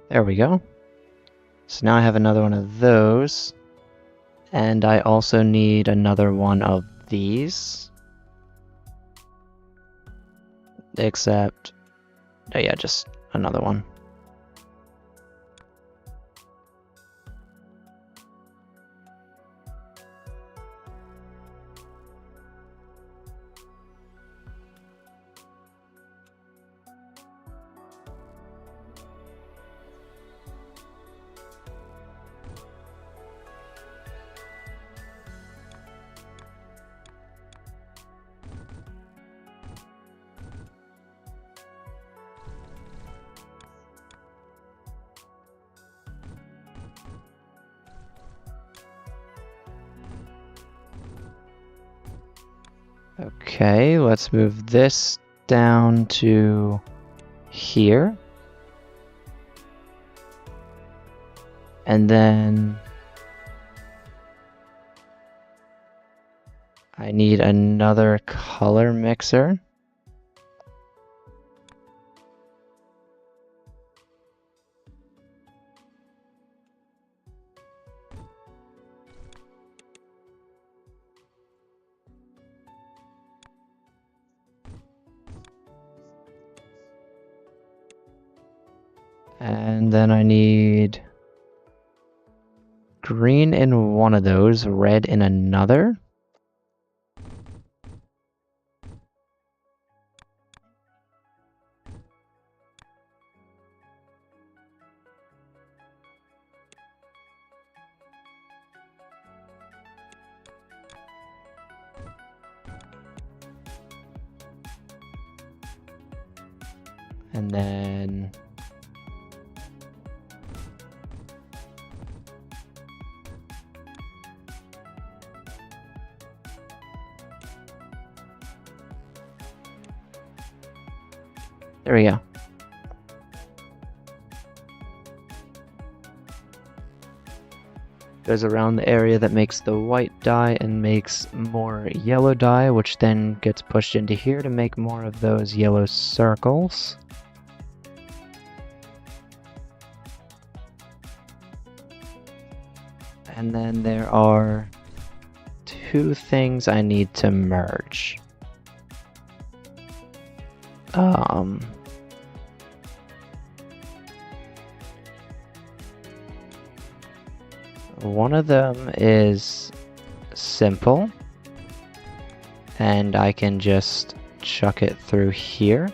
There we go. So now I have another one of those. And I also need another one of these. Except, oh yeah, just another one. Okay, let's move this down to here. And then I need another color mixer. And then I need green in one of those, red in another. And then there we go. Goes around the area that makes the white dye and makes more yellow dye, which then gets pushed into here to make more of those yellow circles. And then there are two things I need to merge. One of them is simple, and I can just chuck it through here.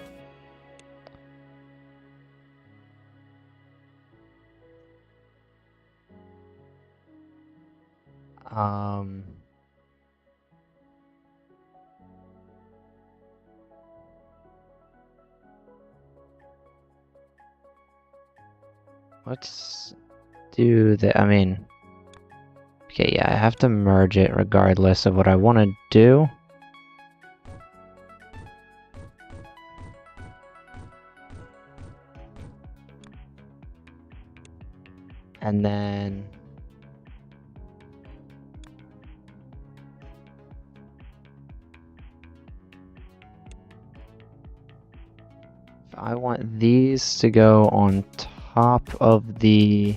Let's do that. I mean, okay, yeah, I have to merge it regardless of what I want to do. And then if I want these to go on top of the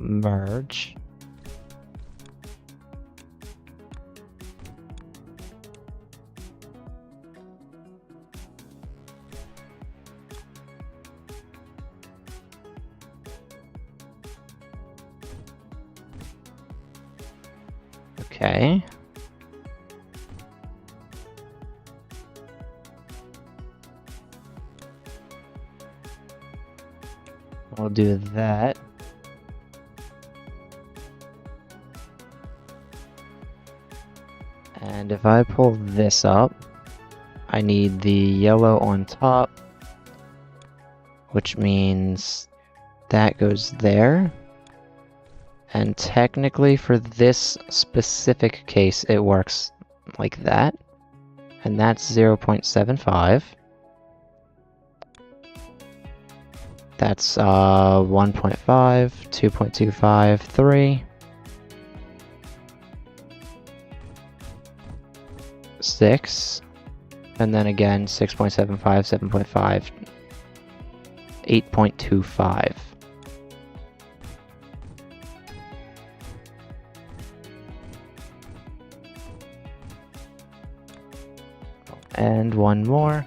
merge, okay. We'll do that. And if I pull this up, I need the yellow on top, which means that goes there. And technically for this specific case, it works like that. And that's 0.75. That's 1.5, 2.25, 3. 6, and then again 6.75, 7.5, 8.25. And one more.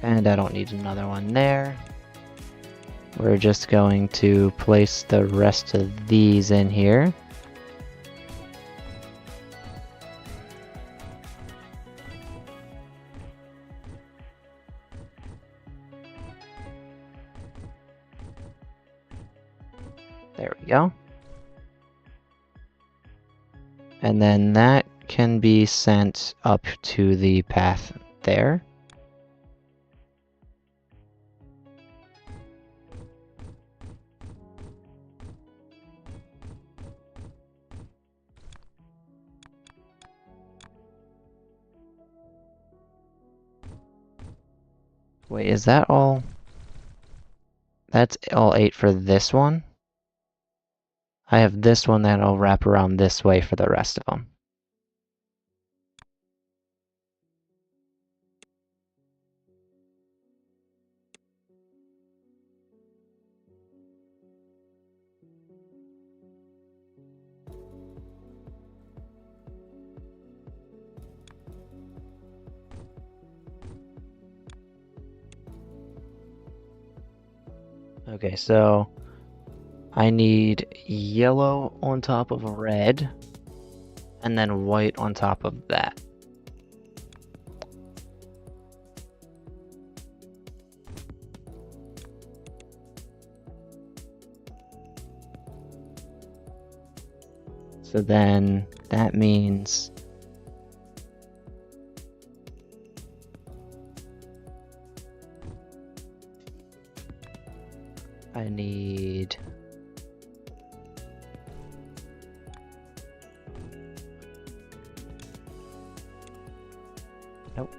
And I don't need another one there. We're just going to place the rest of these in here. There we go. And then that can be sent up to the path there. Wait, is that all? That's all 8 for this one? I have this one that I'll wrap around this way for the rest of them. Okay, so I need yellow on top of red, and then white on top of that. So then that means I need nope.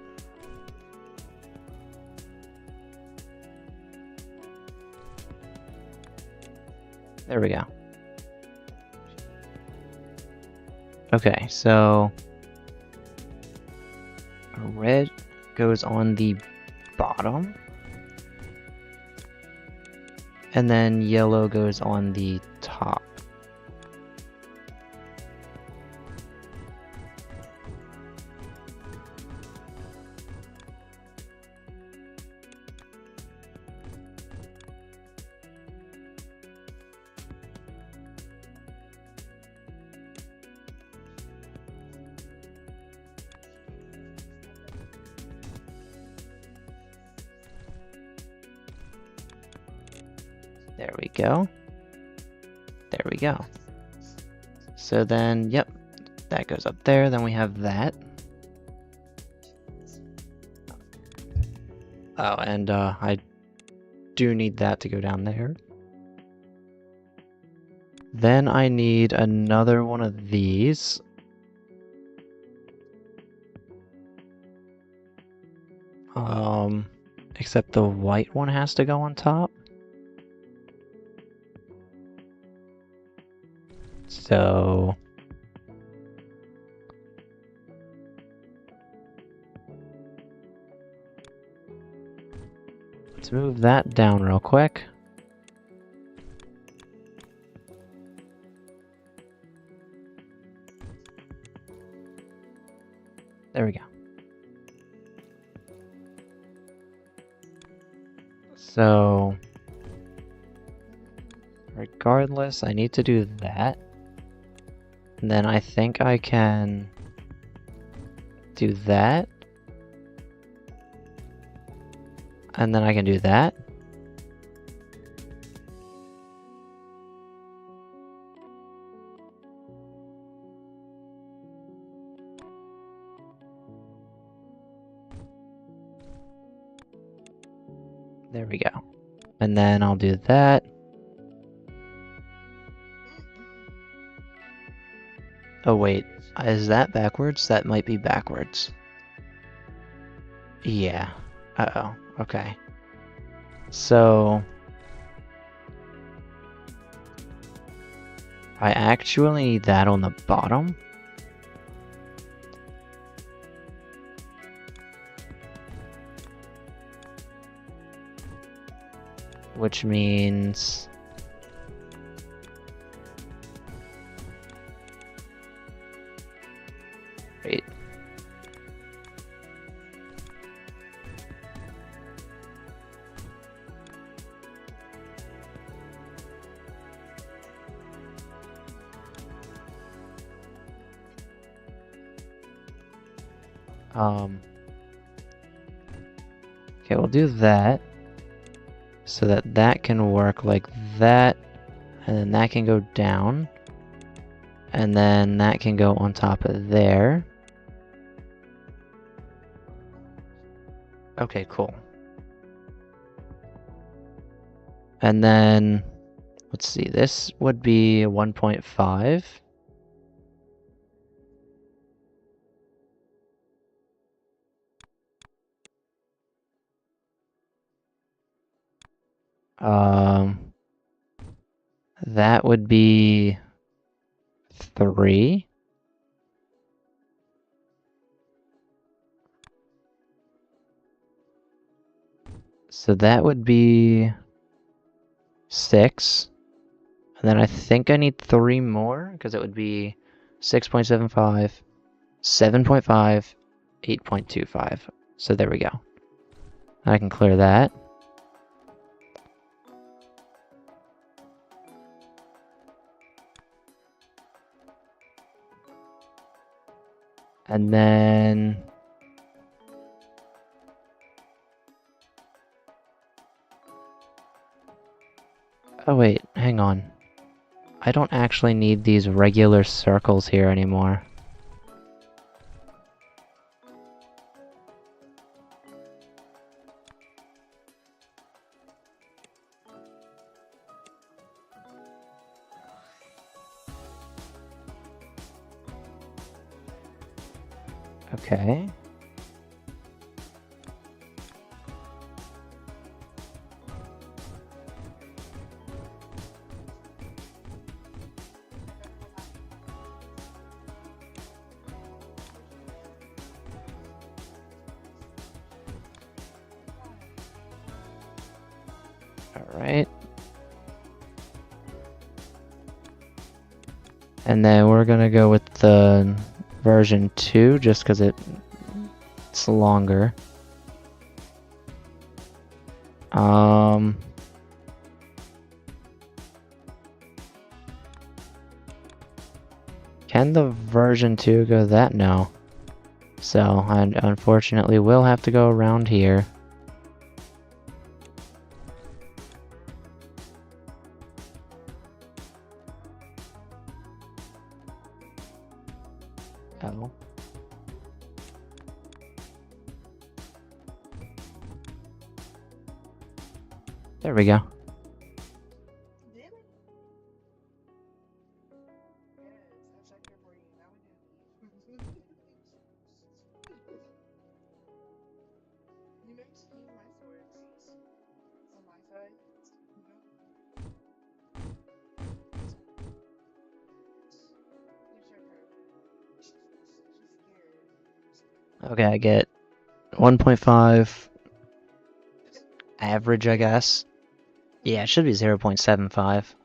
There we go. Okay, so red goes on the bottom, and then yellow goes on the top. There we go. There we go. So then, yep, That goes up there, then we have that. Oh, and I do need that to go down there. Then I need another one of these. Except the white one has to go on top. So let's move that down real quick. There we go. So regardless, I need to do that. And then I think I can do that. And then I can do that. There we go. And then I'll do that. Oh wait, is that backwards? That might be backwards. Yeah. Uh-oh. Okay. So I actually need that on the bottom. Which means wait. Okay, we'll do that so that that can work like that, and then that can go down, and then that can go on top of there. Okay, cool. And then, let's see, this would be 1.5. That would be 3. So that would be 6. And then I think I need 3 more, because it would be 6.75, 7.5, 8.25. So there we go. I can clear that. And then oh wait, hang on. I don't actually need these regular circles here anymore. Okay. All right. And then we're gonna go with the version 2 just because it's longer. Can the version 2 go that? No. So I unfortunately will have to go around here. Oh. There we go. Did it? Yes, I checked your brain. Now we do. You know you should keep my swords on my side. You know? You check her. She's scared. Okay, I get 1.5 average, I guess. Yeah, it should be 0.75.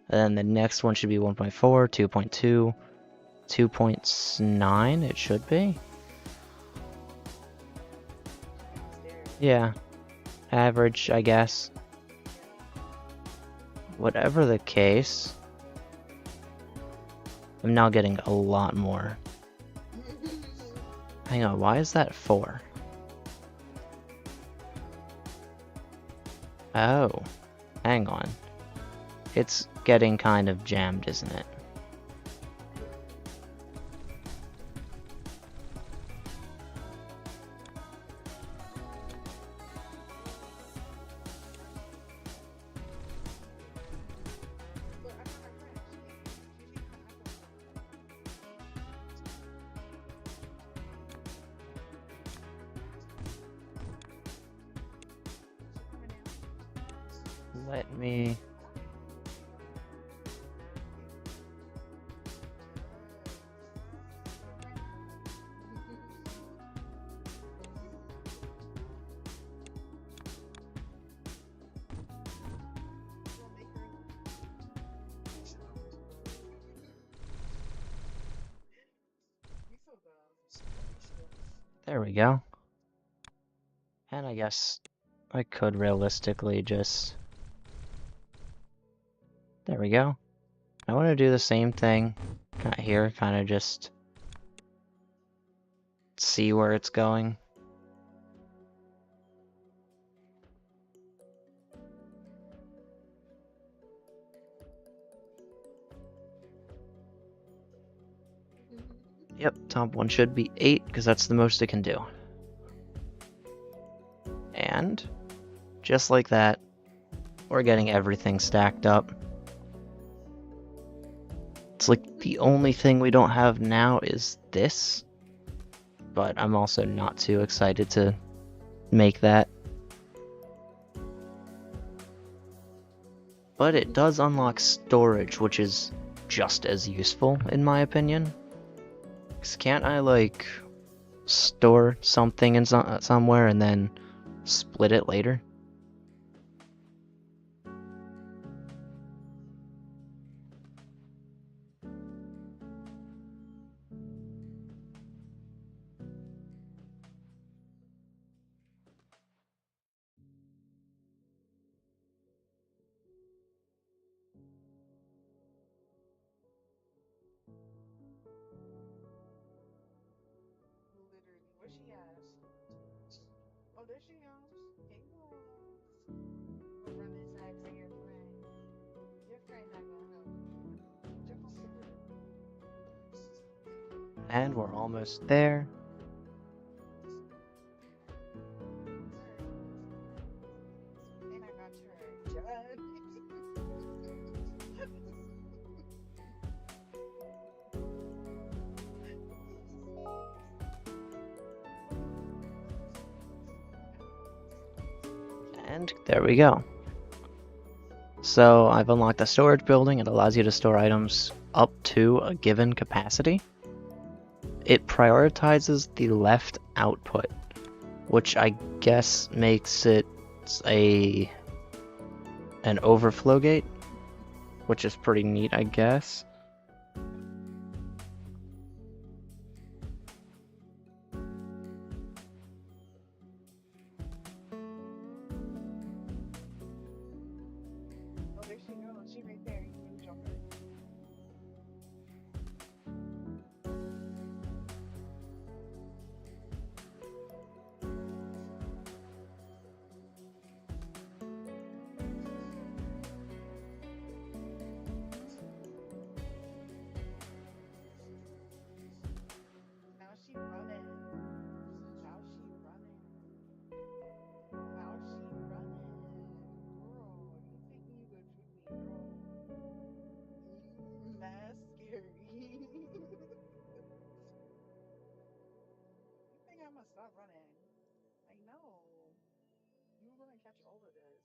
And then the next one should be 1.4, 2.2, 2.9, it should be. Yeah, average, I guess. Whatever the case, I'm now getting a lot more. Hang on, why is that 4? Oh, hang on. It's getting kind of jammed, isn't it? Let me... There we go. And I guess I could realistically just... There we go. I want to do the same thing here, kind of just see where it's going. Yep, top one should be 8, because that's the most it can do. And, just like that, we're getting everything stacked up. It's like the only thing we don't have now is this, but I'm also not too excited to make that. But it does unlock storage, which is just as useful, in my opinion. 'Cause can't I, like, store something in somewhere and then split it later? Literally, where she at? Oh, there she goes. Hey, girl. My brother's asking your friend. Your friend not gonna help you. Jump over there. And we're almost there. And I got your done. And there we go. So I've unlocked the storage building. It allows you to store items up to a given capacity. It prioritizes the left output, which I guess makes it an overflow gate, which is pretty neat, I guess. Oh, there she goes. She right there. You can jump her. all it is.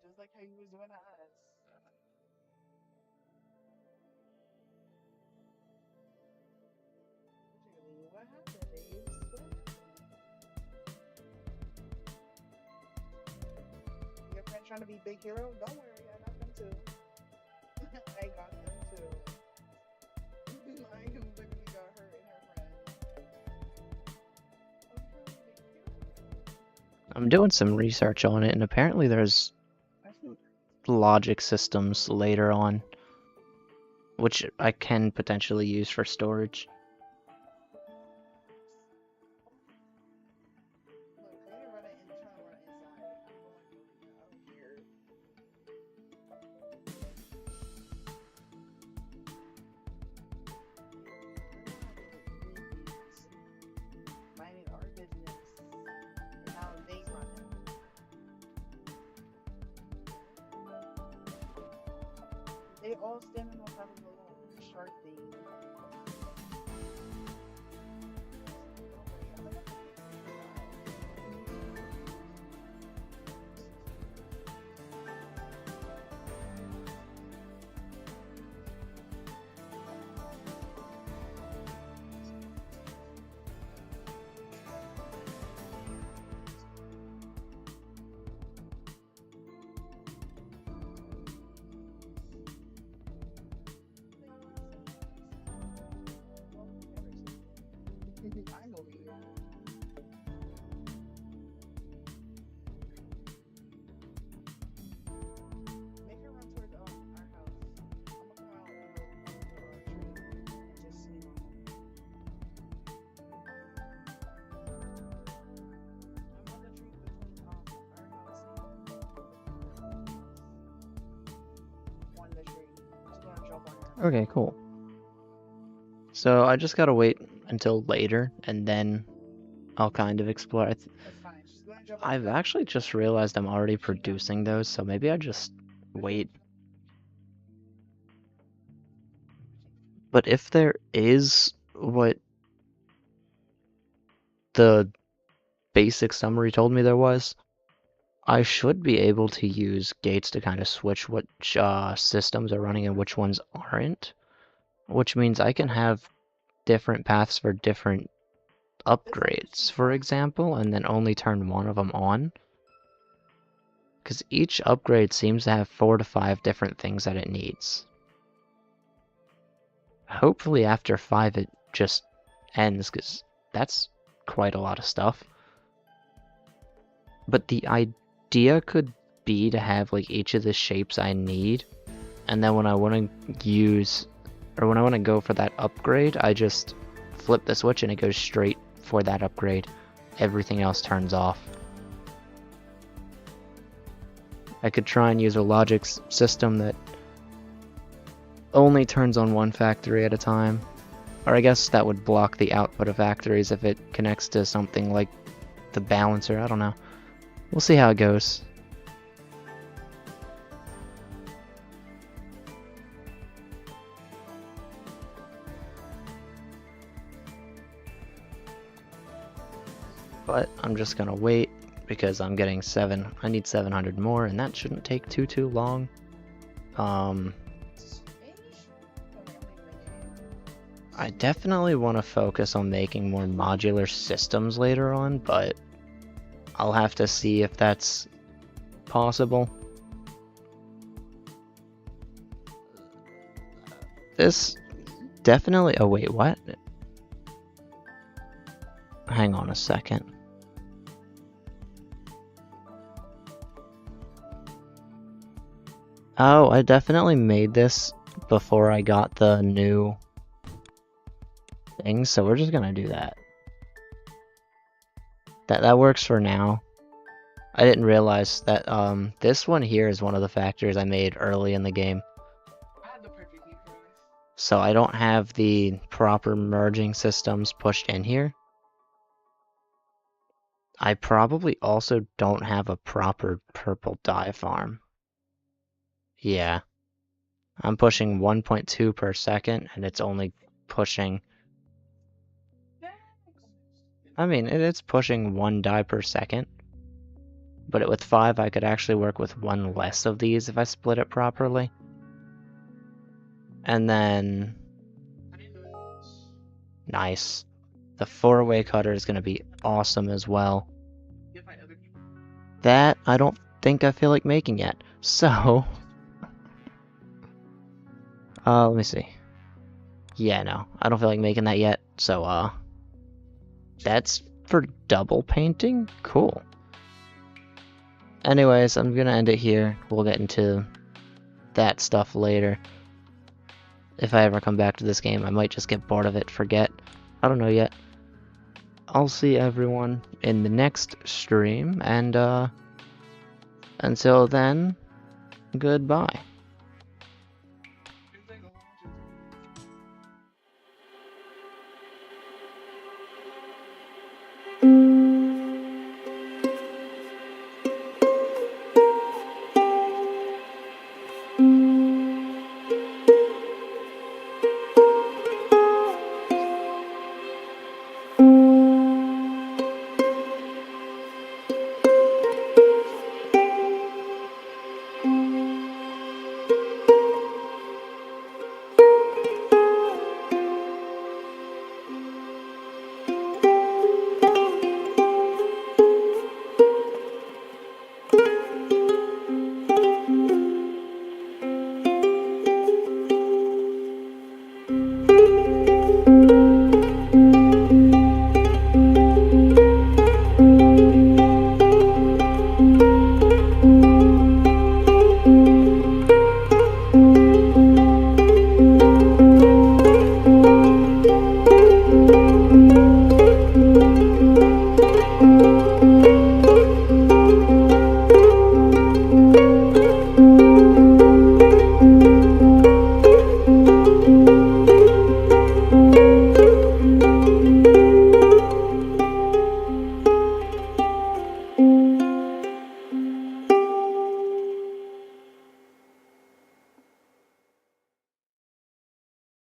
Just like how you was doing to us. Literally, what happened, babes? What happened? Your friend trying to be big hero? Don't worry, I got them too. I got them too. I literally got her and her friend. I'm trying to be big hero. I'm doing some research on it, and apparently there's I think logic systems later on, which I can potentially use for storage. look, we can run it in trying to run it inside. I'm going over here. I don't care. Minding our business and how they run it. They all standing on top of the little shark thing. I know you. Make her run towards our house. I'm gonna come out and go under the tree and just swing on them. I'm on the tree between our house and on the tree. Just gonna jump on her. Okay, cool. So I just gotta wait until later, and then I'll kind of explore. That's fine. She's gonna jump on I've her. actually just realized I'm already producing those, so maybe I just wait. But if there is what the basic summary told me there was, I should be able to use gates to kind of switch which systems are running and which ones aren't, which means I can have different paths for different upgrades, for example, and then only turn one of them on. Because each upgrade seems to have 4 to 5 different things that it needs. Hopefully after 5 it just ends, because that's quite a lot of stuff. But the idea could be to have like each of the shapes I need, and then when I want to use, or when I want to go for that upgrade, I just flip the switch and it goes straight for that upgrade. Everything else turns off. I could try and use a logic system that only turns on one factory at a time. Or I guess that would block the output of factories if it connects to something like the balancer. I don't know. We'll see how it goes. But I'm just gonna wait because I'm getting 7. I need 700 more, and that shouldn't take too long. I definitely want to focus on making more modular systems later on, but I'll have to see if that's possible. This definitely... Oh wait, what? Hang on a second. Oh, I definitely made this before I got the new thing, so we're just gonna do that. That works for now. I didn't realize that this one here is one of the factors I made early in the game. I had the perfect name for this. So I don't have the proper merging systems pushed in here. I probably also don't have a proper purple dye farm. Yeah. I'm pushing 1.2 per second, and it's only pushing... I mean, it's pushing 1 dye per second. But with 5, I could actually work with 1 less of these if I split it properly. And then, I didn't know this. nice. The 4-way cutter is going to be awesome as well. You find other people. That, I don't think I feel like making yet. So, let me see. Yeah, no, I don't feel like making that yet. So, that's for double painting? Cool. Anyways, I'm gonna end it here. We'll get into that stuff later. If I ever come back to this game, I might just get bored of it, forget. I don't know yet. I'll see everyone in the next stream, and until then, goodbye.